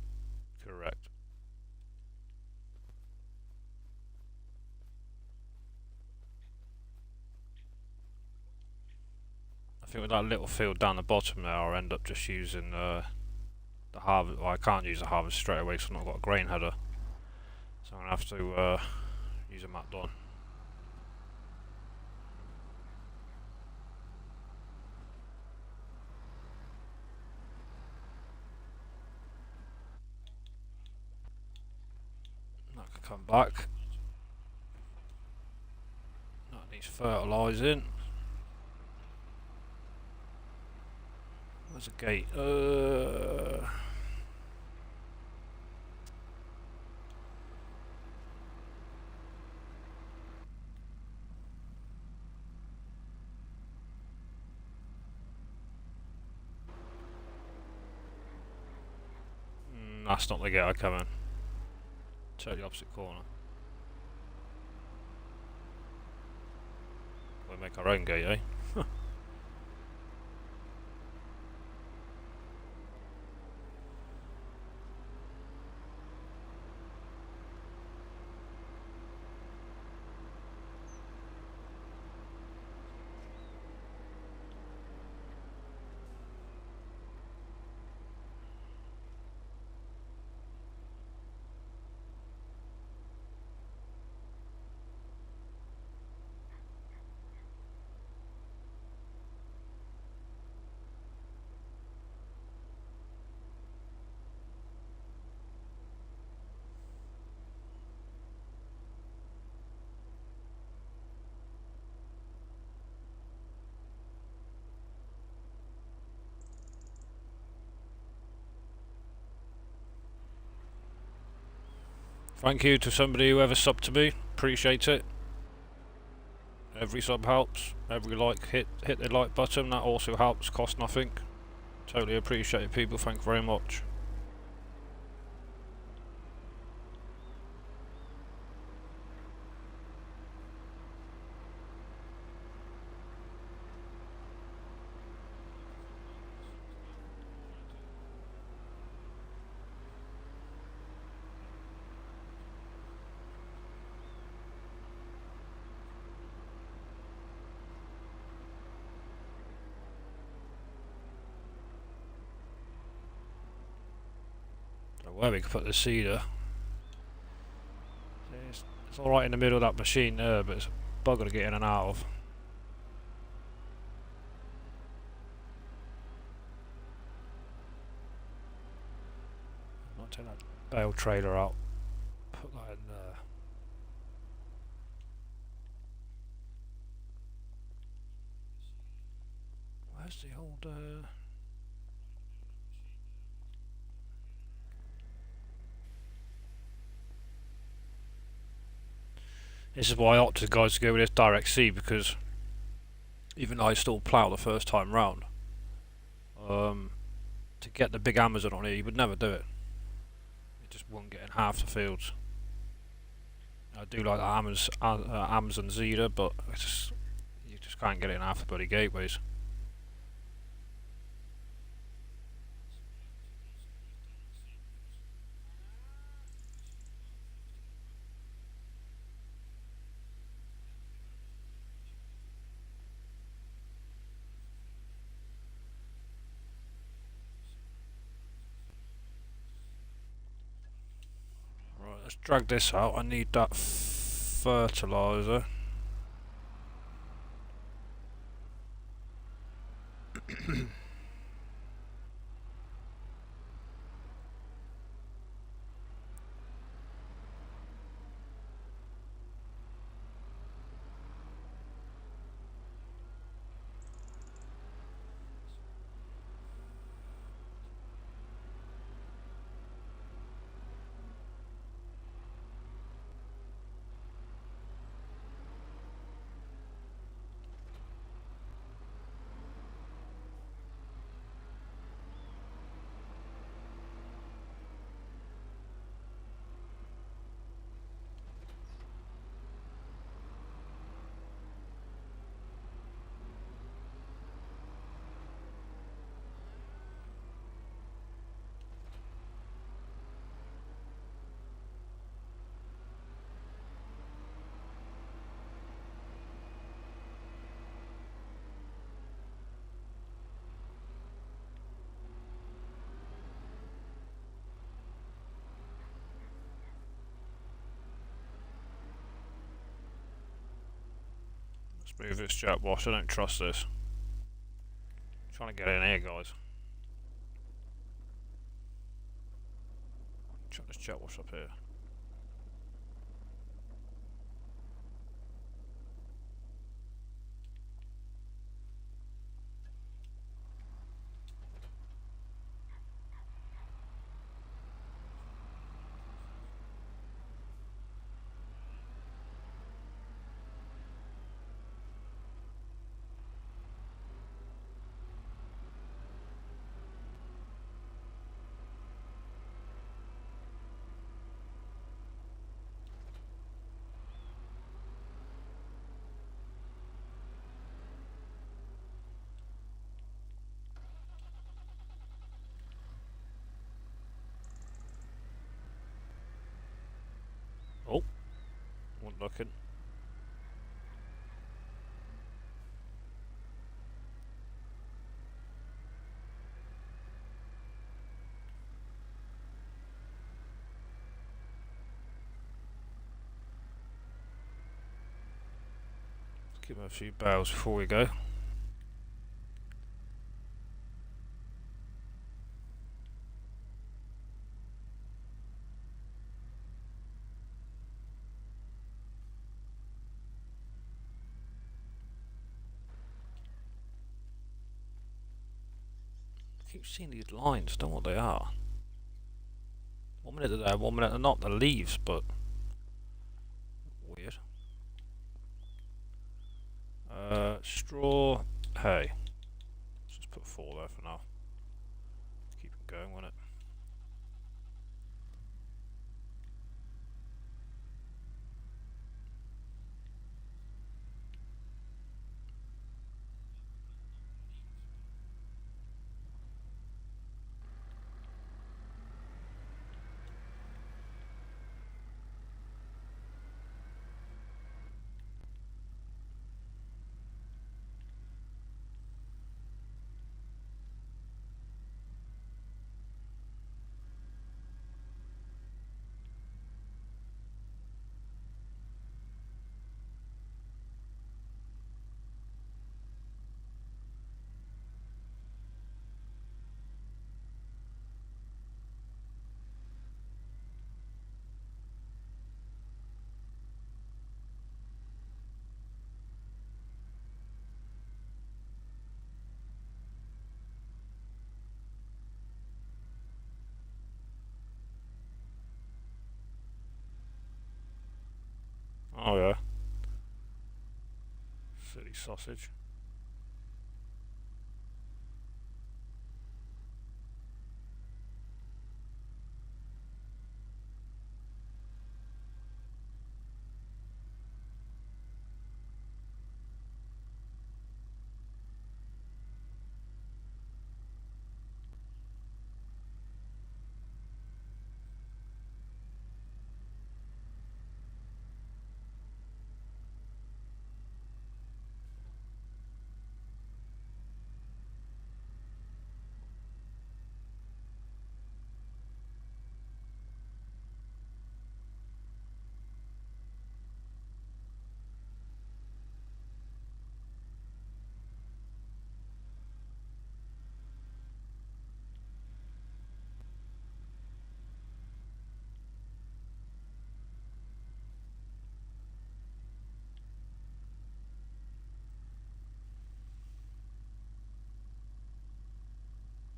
Correct. I think with that little field down the bottom there, I'll end up just using the harvest. Well, I can't use the harvest straight away because I've not got a grain header. So I'm going to have to use a Matt Don. That can come back. That needs fertilising. Where's the gate? That's not the gate I come in. Totally opposite corner. We'll make our own gate, eh? Thank you to somebody who ever subbed to me. Appreciate it. Every sub helps. Every like, hit the like button. That also helps. Cost nothing. Totally appreciate it, people. Thank you very much. Where we could put the seeder. It's alright in the middle of that machine there, but it's a bugger to get in and out of. I'll take that bale trailer out, put that in there. Where's the old... This is why I opted, guys, to go with this Direct C, because even though I still plough the first time round, to get the big Amazon on here, you would never do it. It just wouldn't get in half the fields. I do like the Amazon Zeta, but you just can't get it in half the bloody gateways. Right, let's drag this out. I need that fertilizer. Let's move this jet wash. I don't trust this. I'm trying to get in here, guys. Chuck this jet wash up here. Oh, wasn't looking. Let's give him a few barrels before we go. I keep seeing these lines, don't know what they are. 1 minute they're there, 1 minute they're not. They're leaves, but weird. Straw, hay. Let's just put 4 there for now. Keep it going, won't it? Oh yeah. Silly sausage.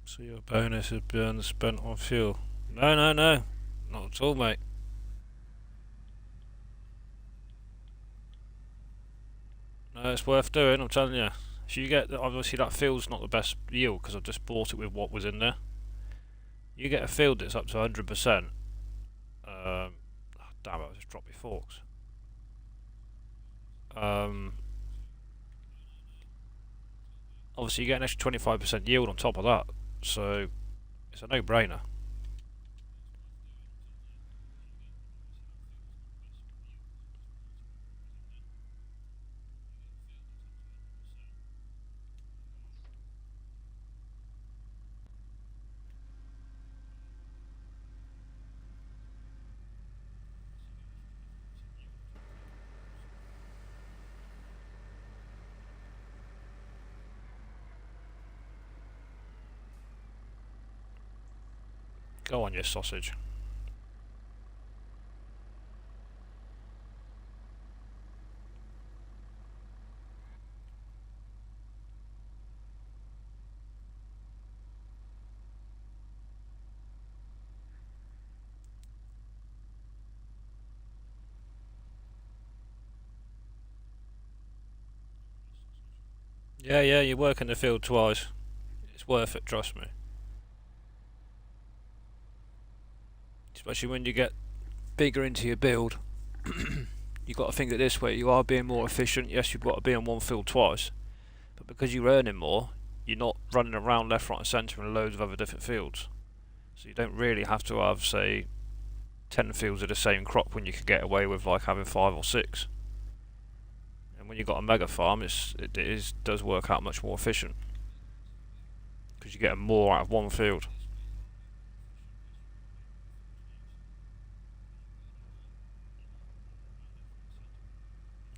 So your bonus is been spent on fuel. No, no, no. Not at all, mate. No, it's worth doing, I'm telling you. So you get, obviously that field's not the best yield because I've just bought it with what was in there. You get a field that's up to 100%. Damn it, I just dropped my forks. Obviously you get an extra 25% yield on top of that. So it's a no-brainer. Go on, you sausage. Yeah, yeah, you work in the field twice. It's worth it, trust me. Especially when you get bigger into your build. You've got to think of it this way, you are being more efficient. Yes, you've got to be on one field twice, but because you're earning more, you're not running around left, right and centre in loads of other different fields. So you don't really have to have, say, 10 fields of the same crop when you could get away with like having 5 or 6. And when you've got a mega farm, does work out much more efficient because you're getting more out of one field.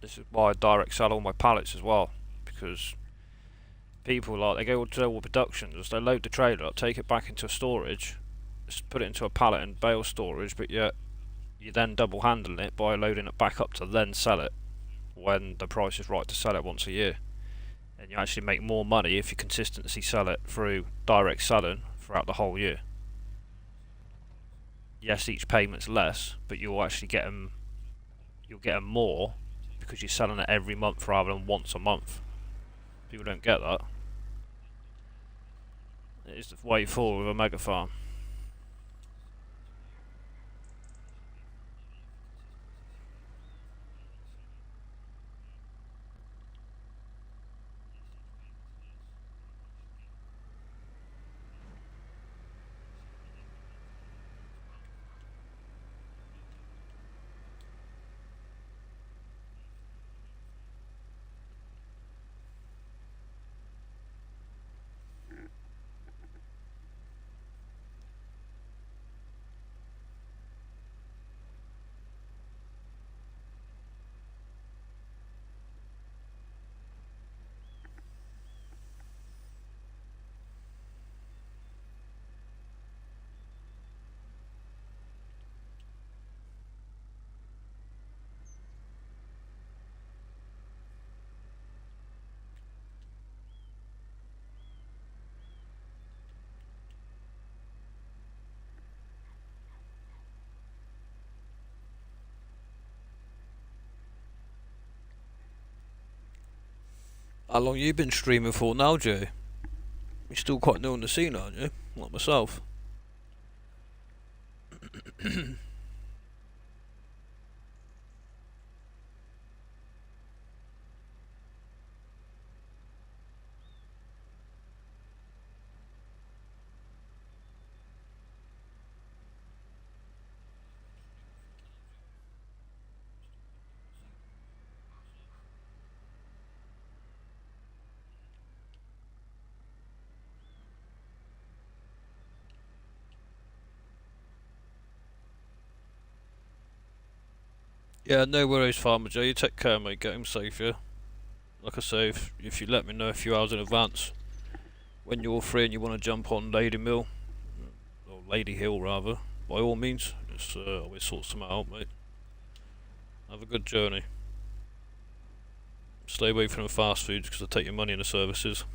This is why I direct sell all my pallets as well, because people like they go to all productions, they load the trailer up, take it back into storage, put it into a pallet and bale storage, but yet you're then double handling it by loading it back up to then sell it when the price is right to sell it once a year. And you actually make more money if you consistently sell it through direct selling throughout the whole year. Yes, each payment's less, but you'll get them more because you're selling it every month rather than once a month. People don't get that. It is the way forward with a mega farm. How long you been streaming for now, Jay? You're still quite new on the scene, aren't you? Like myself. Yeah, no worries, Farmer Jay. You take care, mate. Get him safe, yeah? Like I say, if you let me know a few hours in advance when you're free and you want to jump on Lady Mill, or Lady Hill rather, by all means, just always sort some out, mate. Have a good journey. Stay away from the fast foods because they take your money in the services.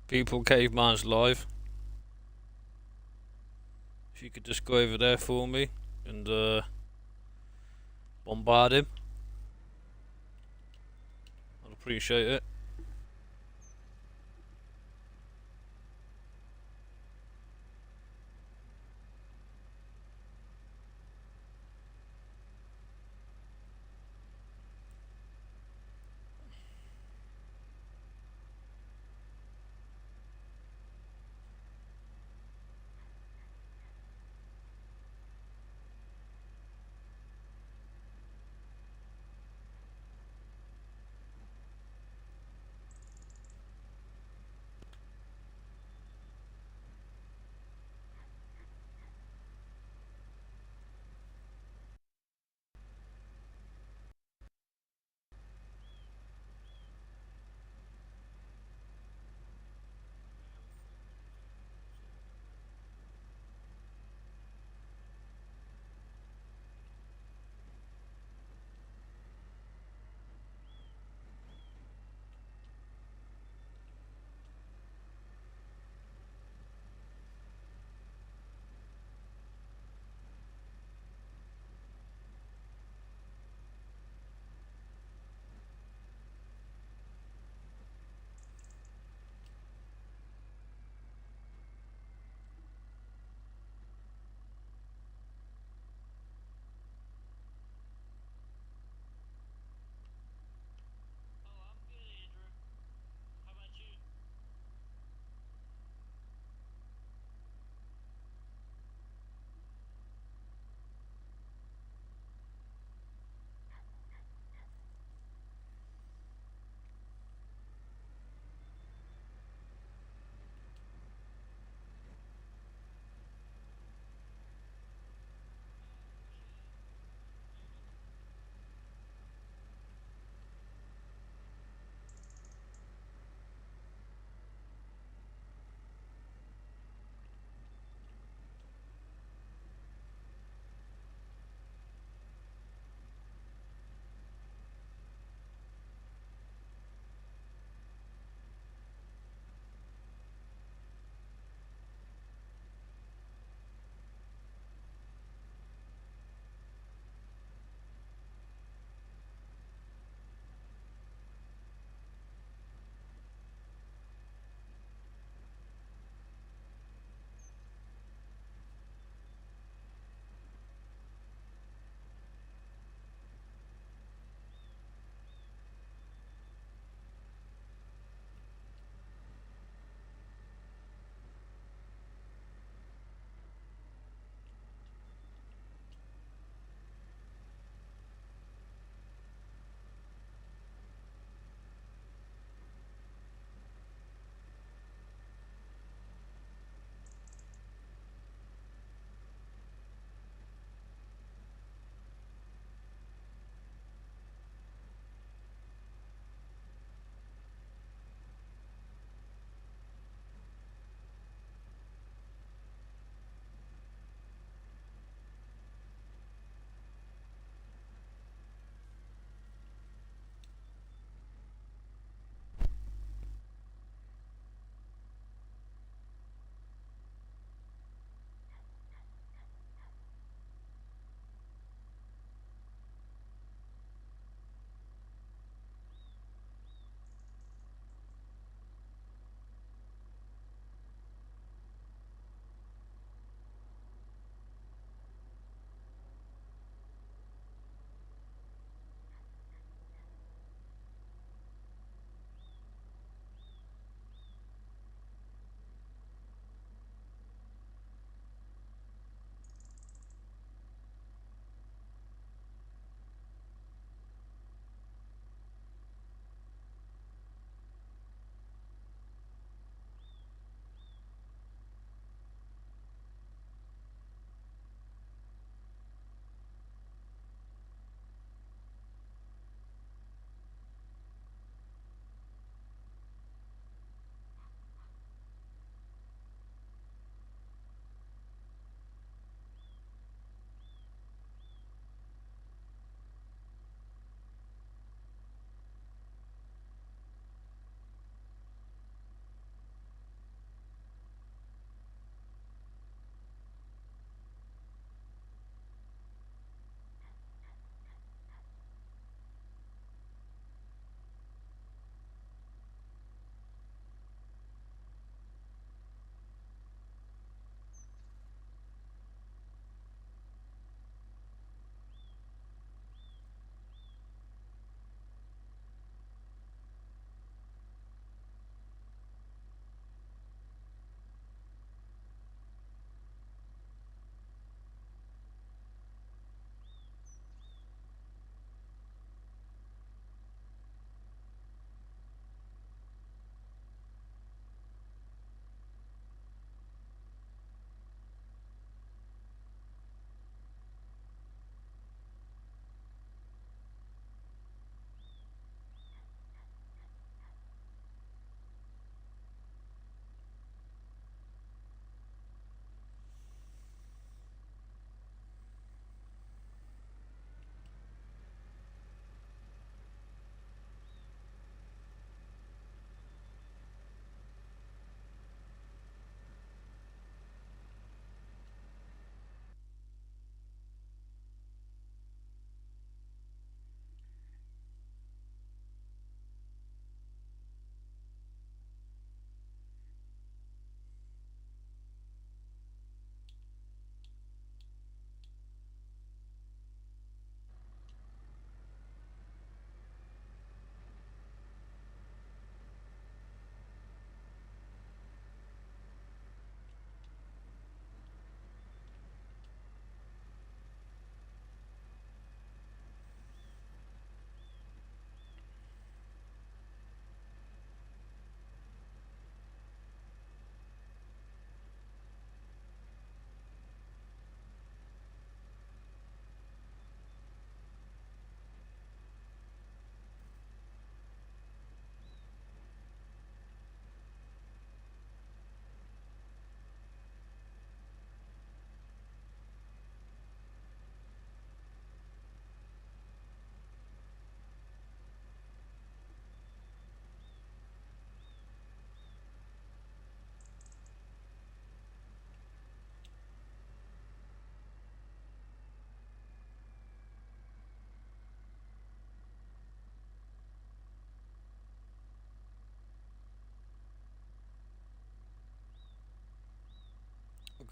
People, Caveman's live. If you could just go over there for me and bombard him, I'd appreciate it.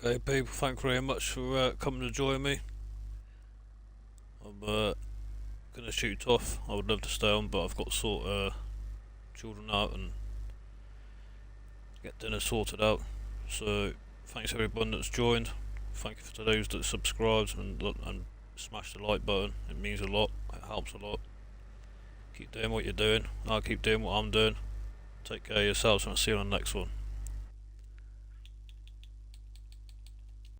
Okay, people, thank you very much for coming to join me. I'm gonna shoot off. I would love to stay on, but I've got to sort children out and get dinner sorted out. So, thanks everyone that's joined. Thank you for those that subscribed and smash the like button. It means a lot. It helps a lot. Keep doing what you're doing. I'll keep doing what I'm doing. Take care of yourselves and I'll see you on the next one.